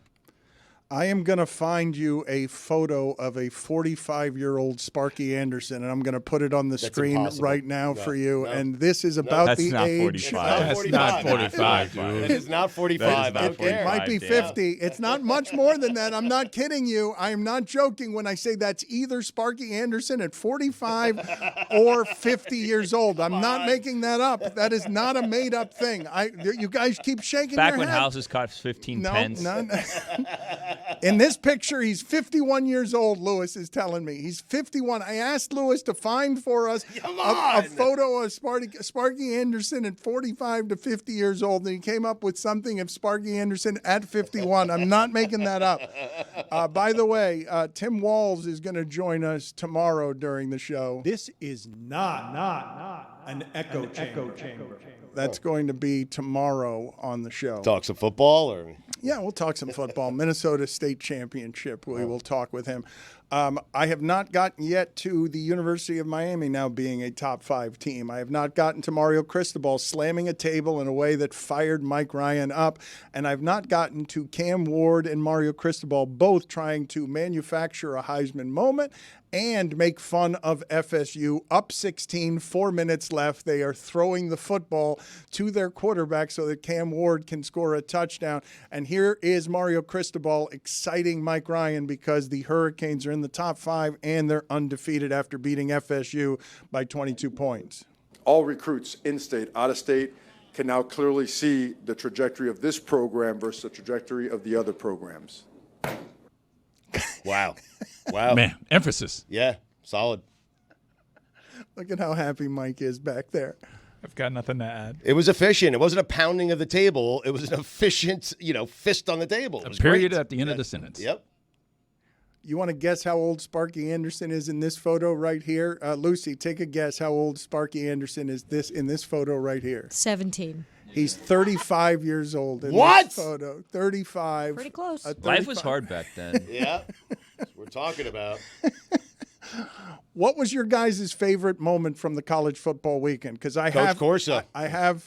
I am going to find you a photo of a 45-year-old Sparky Anderson, and I'm going to put it on the screen impossible. right now No, for you. no. And this is about That's the not age. 45. That's not 45, dude. It is not 45. That I is don't care. It might be 50. It's not much more than that. I'm not kidding you. I am not joking when I say that's either Sparky Anderson at 45 or 50 years old. I'm not making that up. That is not a made-up thing. You guys keep shaking Back your when head. houses cost 15 pence. No. In this picture, he's 51 years old, Lewis is telling me. He's 51. I asked Lewis to find for us a photo of Sparky Anderson at 45 to 50 years old, and he came up with something of Sparky Anderson at 51. I'm not making that up. By the way, Tim Walls is going to join us tomorrow during the show. This is not an echo chamber. That's going to be tomorrow on the show. Talk some football or? Yeah, we'll talk some football. Minnesota State Championship. We will talk with him. I have not gotten yet to the University of Miami now being a top 5 team. I have not gotten to Mario Cristobal slamming a table in a way that fired Mike Ryan up. And I've not gotten to Cam Ward and Mario Cristobal both trying to manufacture a Heisman moment and make fun of FSU. Up 16, 4 minutes left. They are throwing the football to their quarterback so that Cam Ward can score a touchdown. And And here is Mario Cristobal exciting Mike Ryan because the Hurricanes are in the top 5 and they're undefeated after beating FSU by 22 points. All recruits, in-state, out-of-state, can now clearly see the trajectory of this program versus the trajectory of the other programs. Wow. Wow. Man, emphasis. Yeah, solid. Look at how happy Mike is back there. I've got nothing to add. It was efficient. It wasn't a pounding of the table. It was an efficient, fist on the table. It was period great. at the end of the sentence. Yep. You want to guess how old Sparky Anderson is in this photo right here? Lucy, take a guess how old Sparky Anderson is in this photo right here. 17. He's 35 years old in What? this photo. 35. Pretty close. Life was hard back then. Yeah. That's what we're talking about. What was your guys' favorite moment from the college football weekend? Because I Coach have Corso. I have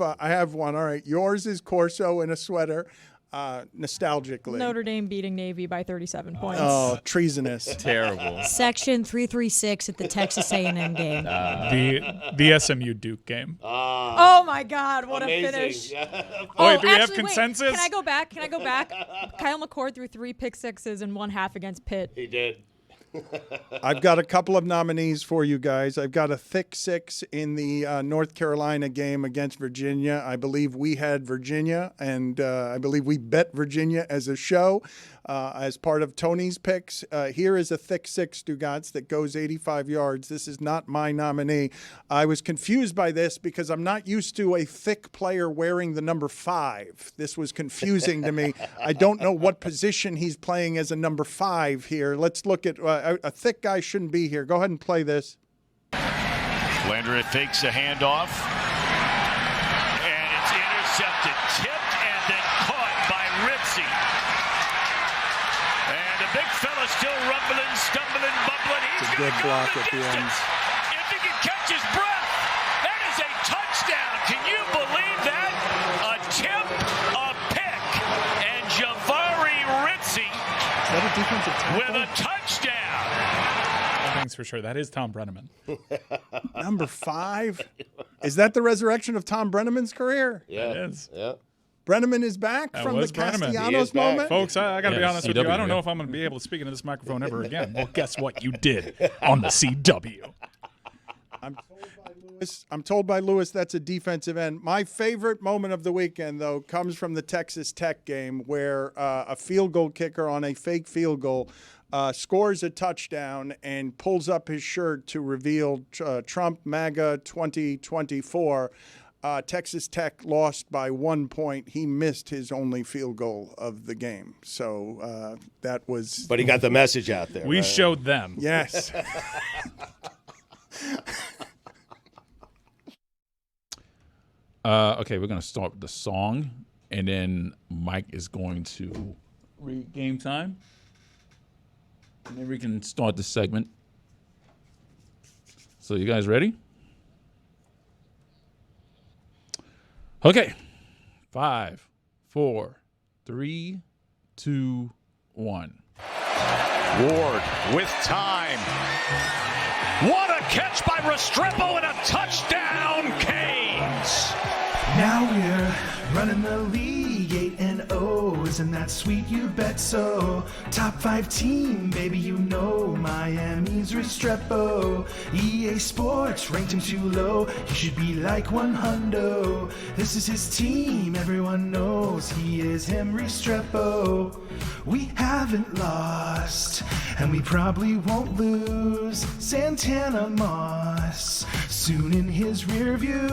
one. All right, yours is Corso in a sweater, nostalgically. Notre Dame beating Navy by 37 points. Oh, treasonous! Terrible. Section 336 at the Texas A&M game. The SMU Duke game. Oh my God! What amazing. a finish! Oh, wait, do we have actually, consensus? Wait, can I go back? Kyle McCord threw 3 pick sixes in one half against Pitt. He did. I've got a couple of nominees for you guys. I've got a thick 6 in the North Carolina game against Virginia. I believe we had Virginia, and I believe we bet Virginia as a show as part of Tony's picks. Here is a thick 6, Stugotz, that goes 85 yards. This is not my nominee. I was confused by this because I'm not used to a thick player wearing the number 5. This was confusing to me. I don't know what position he's playing as a number 5 here. Let's look at a thick guy shouldn't be here. Go ahead and play this. Landry fakes a handoff, and it's intercepted, tipped, and then caught by Ritzy. And the big fella still rumbling, stumbling, bubbling. He's It's a good block at the end. If he can catch his breath, that is a touchdown. Can you believe that? A tip, a pick, and Javari Ritzy Is that a defensive tackle? with a touchdown. One thing's for sure. That is Tom Brenneman. Number 5? Is that the resurrection of Tom Brenneman's career? Yeah. It is. Yeah. Brenneman is back That from the was Brenneman. He Castellanos is back. moment? Folks, I got to be Yeah, honest with you. CW, I don't know yeah. if I'm going to be able to speak into this microphone ever again. Well, guess what? You did on the CW. I'm told by Lewis that's a defensive end. My favorite moment of the weekend, though, comes from the Texas Tech game where a field goal kicker on a fake field goal scores a touchdown and pulls up his shirt to reveal Trump MAGA 2024. Texas Tech lost by 1 point. He missed his only field goal of the game. So that was... But he got the message out there. We right? showed them. Yes. Okay, we're going to start with the song, and then Mike is going to read game time. And then we can start the segment. So you guys ready? Okay. 5, 4, 3, 2, 1. Ward with time. What a catch by Restrepo and a touchdown, Canes. Now we're running the league 8-0. Isn't that sweet? You bet so. Top 5 team, baby, you know Miami's Restrepo. EA Sports ranked him too low. He should be like 100. This is his team, everyone knows he is him, Restrepo. We haven't lost, and we probably won't lose. Santana Moss soon in his rear view,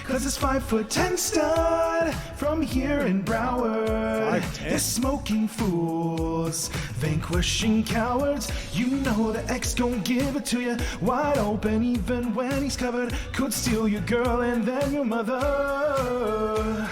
'cause it's 5'10" stud from here in Broward. 5'10". They're smoking fools, vanquishing cowards. You know the X gon' give it to you wide open, even when he's covered. Could steal your girl and then your mother.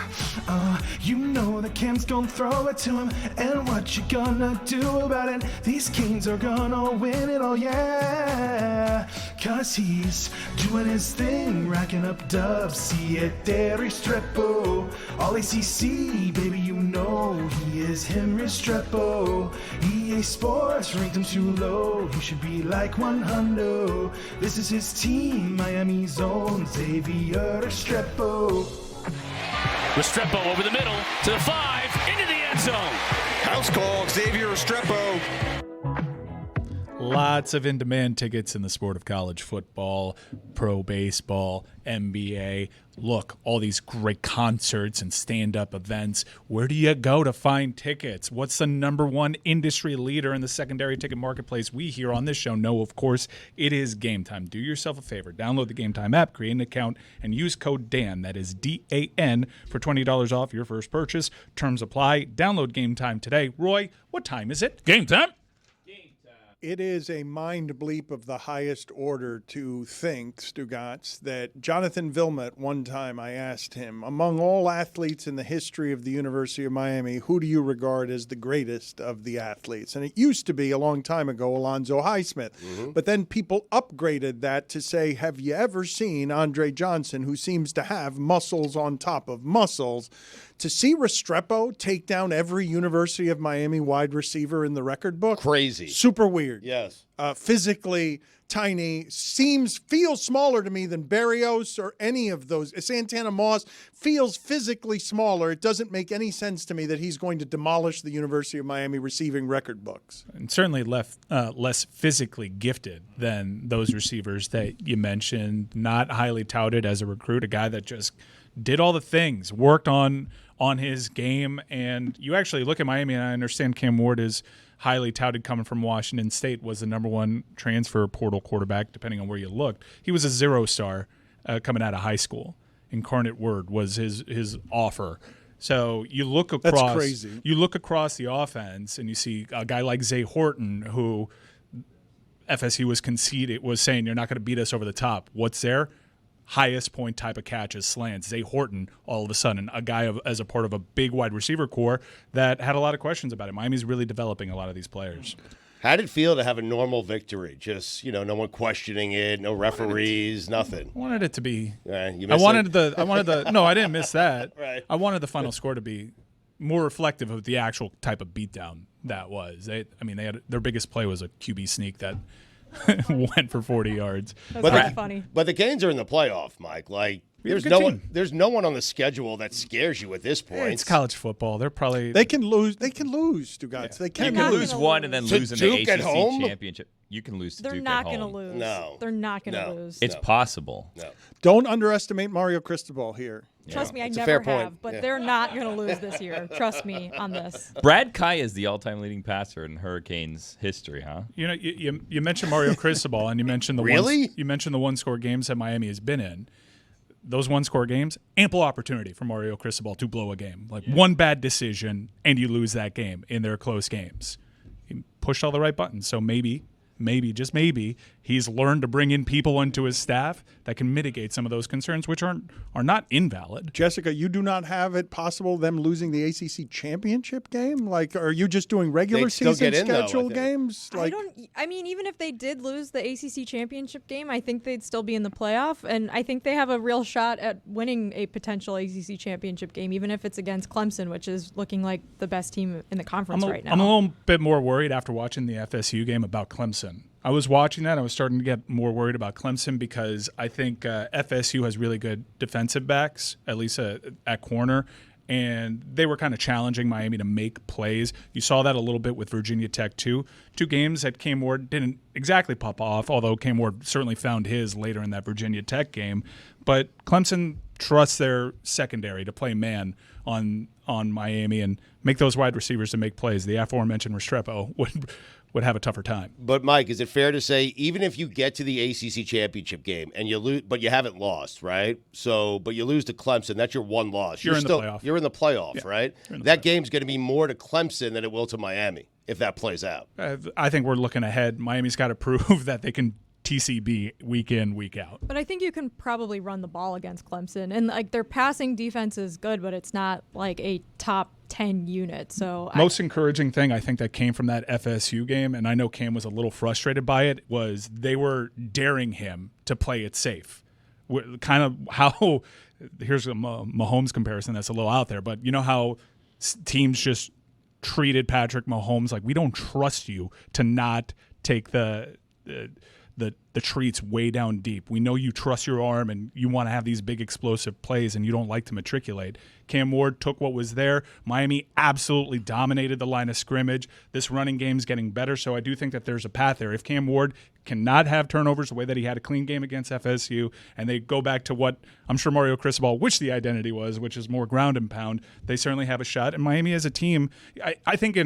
You know the Cam's gon' throw it to him, and what you gonna do about it? These Kings are gonna win it all, yeah. 'Cause he's doing his thing, racking up dubs. Siete Restrepo, all ACC, baby, you know he is him, Restrepo. EA Sports ranked him too low. He should be like 100. This is his team, Miami's own Xavier Restrepo. Restrepo over the middle to the 5, into the end end zone. House call, Xavier Restrepo. Lots of in-demand tickets in the sport of college football, pro baseball, NBA. Look, all these great concerts and stand-up events. Where do you go to find tickets? What's the number one industry leader in the secondary ticket marketplace? We here on this show know, of course, it is Game Time. Do yourself a favor. Download the Game Time app, create an account, and use code DAN, that is D-A-N, for $20 off your first purchase. Terms apply. Download Game Time today. Roy, what time is it? Game time. It is a mind bleep of the highest order to think, Stugotz, that Jonathan Vilmot, one time I asked him, among all athletes in the history of the University of Miami, who do you regard as the greatest of the athletes? And it used to be, a long time ago, Alonzo Highsmith. Mm-hmm. But then people upgraded that to say, have you ever seen Andre Johnson, who seems to have muscles on top of muscles? To see Restrepo take down every University of Miami wide receiver in the record book. Crazy. Super weird. Yes. Physically tiny, feels smaller to me than Berrios or any of those. Santana Moss feels physically smaller. It doesn't make any sense to me that he's going to demolish the University of Miami receiving record books. And certainly less physically gifted than those receivers that you mentioned. Not highly touted as a recruit, a guy that just did all the things, worked on his game. And you actually look at Miami, and I understand Cam Ward is highly touted coming from Washington State, was the number one transfer portal quarterback, depending on where you looked. He was a 0-star coming out of high school. Incarnate Word was his offer. So you look across. That's crazy. You look across the offense, and you see a guy like Zay Horton, who FSU was saying, you're not going to beat us over the top. What's there? Highest point type of catches, slants. Zay Horton, all of a sudden, a guy as a part of a big wide receiver core that had a lot of questions about it. Miami's really developing a lot of these players. How did it feel to have a normal victory? Just, no one questioning it, no referees, nothing. I wanted it to be. You I missed wanted it? the. No, I didn't miss that. Right. I wanted the final score to be more reflective of the actual type of beatdown that was. They had their biggest play was a QB sneak that went for 40 yards. That's funny. But the Canes are in the playoff, Mike. Like, there's no one on the schedule that scares you at this point. It's college football. They can lose. They can lose, Stugotz. They can. You can lose one and then lose in the Duke at ACC home? championship. You can lose to They're Duke not at going to home. lose. No. They're not going to lose. It's possible. No. Don't underestimate Mario Cristobal here. Trust me, I It's a never fair have, point. but Yeah. they're not going to lose this year. Trust me on this. Brad Kai is the all-time leading passer in Hurricanes history, huh? You mentioned Mario Cristobal, and you mentioned the one-score games that Miami has been in. Those one-score games, ample opportunity for Mario Cristobal to blow a game. One bad decision, and you lose that game in their close games. He pushed all the right buttons, so maybe, just maybe, he's learned to bring in people into his staff that can mitigate some of those concerns, which are not invalid. Jessica, you do not have it possible them losing the ACC championship game? Are you just doing regular season schedule games? Even if they did lose the ACC championship game, I think they'd still be in the playoff, and I think they have a real shot at winning a potential ACC championship game, even if it's against Clemson, which is looking like the best team in the conference right now. I'm a little bit more worried after watching the FSU game about Clemson. I was watching that. I was starting to get more worried about Clemson because I think FSU has really good defensive backs, at least at corner, and they were kind of challenging Miami to make plays. You saw that a little bit with Virginia Tech, too. Two games that Cam Ward didn't exactly pop off, although Cam Ward certainly found his later in that Virginia Tech game. But Clemson trusts their secondary to play man on Miami and make those wide receivers to make plays. The aforementioned Restrepo would have a tougher time. But, Mike, is it fair to say even if you get to the ACC championship game and you lose, but you haven't lost, right? But you lose to Clemson, that's your one loss. You're in the playoff. You're in the playoff, right? That game's going to be more to Clemson than it will to Miami if that plays out. I think we're looking ahead. Miami's got to prove that they can TCB week in, week out. But I think you can probably run the ball against Clemson. And their passing defense is good, but it's not like a top 10 unit. So most encouraging thing I think that came from that FSU game, and I know Cam was a little frustrated by it, was they were daring him to play it safe. Kind of how here's a Mahomes comparison that's a little out there, but you know how teams just treated Patrick Mahomes like, we don't trust you to not take the the treats way down deep. We know you trust your arm and you want to have these big explosive plays and you don't like to matriculate. Cam Ward took what was there. Miami absolutely dominated the line of scrimmage. This running game's getting better, so I do think that there's a path there. If Cam Ward cannot have turnovers the way that he had a clean game against FSU, and they go back to what I'm sure Mario Cristobal wished the identity was, which is more ground and pound, they certainly have a shot. And Miami as a team, I think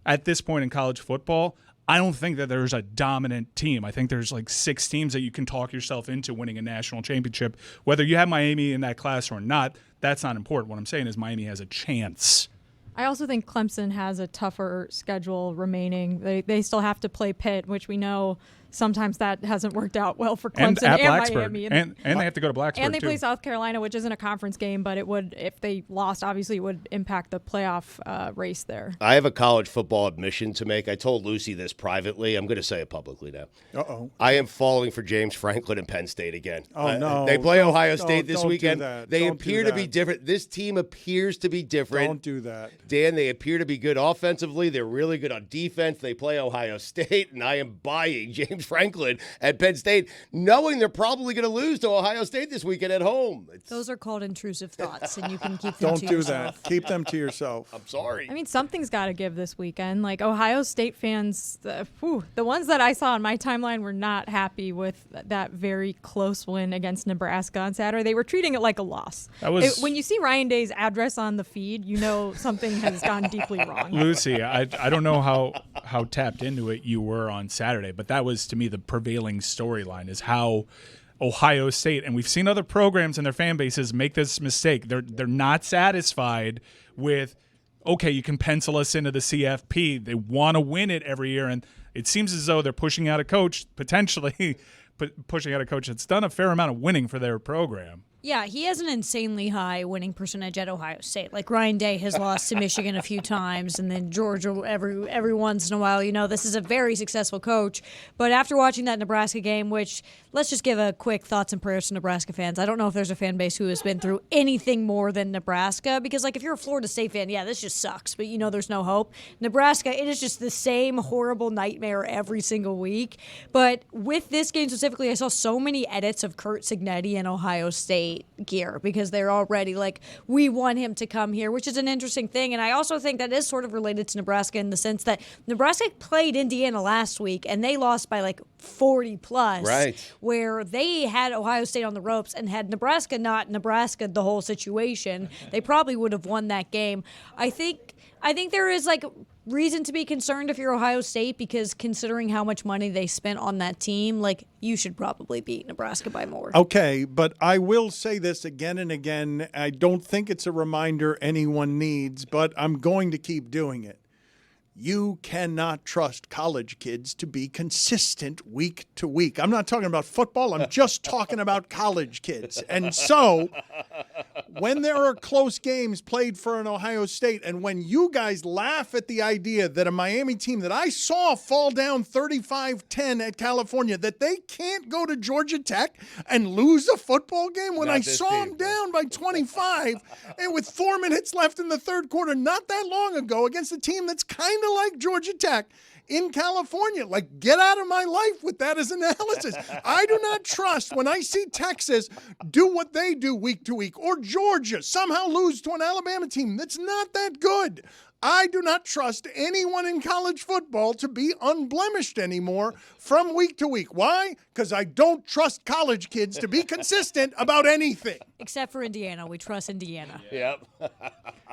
at this point in college football, I don't think that there's a dominant team. I think there's like 6 teams that you can talk yourself into winning a national championship. Whether you have Miami in that class or not, that's not important. What I'm saying is Miami has a chance. I also think Clemson has a tougher schedule remaining. They still have to play Pitt, which we know sometimes that hasn't worked out well for Clemson and Miami. And they have to go to Blacksburg, and they too. play South Carolina, which isn't a conference game, but it would, if they lost, obviously it would impact the playoff race there. I have a college football admission to make. I told Lucy this privately. I'm going to say it publicly now. Uh-oh. I am falling for James Franklin and Penn State again. Oh, no. They play Ohio Don't- State this don't do weekend. that. They Don't do appear to be that. different. This team appears to be different. Don't do that. Dan, they appear to be good offensively. They're really good on defense. They play Ohio State, and I am buying James Franklin at Penn State, knowing they're probably going to lose to Ohio State this weekend at home. Those are called intrusive thoughts, and you can keep them Don't to do yourself. that. Keep them to yourself. I'm sorry. I mean, something's got to give this weekend. Like, Ohio State fans, the ones that I saw on my timeline were not happy with that very close win against Nebraska on Saturday. They were treating it like a loss. When you see Ryan Day's address on the feed, you know something has gone deeply wrong. Lucy, I don't know how tapped into it you were on Saturday, but that was, to me, the prevailing storyline is how Ohio State, and we've seen other programs and their fan bases make this mistake. They're not satisfied with, okay, you can pencil us into the CFP. They want to win it every year, and it seems as though they're pushing out a coach, potentially pushing out a coach that's done a fair amount of winning for their program. Yeah, he has an insanely high winning percentage at Ohio State. Like, Ryan Day has lost to Michigan a few times, and then Georgia every once in a while. You know, this is a very successful coach. But after watching that Nebraska game, which, let's just give a quick thoughts and prayers to Nebraska fans. I don't know if there's a fan base who has been through anything more than Nebraska, because, like, if you're a Florida State fan, yeah, this just sucks, but you know there's no hope. Nebraska, it is just the same horrible nightmare every single week. But with this game specifically, I saw so many edits of Curt Cignetti and Ohio State gear, because they're already like, we want him to come here, which is an interesting thing. And I also think that is sort of related to Nebraska in the sense that Nebraska played Indiana last week and they lost by like 40 plus, right, where they had Ohio State on the ropes, and had Nebraska not Nebraska the whole situation, they probably would have won that game. I think there is like reason to be concerned if you're Ohio State, because considering how much money they spent on that team, like, you should probably beat Nebraska by more. Okay, but I will say this again and again. I don't think it's a reminder anyone needs, but I'm going to keep doing it. You cannot trust college kids to be consistent week to week. I'm not talking about football. I'm just talking about college kids. And so when there are close games played for an Ohio State, and when you guys laugh at the idea that a Miami team that I saw fall down 35-10 at California, that they can't go to Georgia Tech and lose a football game, when I saw them down by 25 and with 4 minutes left in the third quarter not that long ago against a team that's kind of like Georgia Tech in California. Like, get out of my life with that as analysis. I do not trust when I see Texas do what they do week to week, or Georgia somehow lose to an Alabama team that's not that good. I do not trust anyone in college football to be unblemished anymore from week to week. Why? Because I don't trust college kids to be consistent about anything. Except for Indiana. We trust Indiana. Yep.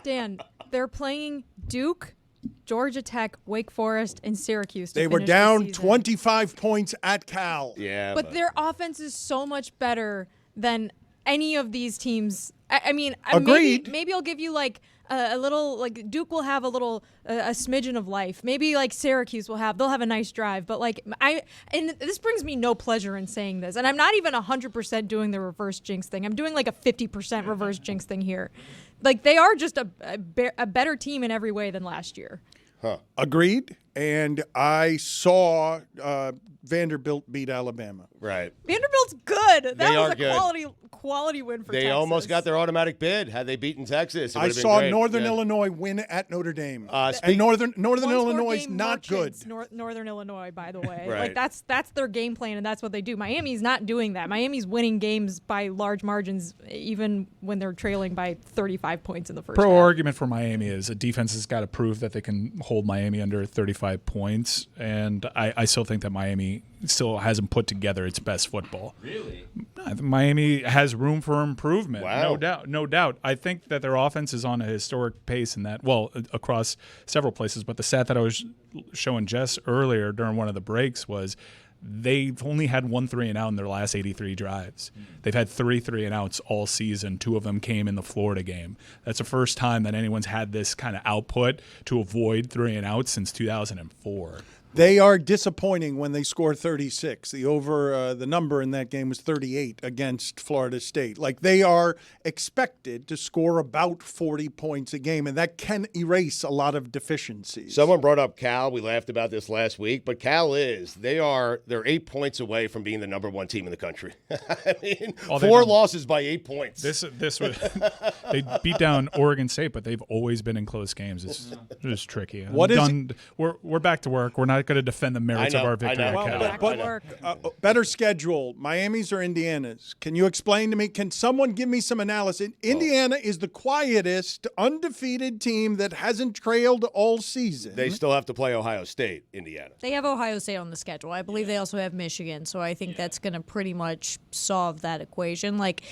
Dan, they're playing Duke, Georgia Tech, Wake Forest, and Syracuse. They were down 25 points at Cal. Yeah, but their offense is so much better than any of these teams. I mean, agreed. Maybe I'll give you like a little, like Duke will have a little, a smidgen of life. Maybe like Syracuse they'll have a nice drive. But like and this brings me no pleasure in saying this. And I'm not even 100% doing the reverse jinx thing. I'm doing like a 50% reverse jinx thing here. Like, they are just a better team in every way than last year. Huh. Agreed. and I saw Vanderbilt beat Alabama. Right. Vanderbilt's good. They are was a good. quality win for They Texas. almost got their automatic bid. Had they beaten Texas, it I would've been saw great. Northern Yeah. Illinois win at Notre Dame. Speak- and Northern One-score Illinois is game not good. merchants, Northern Illinois, by the way. Right. Like that's their game plan, and that's what they do. Miami's not doing that. Miami's winning games by large margins, even when they're trailing by 35 points in the first half. Argument for Miami is a defense has got to prove that they can hold Miami under 35 points, and I still think that Miami still hasn't put together its best football. Really? Miami has room for improvement. Wow. No doubt. I think that their offense is on a historic pace in that, well, across several places, but the stat that I was showing Jess earlier during one of the breaks was they've only had 1 3-and-out in their last 83 drives. They've had 3 3-and-outs all season. 2 of them came in the Florida game. That's the first time that anyone's had this kind of output to avoid 3-and-outs since 2004. They are disappointing when they score 36. The number in that game was 38 against Florida State. Like, they are expected to score about 40 points a game, and that can erase a lot of deficiencies. Someone brought up Cal. We laughed about this last week, but they're 8 points away from being the number 1 team in the country. I mean, 4 losses by 8 points. This was they beat down Oregon State, but they've always been in close games. It's just tricky. We're back to work. We're not going to defend the merits of our victory. Better schedule, Miami's or Indiana's? Can you explain to me? Can someone give me some analysis? Indiana is the quietest, undefeated team that hasn't trailed all season. They still have to play Ohio State, Indiana. They have Ohio State on the schedule. I believe they also have Michigan, so I think that's going to pretty much solve that equation. Like,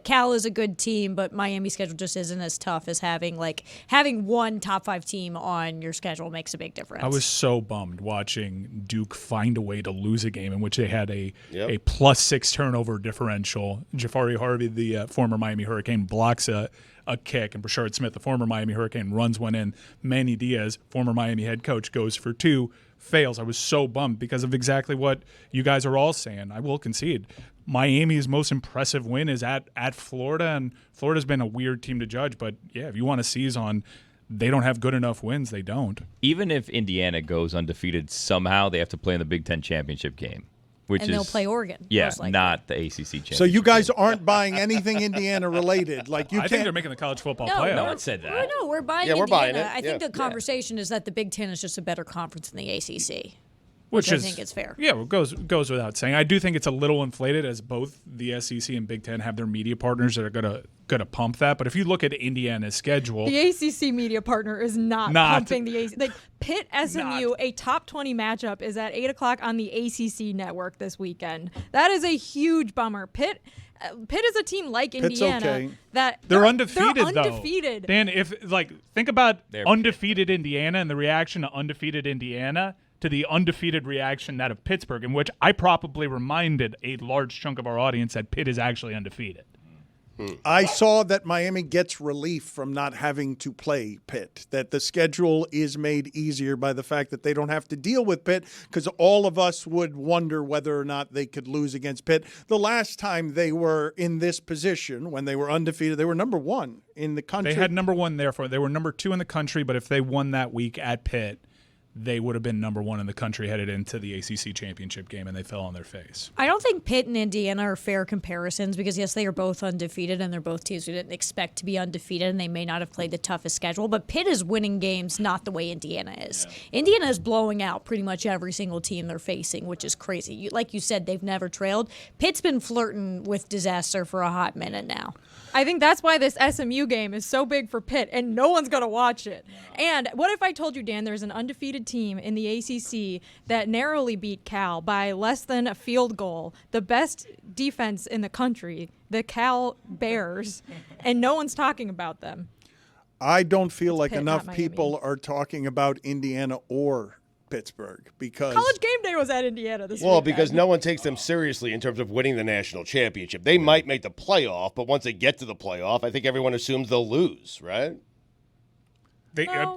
Cal is a good team, but Miami's schedule just isn't as tough as having one top 5 team on your schedule makes a big difference. I was so bummed watching Duke find a way to lose a game in which they had a +6 turnover differential. Jafari Harvey, the former Miami Hurricane, blocks a kick, and Brashard Smith, the former Miami Hurricane, runs one in. Manny Diaz, former Miami head coach, goes for 2, fails. I was so bummed because of exactly what you guys are all saying. I will concede. Miami's most impressive win is at Florida, and Florida's been a weird team to judge, but yeah, if you want to seize on they don't have good enough wins, they don't. Even if Indiana goes undefeated, somehow they have to play in the Big Ten championship game. And they'll play Oregon. Yeah, not the ACC championship. So you guys aren't buying anything Indiana related. I think they're making the college football playoff. No one said that. No, we're buying Indiana. We're buying it. I think Yeah. the conversation is that the Big Ten is just a better conference than the ACC. Which I think is fair. Yeah, it goes without saying. I do think it's a little inflated as both the SEC and Big Ten have their media partners that are gonna pump that. But if you look at Indiana's schedule, The ACC media partner is not pumping the ACC. Like, Pitt SMU, a top 20 matchup, is at 8 o'clock on the ACC network this weekend. That is a huge bummer. Pitt is a team like Indiana that they're undefeated. They're undefeated. Dan, think about undefeated Indiana and the reaction to undefeated Indiana to the undefeated reaction that of Pittsburgh, in which I probably reminded a large chunk of our audience that Pitt is actually undefeated. I saw that Miami gets relief from not having to play Pitt, that the schedule is made easier by the fact that they don't have to deal with Pitt, because all of us would wonder whether or not they could lose against Pitt. The last time they were in this position, when they were undefeated, they were number 1 in the country. They had number 1 therefore. They were number 2 in the country, but if they won that week at Pitt, they would have been number 1 in the country headed into the ACC championship game, and they fell on their face. I don't think Pitt and Indiana are fair comparisons because, yes, they are both undefeated, and they're both teams we didn't expect to be undefeated, and they may not have played the toughest schedule. But Pitt is winning games not the way Indiana is. Yeah. Indiana is blowing out pretty much every single team they're facing, which is crazy. Like you said, they've never trailed. Pitt's been flirting with disaster for a hot minute now. I think that's why this SMU game is so big for Pitt, and no one's going to watch it. And what if I told you, Dan, there's an undefeated team in the ACC that narrowly beat Cal by less than a field goal, the best defense in the country, the Cal Bears, and no one's talking about them? I don't feel like Pitt, enough not people are talking about Indiana or Pittsburgh because College Game Day was at Indiana this week. Well, because no one takes them seriously in terms of winning the national championship. They might make the playoff, but once they get to the playoff, I think everyone assumes they'll lose, right?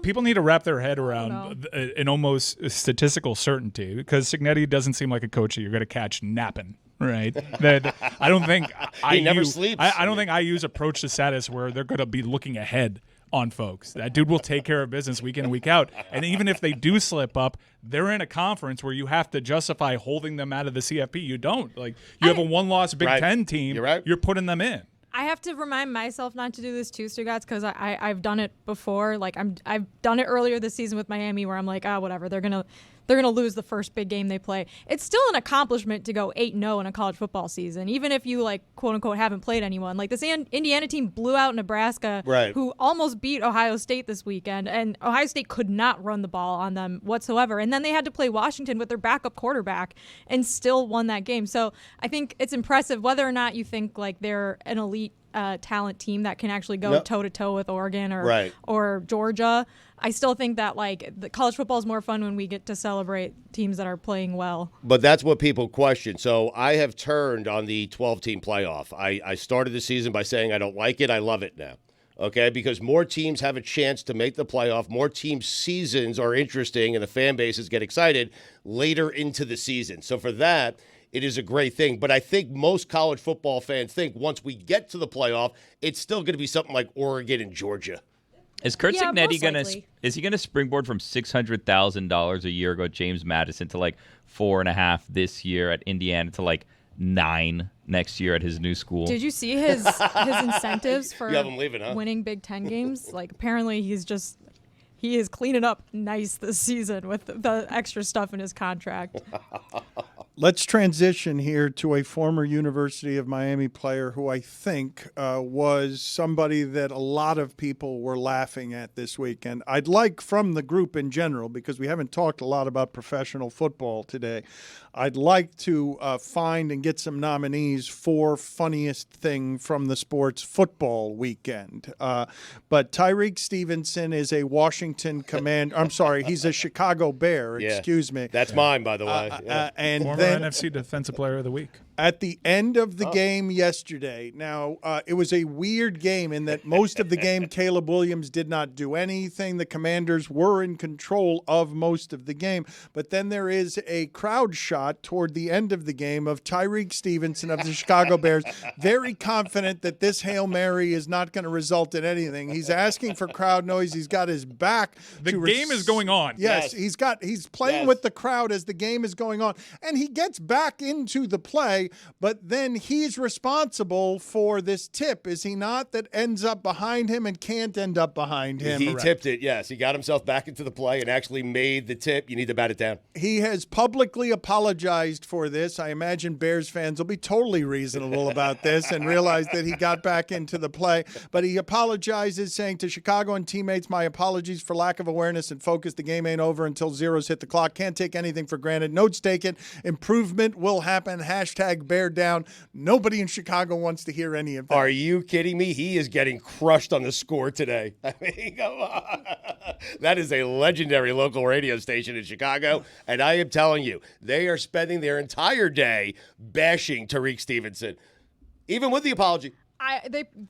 People need to wrap their head around an almost statistical certainty, because Cignetti doesn't seem like a coach that you're going to catch napping, right? That I don't think He never sleeps. I don't think IU's approach to status where they're going to be looking ahead on folks. That dude will take care of business week in and week out. And even if they do slip up, they're in a conference where you have to justify holding them out of the CFP. You don't. Like, you have a one-loss Big Ten team. You're putting them in. I have to remind myself not to do this too, Stugotz, because I've done it before. Like I've done it earlier this season with Miami, where I'm like, whatever, they're gonna lose the first big game they play. It's still an accomplishment to go 8-0 in a college football season, even if you like quote unquote haven't played anyone. Like this Indiana team blew out Nebraska, who almost beat Ohio State this weekend, and Ohio State could not run the ball on them whatsoever. And then they had to play Washington with their backup quarterback and still won that game. So I think it's impressive, whether or not you think like they're an elite talent team that can actually go toe to toe with Oregon or Georgia. I still think that like the college football is more fun when we get to celebrate teams that are playing well. But that's what people question. So I have turned on the 12-team playoff. I started the season by saying I don't like it. I love it now. Okay, because more teams have a chance to make the playoff. More teams' seasons are interesting, and the fan bases get excited later into the season. So for that, it is a great thing. But I think most college football fans think once we get to the playoff, it's still going to be something like Oregon and Georgia. Is Curt Cignetti gonna springboard from $600,000 a year ago, James Madison, to like 4.5 this year at Indiana to like 9 next year at his new school? Did you see his incentives for winning Big Ten games? Like apparently he is cleaning up nice this season with the extra stuff in his contract. Let's transition here to a former University of Miami player who I think was somebody that a lot of people were laughing at this weekend. I'd like from the group in general, because we haven't talked a lot about professional football today, I'd like to find and get some nominees for funniest thing from the sports football weekend. But Tyrique Stevenson is a Washington Commander. I'm sorry, he's a Chicago Bear. Excuse me. That's mine, by the way. And former then NFC Defensive Player of the Week. At the end of the game yesterday, now it was a weird game in that most of the game Caleb Williams did not do anything. The Commanders were in control of most of the game. But then there is a crowd shot toward the end of the game of Tyrique Stevenson of the Chicago Bears, very confident that this Hail Mary is not going to result in anything. He's asking for crowd noise. He's got his back. The game is going on. Yes, he's playing with the crowd as the game is going on. And he gets back into the play, but then he's responsible for this tip, is he not, that ends up behind him and can't end up behind him? He tipped it, yes. He got himself back into the play and actually made the tip. You need to bat it down. He has publicly apologized for this. I imagine Bears fans will be totally reasonable about this and realize that he got back into the play. But he apologizes, saying to Chicago and teammates, my apologies for lack of awareness and focus. The game ain't over until zeros hit the clock. Can't take anything for granted. Notes taken. Improvement will happen. # bear down. Nobody in Chicago wants to hear any of that. Are you kidding me? He is getting crushed on the score today. I mean, come on. That is a legendary local radio station in Chicago, and I am telling you, they are spending their entire day bashing Tyrique Stevenson, even with the apology.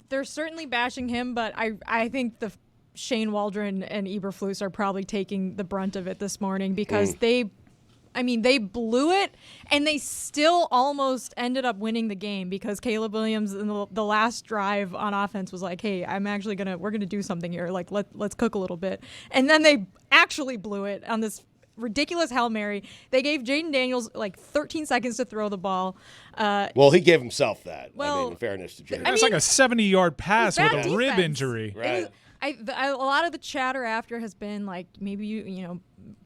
They're certainly bashing him, but I think the Shane Waldron and Eberflus are probably taking the brunt of it this morning because they blew it, and they still almost ended up winning the game because Caleb Williams in the last drive on offense was like, hey, we're gonna do something here. Like, let's cook a little bit. And then they actually blew it on this ridiculous Hail Mary. They gave Jayden Daniels like 13 seconds to throw the ball. Well, he gave himself that. In fairness to Jayden. It was like a 70-yard pass with a rib injury. Right. A lot of the chatter after has been like, maybe you know,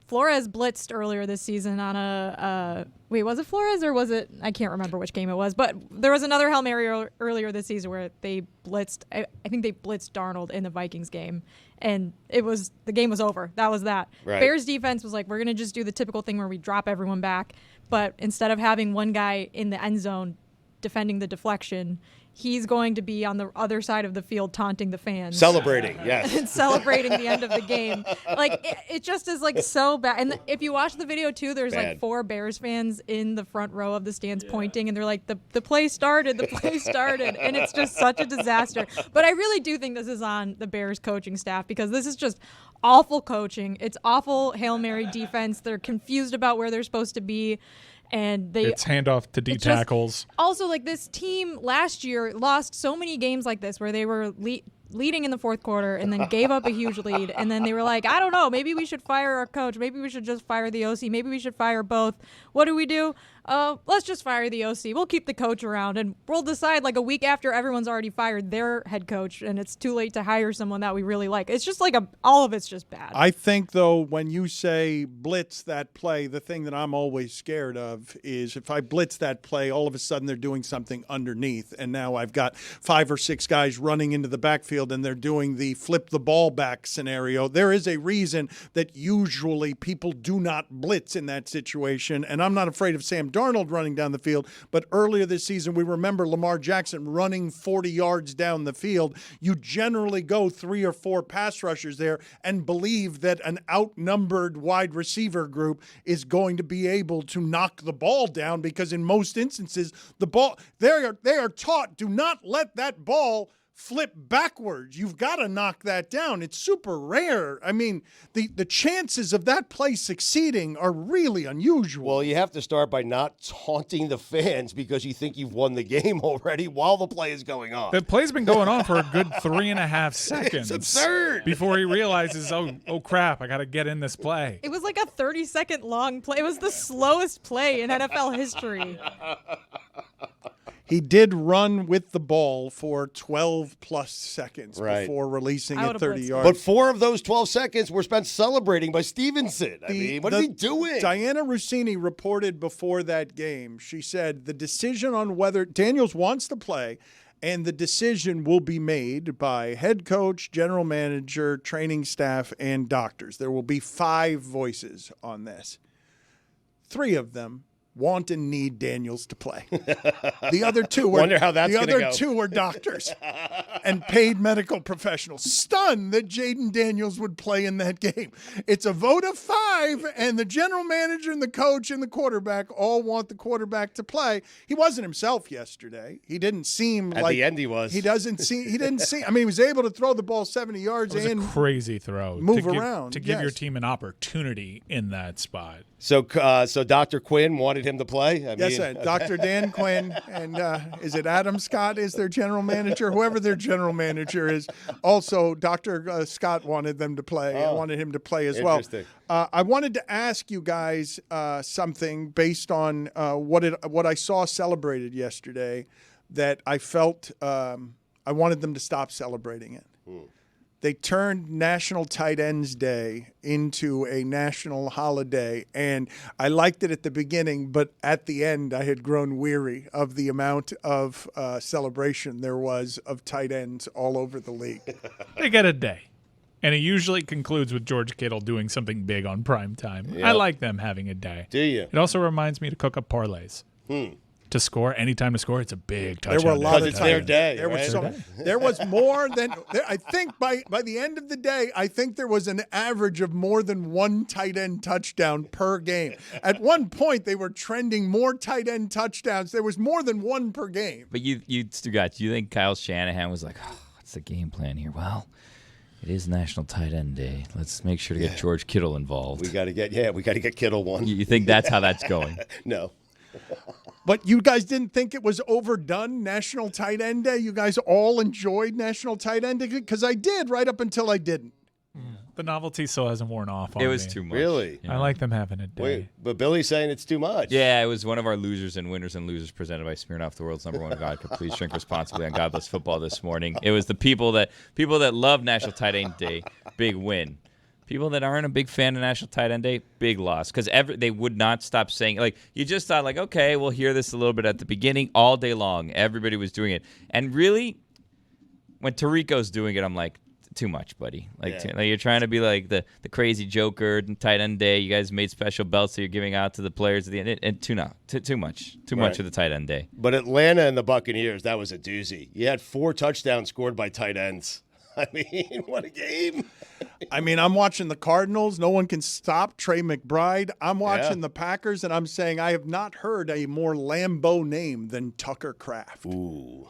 Flores blitzed earlier this season on wait, was it Flores or was it, I can't remember which game it was, but there was another Hail Mary earlier this season where they blitzed, I think they blitzed Darnold in the Vikings game, and the game was over. That was that. Right. Bears defense was like, we're going to just do the typical thing where we drop everyone back, but instead of having one guy in the end zone defending the deflection, he's going to be on the other side of the field taunting the fans. Celebrating, yes. And celebrating the end of the game. Like, it just is, like, so bad. And if you watch the video, too, there's, like, 4 Bears fans in the front row of the stands pointing, and they're like, the play started, and it's just such a disaster. But I really do think this is on the Bears coaching staff because this is just awful coaching. It's awful Hail Mary defense. They're confused about where they're supposed to be. And it's handoff to D tackles. Also, like, this team last year lost so many games like this where they were leading in the fourth quarter and then gave up a huge lead. And then they were like, I don't know, maybe we should fire our coach. Maybe we should just fire the OC. Maybe we should fire both. What do? Let's just fire the OC. We'll keep the coach around, and we'll decide like a week after everyone's already fired their head coach, and it's too late to hire someone that we really like. It's just like all of it's just bad. I think, though, when you say blitz that play, the thing that I'm always scared of is if I blitz that play, all of a sudden they're doing something underneath, and now I've got 5 or 6 guys running into the backfield, and they're doing the flip the ball back scenario. There is a reason that usually people do not blitz in that situation, and I'm not afraid of Sam Darnold running down the field, but earlier this season we remember Lamar Jackson running 40 yards down the field. You generally go 3 or 4 pass rushers there and believe that an outnumbered wide receiver group is going to be able to knock the ball down, because in most instances the ball they are taught, do not let that ball flip backwards. You've got to knock that down. It's super rare. I mean, the chances of that play succeeding are really unusual. Well, you have to start by not taunting the fans because you think you've won the game already while the play is going on. The play's been going on for a good 3.5 seconds. It's absurd. Before he realizes, oh crap, I got to get in this play. It was like a 30-second long play. It was the slowest play in NFL history. He did run with the ball for 12-plus seconds before releasing it 30 yards. But 4 of those 12 seconds were spent celebrating by Stevenson. I mean, what is he doing? Diana Rossini reported before that game, she said the decision on whether Daniels wants to play and the decision will be made by head coach, general manager, training staff, and doctors. There will be 5 voices on this. 3 of them want and need Daniels to play. The other 2 were Wonder how that's the other go. 2 were doctors and paid medical professionals, stunned that Jayden Daniels would play in that game. It's a vote of 5, and the general manager and the coach and the quarterback all want the quarterback to play. He wasn't himself yesterday. He didn't seem At like the end he was. He didn't see. I mean, he was able to throw the ball 70 yards It was and a crazy throw. move around to give your team an opportunity in that spot. So Dr. Quinn wanted him to play? Yes, Dr. Dan Quinn, and is it Adam Scott is their general manager? Whoever their general manager is. Also, Dr. Scott wanted them to play. I wanted him to play as well. I wanted to ask you guys something based on what I saw celebrated yesterday that I felt I wanted them to stop celebrating it. They turned National Tight Ends Day into a national holiday, and I liked it at the beginning, but at the end I had grown weary of the amount of celebration there was of tight ends all over the league. They get a day, and it usually concludes with George Kittle doing something big on prime time. Yep. I like them having a day. Do you? It also reminds me to cook up parlays. To score, anytime to score, it's a big touchdown. There were a lot of it's their day. There was more than I think by the end of the day, I think there was an average of more than 1 tight end touchdown per game. At one point, they were trending more tight end touchdowns. There was more than 1 per game. But you Stugotz, you think Kyle Shanahan was like, what's the game plan here? Well, it is National Tight End Day. Let's make sure to get George Kittle involved. We got to get Kittle one. You think that's how that's going? No. But you guys didn't think it was overdone, National Tight End Day? You guys all enjoyed National Tight End Day? Because I did right up until I didn't. The novelty still hasn't worn off on me. It was too much. Really? I like them having a day. Wait, but Billy's saying it's too much. Yeah, it was one of our losers and winners and losers presented by Smirnoff, the world's #1 vodka. Please drink responsibly on God Bless Football this morning. It was the people that love National Tight End Day, big win. People that aren't a big fan of National Tight End Day, big loss. Because they would not stop saying, like, you just thought, like, okay, we'll hear this a little bit at the beginning. All day long, everybody was doing it. And really, when Tyrique's doing it, I'm like, too much, buddy. Like, you're trying to be like the crazy Joker and Tight End Day. You guys made special belts that you're giving out to the players at the end. And too much. Too much of the Tight End Day. But Atlanta and the Buccaneers, that was a doozy. You had 4 touchdowns scored by tight ends. I mean, what a game. I mean, I'm watching the Cardinals. No one can stop Trey McBride. I'm watching the Packers, and I'm saying I have not heard a more Lambeau name than Tucker Kraft. Ooh.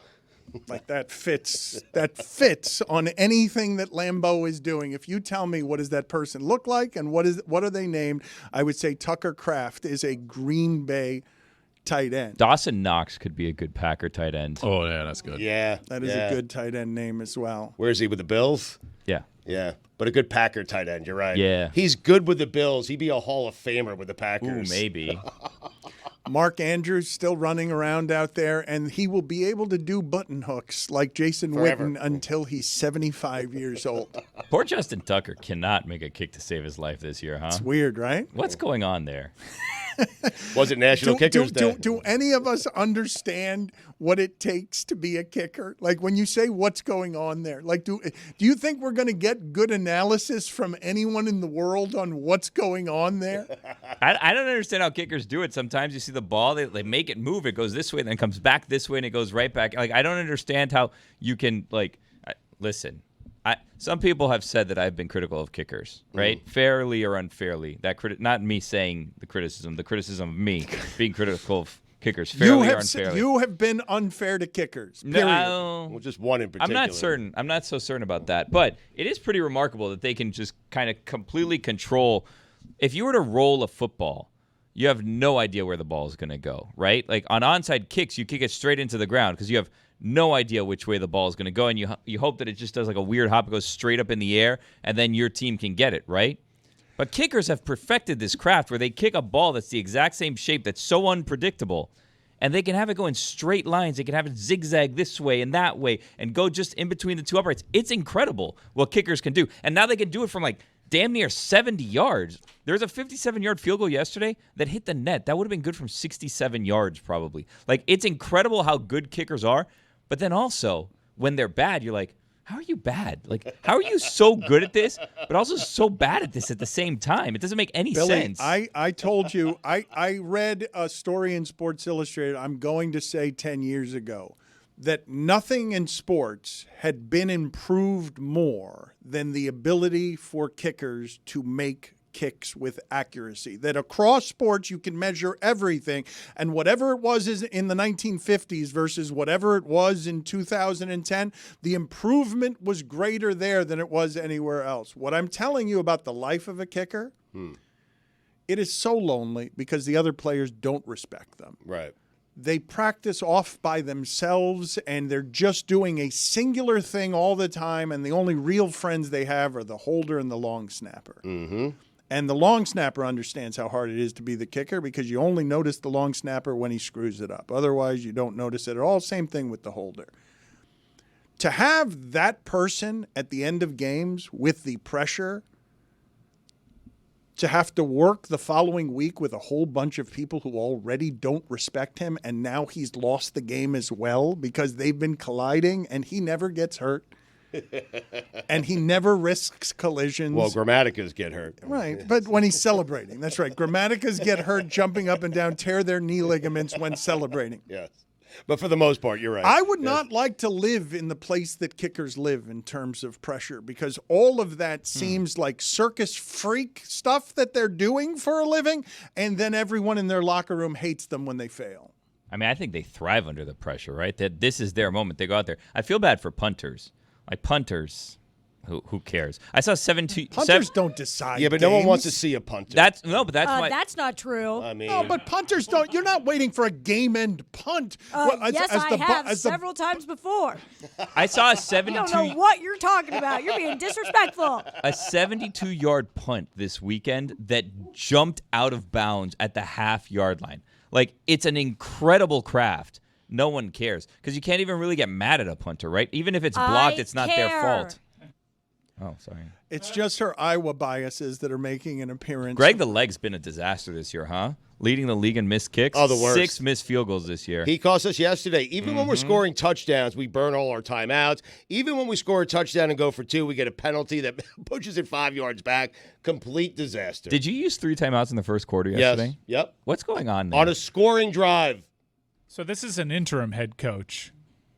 Like that fits on anything that Lambeau is doing. If you tell me what does that person look like and what are they named, I would say Tucker Kraft is a Green Bay tight end. Dawson Knox could be a good Packer tight end. Oh, yeah, that's good. Yeah. That is a good tight end name as well. Where is he with the Bills? Yeah. Yeah. But a good Packer tight end, you're right. Yeah. He's good with the Bills. He'd be a Hall of Famer with the Packers. Ooh, maybe. Mark Andrews still running around out there, and he will be able to do button hooks like Jason Forever. Witten until he's 75 years old. Poor Justin Tucker cannot make a kick to save his life this year, huh? It's weird, right? What's going on there? Was it National Kickers Day? Do any of us understand what it takes to be a kicker? Like when you say what's going on there, like do you think we're going to get good analysis from anyone in the world on what's going on there? I don't understand how kickers do it. Sometimes you see the ball, they make it move, it goes this way, and then comes back this way, and it goes right back. Like I don't understand how you can listen. Some people have said that I've been critical of kickers, right? Fairly or unfairly. Not me saying the criticism of me being critical of kickers fairly or unfairly. You have been unfair to kickers. Period. No, well, just one in particular. I'm not certain. I'm not so certain about that. But it is pretty remarkable that they can just kind of completely control. If you were to roll a football, you have no idea where the ball is going to go, right? Like on onside kicks, you kick it straight into the ground because you have no idea which way the ball is going to go, and you hope that it just does like a weird hop, it goes straight up in the air, and then your team can get it, right? But kickers have perfected this craft where they kick a ball that's the exact same shape that's so unpredictable, and they can have it go in straight lines. They can have it zigzag this way and that way and go just in between the two uprights. It's incredible what kickers can do. And now they can do it from like damn near 70 yards. There's a 57-yard field goal yesterday that hit the net. That would have been good from 67 yards probably. Like, it's incredible how good kickers are. But then also, when they're bad, you're like, how are you bad? Like, how are you so good at this, but also so bad at this at the same time? It doesn't make any sense. I told you, I read a story in Sports Illustrated, I'm going to say 10 years ago, that nothing in sports had been improved more than the ability for kickers to make kicks with accuracy. That across sports you can measure everything, and whatever it was in the 1950s versus whatever it was in 2010, the improvement was greater there than it was anywhere else. What I'm telling you about the life of a kicker, it is so lonely because the other players don't respect them. Right. They practice off by themselves, and they're just doing a singular thing all the time, and the only real friends they have are the holder and the long snapper. Mm-hmm. And the long snapper understands how hard it is to be the kicker because you only notice the long snapper when he screws it up. Otherwise, you don't notice it at all. Same thing with the holder. To have that person at the end of games with the pressure to have to work the following week with a whole bunch of people who already don't respect him, and now he's lost the game as well because they've been colliding and he never gets hurt. And he never risks collisions. Well, Grammaticas get hurt. Right, but when he's celebrating. That's right. Grammaticas get hurt jumping up and down, tear their knee ligaments when celebrating. Yes. But for the most part, you're right. I would not like to live in the place that kickers live in terms of pressure because all of that seems like circus freak stuff that they're doing for a living, and then everyone in their locker room hates them when they fail. I mean, I think they thrive under the pressure, right? That this is their moment. They go out there. I feel bad for punters. Like punters, who cares? I saw Punters don't decide. Yeah, but no one wants to see a punter. That's not true. I mean, no, but punters don't. You're not waiting for a game-end punt. Yes, I have several times before. I saw a You 72. don't know what you're talking about. You're being disrespectful. A 72-yard punt this weekend that jumped out of bounds at the half-yard line. Like, it's an incredible craft. No one cares because you can't even really get mad at a punter, right? Even if it's blocked, it's not their fault. Oh, sorry. It's just her Iowa biases that are making an appearance. Greg the Leg's been a disaster this year, huh? Leading the league in missed kicks. Oh, the worst. 6 missed field goals this year. He cost us yesterday. Even when we're scoring touchdowns, we burn all our timeouts. Even when we score a touchdown and go for 2, we get a penalty that pushes it 5 yards back. Complete disaster. Did you use 3 timeouts in the first quarter yesterday? Yes. Yep. What's going on there? On a scoring drive. So this is an interim head coach.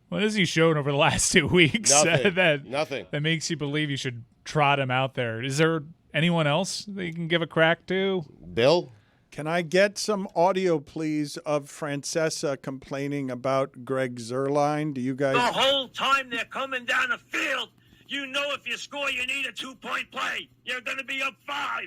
What has he shown over the last 2 weeks Nothing. that makes you believe you should trot him out there? Is there anyone else that you can give a crack to? Bill? Can I get some audio, please, of Francesa complaining about Greg Zuerlein? Do you guys... The whole time they're coming down the field, you know if you score, you need a 2-point play. You're going to be up 5.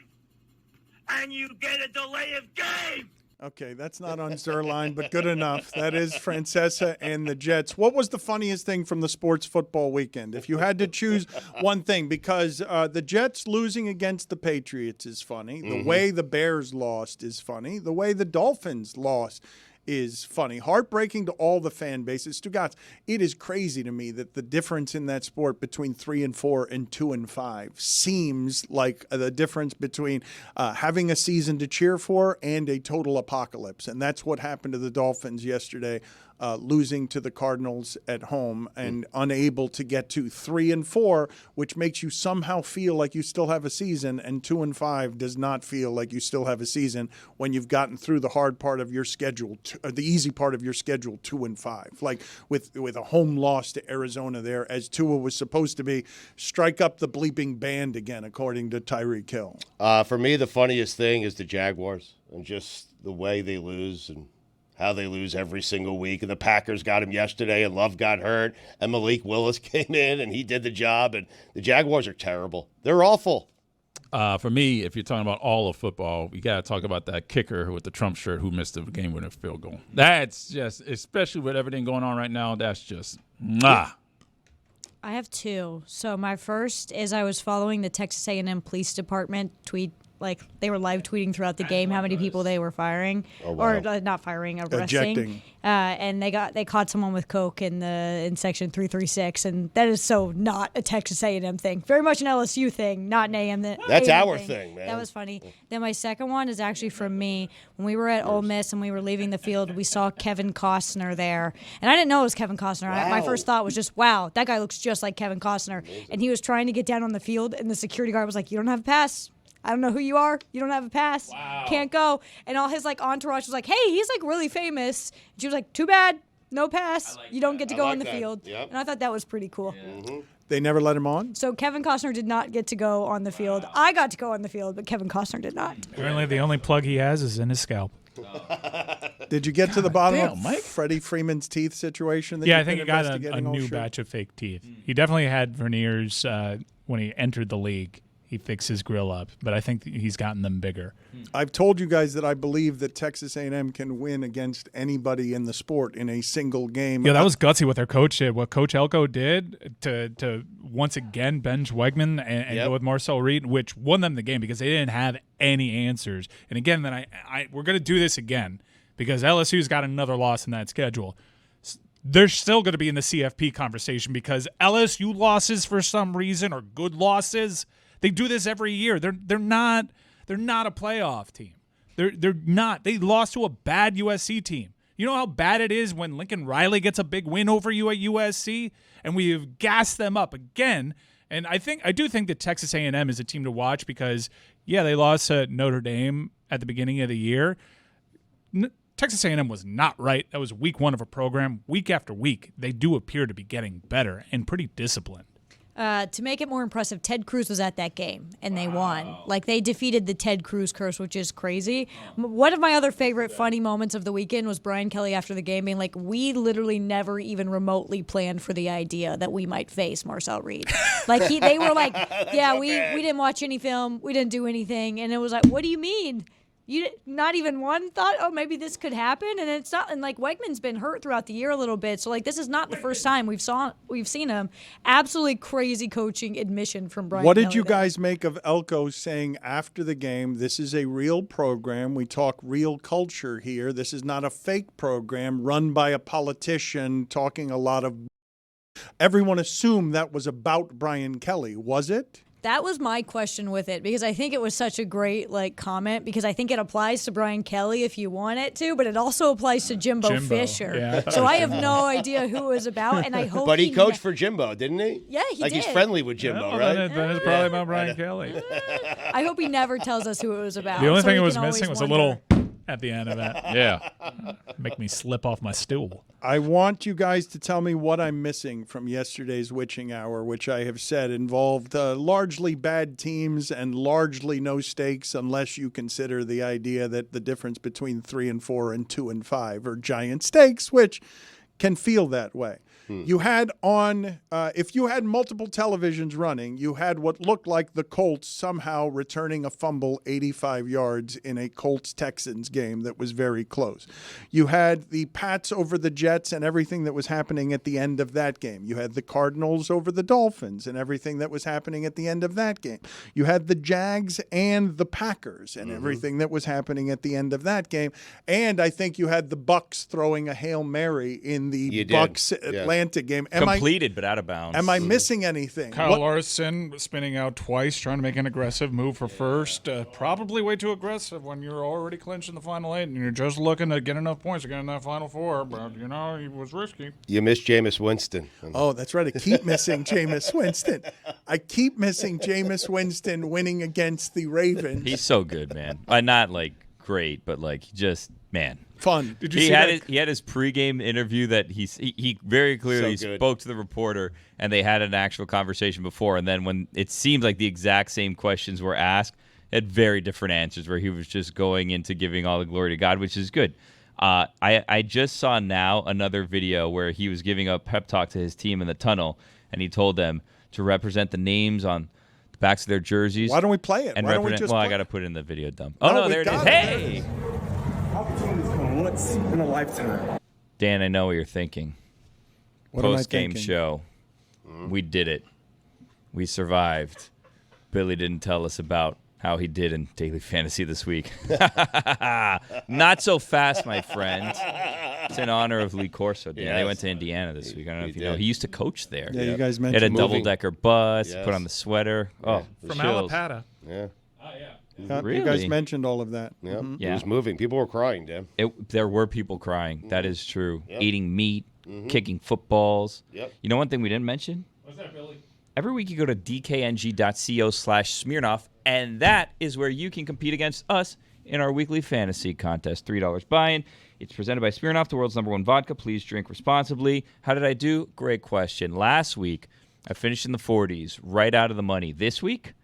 And you get a delay of game. Okay, that's not on Zerline, but good enough. That is Francesa and the Jets. What was the funniest thing from the sports football weekend? If you had to choose one thing, because the Jets losing against the Patriots is funny. The way the Bears lost is funny. The way the Dolphins lost is funny. Heartbreaking to all the fan bases. Stugotz, it is crazy to me that the difference in that sport between 3-4 and 2-5 seems like the difference between having a season to cheer for and a total apocalypse. And that's what happened to the Dolphins yesterday, losing to the Cardinals at home and unable to get to 3-4, which makes you somehow feel like you still have a season, and 2-5 does not feel like you still have a season when you've gotten through the hard part of your schedule, the easy part of your schedule, 2-5. Like with a home loss to Arizona there, as Tua was supposed to be, strike up the bleeping band again, according to Tyreek Hill. For me, the funniest thing is the Jaguars and just the way they lose and how they lose every single week. And the Packers got him yesterday, and Love got hurt, and Malik Willis came in, and he did the job. And the Jaguars are terrible. They're awful. For me, if you're talking about all of football, we got to talk about that kicker with the Trump shirt who missed the game-winning field goal. That's just, especially with everything going on right now, that's just, mwah. I have two. So my first is I was following the Texas A&M Police Department tweet. Like, they were live tweeting throughout the game how many people they were firing. Oh, wow. Or not firing, arresting. Ejecting. And they caught someone with coke in section 336, and that is so not a Texas A&M thing. Very much an LSU thing, not an A&M. That's A&M our thing, man. That was funny. Then my second one is actually from me. When we were at Ole Miss and we were leaving the field, we saw Kevin Costner there. And I didn't know it was Kevin Costner. My first thought was just, wow, that guy looks just like Kevin Costner. Amazing. And he was trying to get down on the field, and the security guard was like, you don't have a pass. I don't know who you are. You don't have a pass. Wow. Can't go. And all his entourage was like, hey, he's really famous. And she was like, too bad. No pass. You don't get to go on the field. Yep. And I thought that was pretty cool. Mm-hmm. They never let him on? So Kevin Costner did not get to go on the field. I got to go on the field, but Kevin Costner did not. Apparently the only plug he has is in his scalp. Did you get to the bottom of Freddie Freeman's teeth situation? I think he got a new batch of fake teeth. He definitely had veneers when he entered the league. He fixed his grill up, but I think he's gotten them bigger. I've told you guys that I believe that Texas A&M can win against anybody in the sport in a single game. Yeah, that was gutsy what their coach did. What Coach Elko did to once again bench Wegman and go with Marcel Reed, which won them the game because they didn't have any answers. And again, then we're going to do this again because LSU's got another loss in that schedule. They're still going to be in the CFP conversation because LSU losses for some reason are good losses. They do this every year. They're not a playoff team. They're not. They lost to a bad USC team. You know how bad it is when Lincoln Riley gets a big win over you at USC, and we have gassed them up again. And I do think that Texas A&M is a team to watch because they lost to Notre Dame at the beginning of the year. Texas A&M was not right. That was week one of a program. Week after week, they do appear to be getting better and pretty disciplined. To make it more impressive, Ted Cruz was at that game, and they won. They defeated the Ted Cruz curse, which is crazy. One of my other favorite funny moments of the weekend was Brian Kelly after the game being like, we literally never even remotely planned for the idea that we might face Marcel Reed. They were like, we didn't watch any film, we didn't do anything. And it was like, what do you mean? You not even one thought, oh, maybe this could happen, and it's not. And Wegman's been hurt throughout the year a little bit, so this is not the first time we've seen him. Absolutely crazy coaching admission from Brian. What did Kelly you guys make of Elko saying after the game, this is a real program, we talk real culture here, this is not a fake program run by a politician talking a lot of. Everyone assumed that was about Brian Kelly, was it? That was my question with it because I think it was such a great comment because I think it applies to Brian Kelly if you want it to, but it also applies to Jimbo Fisher. Yeah. So I have no idea who it was about, and I hope. But he coached for Jimbo, didn't he? Yeah, he did. He's friendly with Jimbo, right? Then it's probably about Brian Kelly. I hope he never tells us who it was about. The only thing it we was can missing always was a wonder. little at the end of it. Yeah. Make me slip off my stool. I want you guys to tell me what I'm missing from yesterday's witching hour, which I have said involved largely bad teams and largely no stakes, unless you consider the idea that the difference between 3-4 and 2-5 are giant stakes, which can feel that way. You had if you had multiple televisions running, you had what looked like the Colts somehow returning a fumble 85 yards in a Colts-Texans game that was very close. You had the Pats over the Jets and everything that was happening at the end of that game. You had the Cardinals over the Dolphins and everything that was happening at the end of that game. You had the Jags and the Packers and everything that was happening at the end of that game. And I think you had the Bucs throwing a Hail Mary in the Bucs Atlanta game. Completed, but out of bounds. Am I missing anything? Kyle Larson spinning out twice, trying to make an aggressive move for first. Probably way too aggressive when you're already clinched in the final 8 and you're just looking to get enough points to get in that final 4. But, he was risky. You missed Jameis Winston. Oh, that's right. I keep missing Jameis Winston. I keep missing Jameis Winston winning against the Ravens. He's so good, man. Not like great, but like just, man. Fun. Did you see that? He had his pregame interview that he very clearly spoke to the reporter, and they had an actual conversation before. And then when it seemed like the exact same questions were asked, had very different answers where he was just going into giving all the glory to God, which is good. I just saw now another video where he was giving a pep talk to his team in the tunnel, and he told them to represent the names on the backs of their jerseys. Why don't we play it? And Why don't we just I play got to put it in the video dump. Oh, no, there it is. Hey! Opportunities come once in a lifetime. Dan, I know what you're thinking. What am I Post-game thinking? show. We did it. We survived. Billy didn't tell us about how he did in Daily Fantasy this week. Not so fast, my friend. It's in honor of Lee Corso. Dan. They went to Indiana this week. I don't know if you know. He used to coach there. Yeah, you guys He had mentioned a double-decker bus, put on the sweater. Oh, From chills. Alapata. Yeah. Really? You guys mentioned all of that. Yeah. Mhm. It was moving. People were crying, Dan. There were people crying. That is true. Yep. Eating meat, kicking footballs. Yep. You know one thing we didn't mention? What's that, Billy? Every week you go to dkng.co/Smirnoff, and that is where you can compete against us in our weekly fantasy contest. $3 buy-in. It's presented by Smirnoff, the world's #1 vodka. Please drink responsibly. How did I do? Great question. Last week, I finished in the 40s, right out of the money. This week,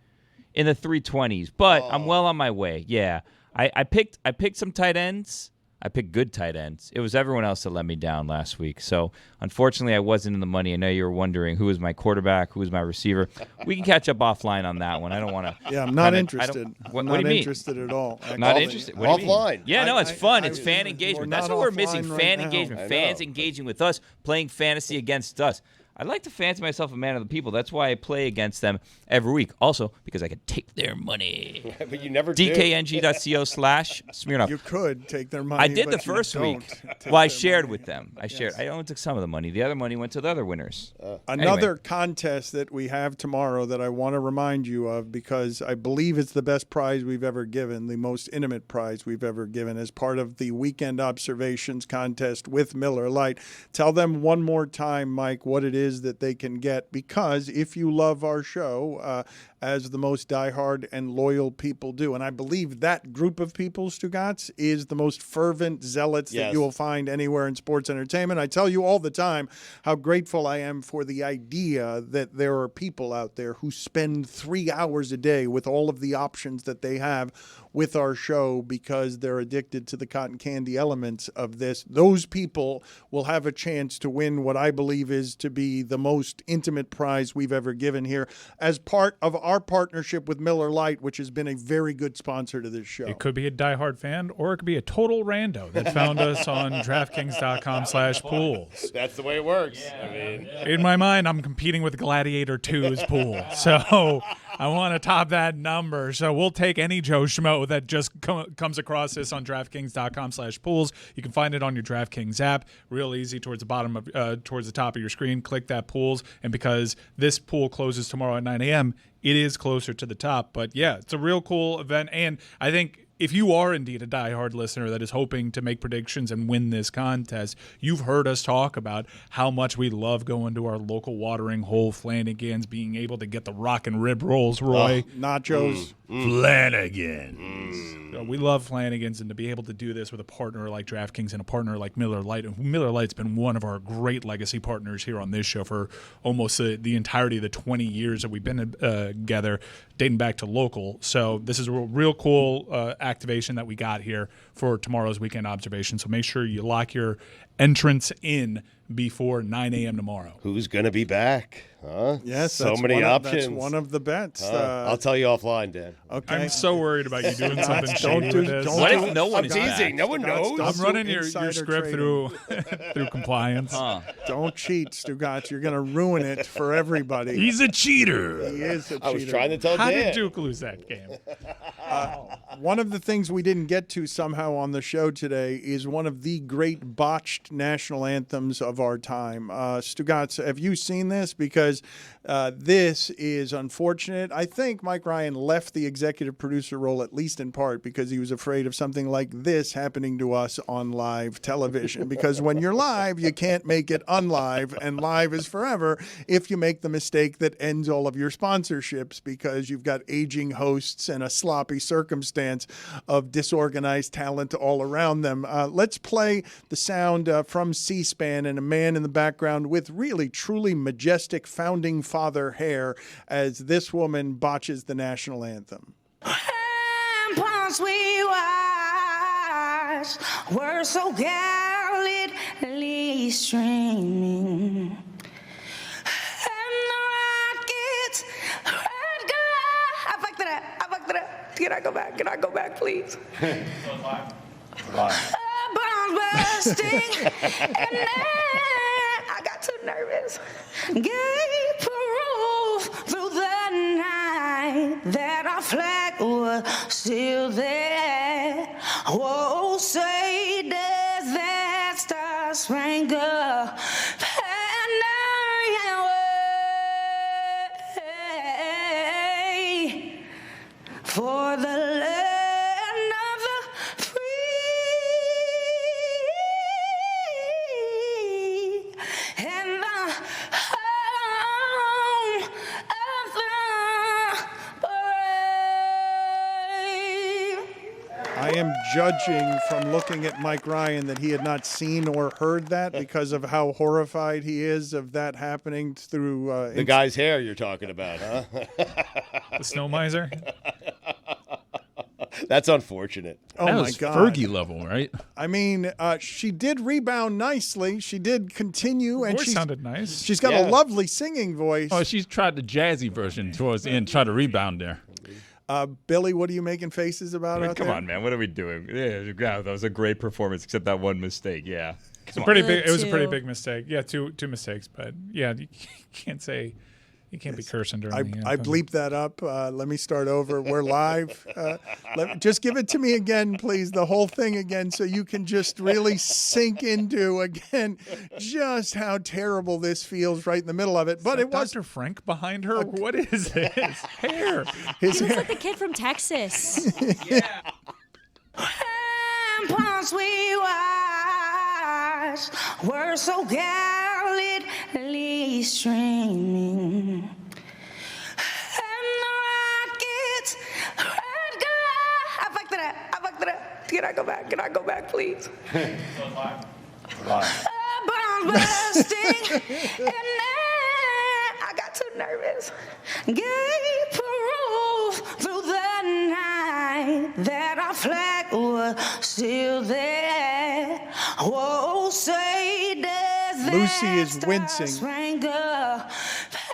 in the 320s, but I'm well on my way. Yeah, I picked some tight ends. I picked good tight ends. It was everyone else that let me down last week. So, unfortunately, I wasn't in the money. I know you were wondering who was my quarterback, who was my receiver. We can catch up offline on that one. I don't want to. Yeah, I'm not interested. What I'm not do you mean? interested at all. Not interested? What do you mean? Offline. Yeah, no, it's fun. It's I- fan engagement. we're That's not what we're offline missing, right fan now. engagement. I Fans know. engaging with us, playing fantasy against us. I like to fancy myself a man of the people. That's why I play against them every week. Also, because I can take their money. But you never do. dkng.co/Smirnoff. You could take their money. I did the but you first don't week. take Well, I their shared money. with them. I only took some of the money. The other money went to the other winners. Another Anyway. contest that we have tomorrow that I want to remind you of because I believe it's the best prize we've ever given, the most intimate prize we've ever given as part of the Weekend Observations contest with Miller Lite. Tell them one more time, Mike, what it is that they can get because if you love our show, as the most diehard and loyal people do, and I believe that group of people, Stugotz, is the most fervent zealots that you will find anywhere in sports entertainment. I tell you all the time how grateful I am for the idea that there are people out there who spend 3 hours a day with all of the options that they have with our show because they're addicted to the cotton candy elements of this. Those people will have a chance to win what I believe is to be the most intimate prize we've ever given here as part of our partnership with Miller Lite, which has been a very good sponsor to this show. It could be a diehard fan, or it could be a total rando that found us on DraftKings.com/pools. That's the way it works. I mean, In my mind, I'm competing with Gladiator 2's pool, so I want to top that number. So we'll take any Joe Schmo that just comes across this on DraftKings.com/pools. You can find it on your DraftKings app. Real easy towards the bottom of, towards the top of your screen. Click that pools, and because this pool closes tomorrow at 9 a.m., it is closer to the top. But yeah, it's a real cool event, and I think if you are indeed a diehard listener that is hoping to make predictions and win this contest, you've heard us talk about how much we love going to our local watering hole Flanagan's, being able to get the rock and rib rolls, Roy. Nachos. Flanagan's. So we love Flanagan's, and to be able to do this with a partner like DraftKings and a partner like Miller Lite. And Miller Lite's been one of our great legacy partners here on this show for almost the entirety of the 20 years that we've been together, dating back to local. So this is a real cool activation that we got here for tomorrow's Weekend Observation. So make sure you lock your entrance in before 9 a.m. tomorrow. Who's going to be back? Huh? Yes, so that's many options. That's one of the bets. I'll tell you offline, Dan. Okay. I'm so worried about you doing something shady with this. What if no one I'm is teasing. back? No one knows. I'm running your script through compliance. Don't cheat, Stugotz. You're going to ruin it for everybody. He's a cheater. He is a cheater. I was trying to tell How Dan. did Duke lose that game? One of the things we didn't get to somehow on the show today is one of the great botched national anthems of our time. Stugotz, have you seen this? Because this is unfortunate. I think Mike Ryan left the executive producer role, at least in part, because he was afraid of something like this happening to us on live television. Because when you're live, you can't make it unlive, and live is forever if you make the mistake that ends all of your sponsorships because you've got aging hosts and a sloppy circumstance of disorganized talent all around them. Let's play the sound from C-SPAN and a man in the background with really, truly majestic founding father hair as this woman botches the national anthem. Once we watched, we're so gallantly streaming. And the rockets, red glare. I fucked it up. Can I go back? Can I go back, please? Bombs bursting, and then I got too nervous. Gave proof through the night that our flag was still there. Whoa, say does that star spangled banner for the land of the free and the home of the brave. I am judging from looking at Mike Ryan that he had not seen or heard that because of how horrified he is of that happening through The guy's hair you're talking about, huh? The snow miser? That's unfortunate. Oh, that my was God. Fergie level, right? I mean, she did rebound nicely. She did continue. Her And voice she's, sounded nice. she's got a lovely singing voice. Oh, she's tried the jazzy version towards the end, try to rebound there. Billy, what are you making faces about out Come there? on, man. What are we doing? Yeah, that was a great performance, except that one mistake. Yeah. It was a pretty big mistake. Yeah, two mistakes. But yeah, you can't say. You can't be cursing during the I anthem. bleeped that up. Let me start over. We're live. Just give it to me again, please. The whole thing again, so you can just really sink into again just how terrible this feels right in the middle of it. But it was Dr. Frank behind her. What is this hair? His He looks hair. like the kid from Texas. Once we watched, we're so gallantly streaming. And the rockets, red glare. I fucked it up. Can I go back? Can I go back, please? Bombs bursting, and then I got too nervous. Gave proof through the night that our flag was still there. Whoa, say does Lucy that is star wincing. spangled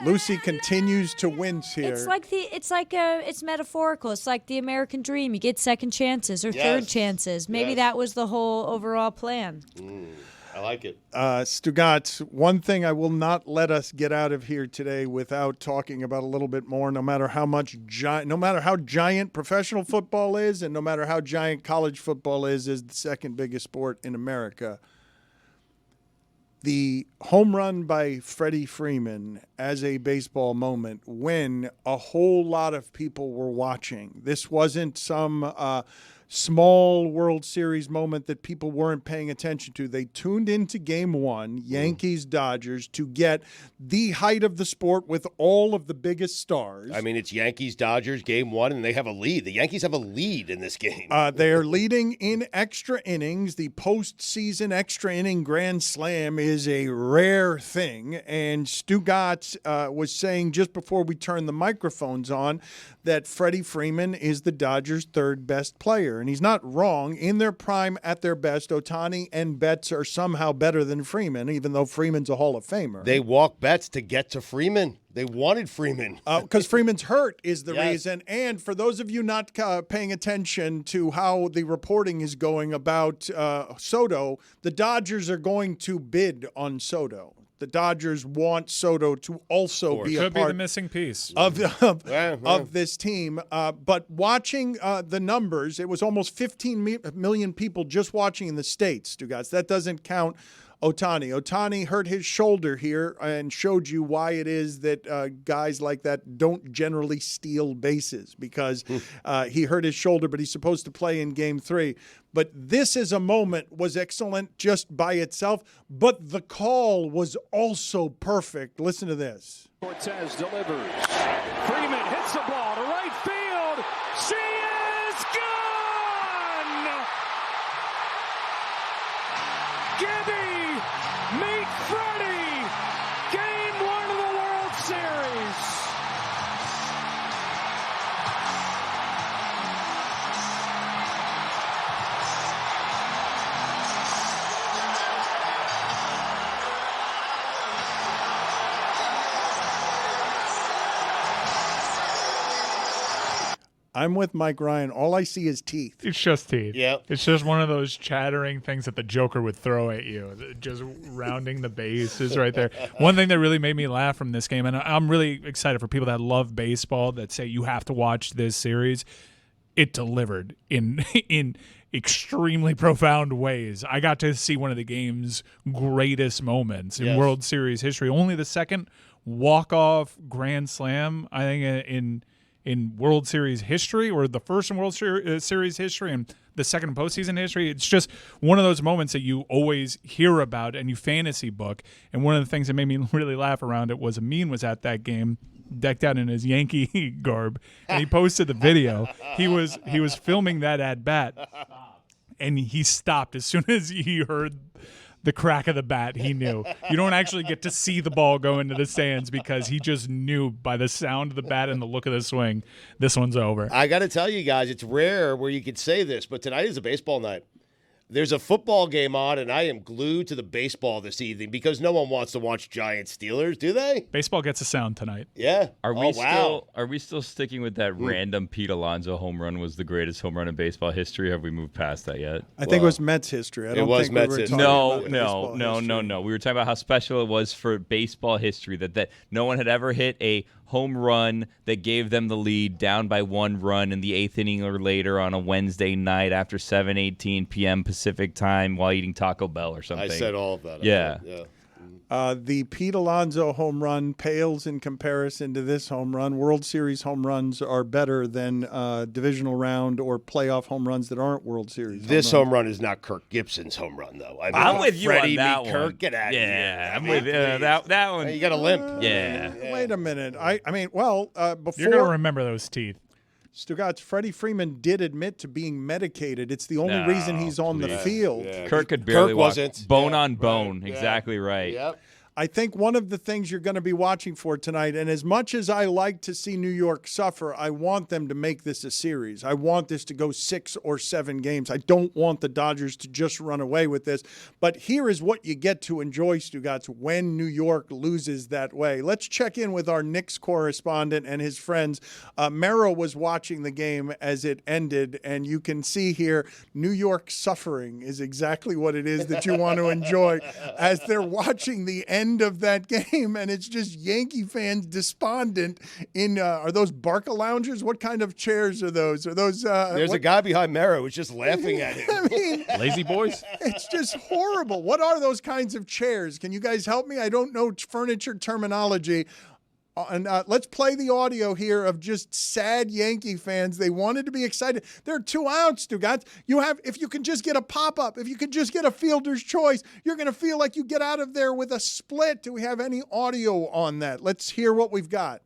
Lucy continues to wince here. It's metaphorical. It's like the American dream. You get second chances or Yes. third chances. Maybe Yes. that was the whole overall plan. I like it. Stugotz, one thing I will not let us get out of here today without talking about a little bit more, no matter how giant professional football is and no matter how giant college football is the second biggest sport in America. The home run by Freddie Freeman as a baseball moment when a whole lot of people were watching. This wasn't some small World Series moment that people weren't paying attention to. They tuned into Game 1, Yankees-Dodgers, to get the height of the sport with all of the biggest stars. I mean, it's Yankees-Dodgers game 1, and they have a lead. The Yankees have a lead in this game. They are leading in extra innings. The postseason extra inning grand slam is a rare thing. And Stugotz was saying just before we turned the microphones on that Freddie Freeman is the Dodgers' third best player. And he's not wrong. In their prime, at their best, Ohtani and Betts are somehow better than Freeman, even though Freeman's a Hall of Famer. They walk Betts to get to Freeman. They wanted Freeman. Because Freeman's hurt is the reason. And for those of you not paying attention to how the reporting is going about Soto, the Dodgers are going to bid on Soto. The Dodgers want Soto to also be a Could part be the missing piece of this team. But watching the numbers, it was almost 15 million people just watching in the States, Stugotz. That doesn't count Ohtani. Ohtani hurt his shoulder here and showed you why it is that guys like that don't generally steal bases, because he hurt his shoulder, but he's supposed to play in Game 3. But this is a moment was excellent just by itself, but the call was also perfect. Listen to this. Cortez delivers. Freeman hits the ball to right field. She is gone! Gibby, meet Freddie. Game 1 of the World Series. I'm with Mike Ryan. All I see is teeth. It's just teeth. Yep. It's just one of those chattering things that the Joker would throw at you, just rounding the bases right there. One thing that really made me laugh from this game, and I'm really excited for people that love baseball that say you have to watch this series, it delivered in extremely profound ways. I got to see one of the game's greatest moments in World Series history. Only the second walk-off grand slam, I think, in World Series history, or the first in World Series history and the second in postseason history. It's just one of those moments that you always hear about and you fantasy book. And one of the things that made me really laugh around it was Amin was at that game, decked out in his Yankee garb, and he posted the video. He was filming that at bat, and he stopped as soon as he heard the crack of the bat. He knew. You don't actually get to see the ball go into the stands because he just knew by the sound of the bat and the look of the swing, this one's over. I got to tell you guys, it's rare where you could say this, but tonight is a baseball night. There's a football game on, and I am glued to the baseball this evening because no one wants to watch Giants Steelers, do they? Baseball gets a sound tonight. Yeah. Are we still sticking with that random Pete Alonso home run was the greatest home run in baseball history? Have we moved past that yet? I think it was Mets history. I don't think we were talking about baseball history. No. We were talking about how special it was for baseball history that no one had ever hit a home run that gave them the lead down by 1 run in the 8th inning or later on a Wednesday night after 7:18 p.m. Pacific time while eating Taco Bell or something. I said all of that. Yeah. The Pete Alonso home run pales in comparison to this home run. World Series home runs are better than divisional round or playoff home runs that aren't World Series. This home run is not Kirk Gibson's home run, though. I mean, I'm with you Freddie on that meet one. Kirk, get out of here. Yeah, I'm with you. That one. You got a limp. Yeah. Wait a minute. I mean, before You're going to remember those teeth. Stugotz, Freddie Freeman did admit to being medicated. It's the only reason he's on the field. Yeah. Kirk could barely walk. Wasn't. Bone on bone. Right. Exactly right. Yep. I think one of the things you're going to be watching for tonight, and as much as I like to see New York suffer, I want them to make this a series. I want this to go 6 or 7 games. I don't want the Dodgers to just run away with this. But here is what you get to enjoy, Stugotz, when New York loses that way. Let's check in with our Knicks correspondent and his friends. Mero was watching the game as it ended, and you can see here New York suffering is exactly what it is that you want to enjoy as they're watching the end of that game, and it's just Yankee fans despondent in are those Barca loungers? What kind of chairs are those? Are those There's a guy behind Mero who's just laughing at him. I mean, lazy boys? It's just horrible. What are those kinds of chairs? Can you guys help me? I don't know furniture terminology. And let's play the audio here of just sad Yankee fans. They wanted to be excited. They're 2 outs, Stugotz. If you can just get a pop-up, if you can just get a fielder's choice, you're going to feel like you get out of there with a split. Do we have any audio on that? Let's hear what we've got.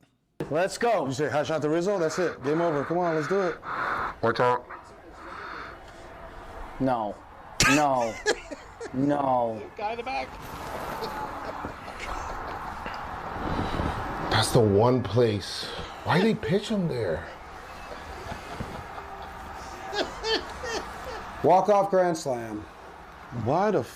Let's go. You say hot shot to Rizzo? That's it. Game over. Come on, let's do it. Watch out. No. Guy in the back. That's the one place. Why they pitch him there? Walk-off grand slam. Why the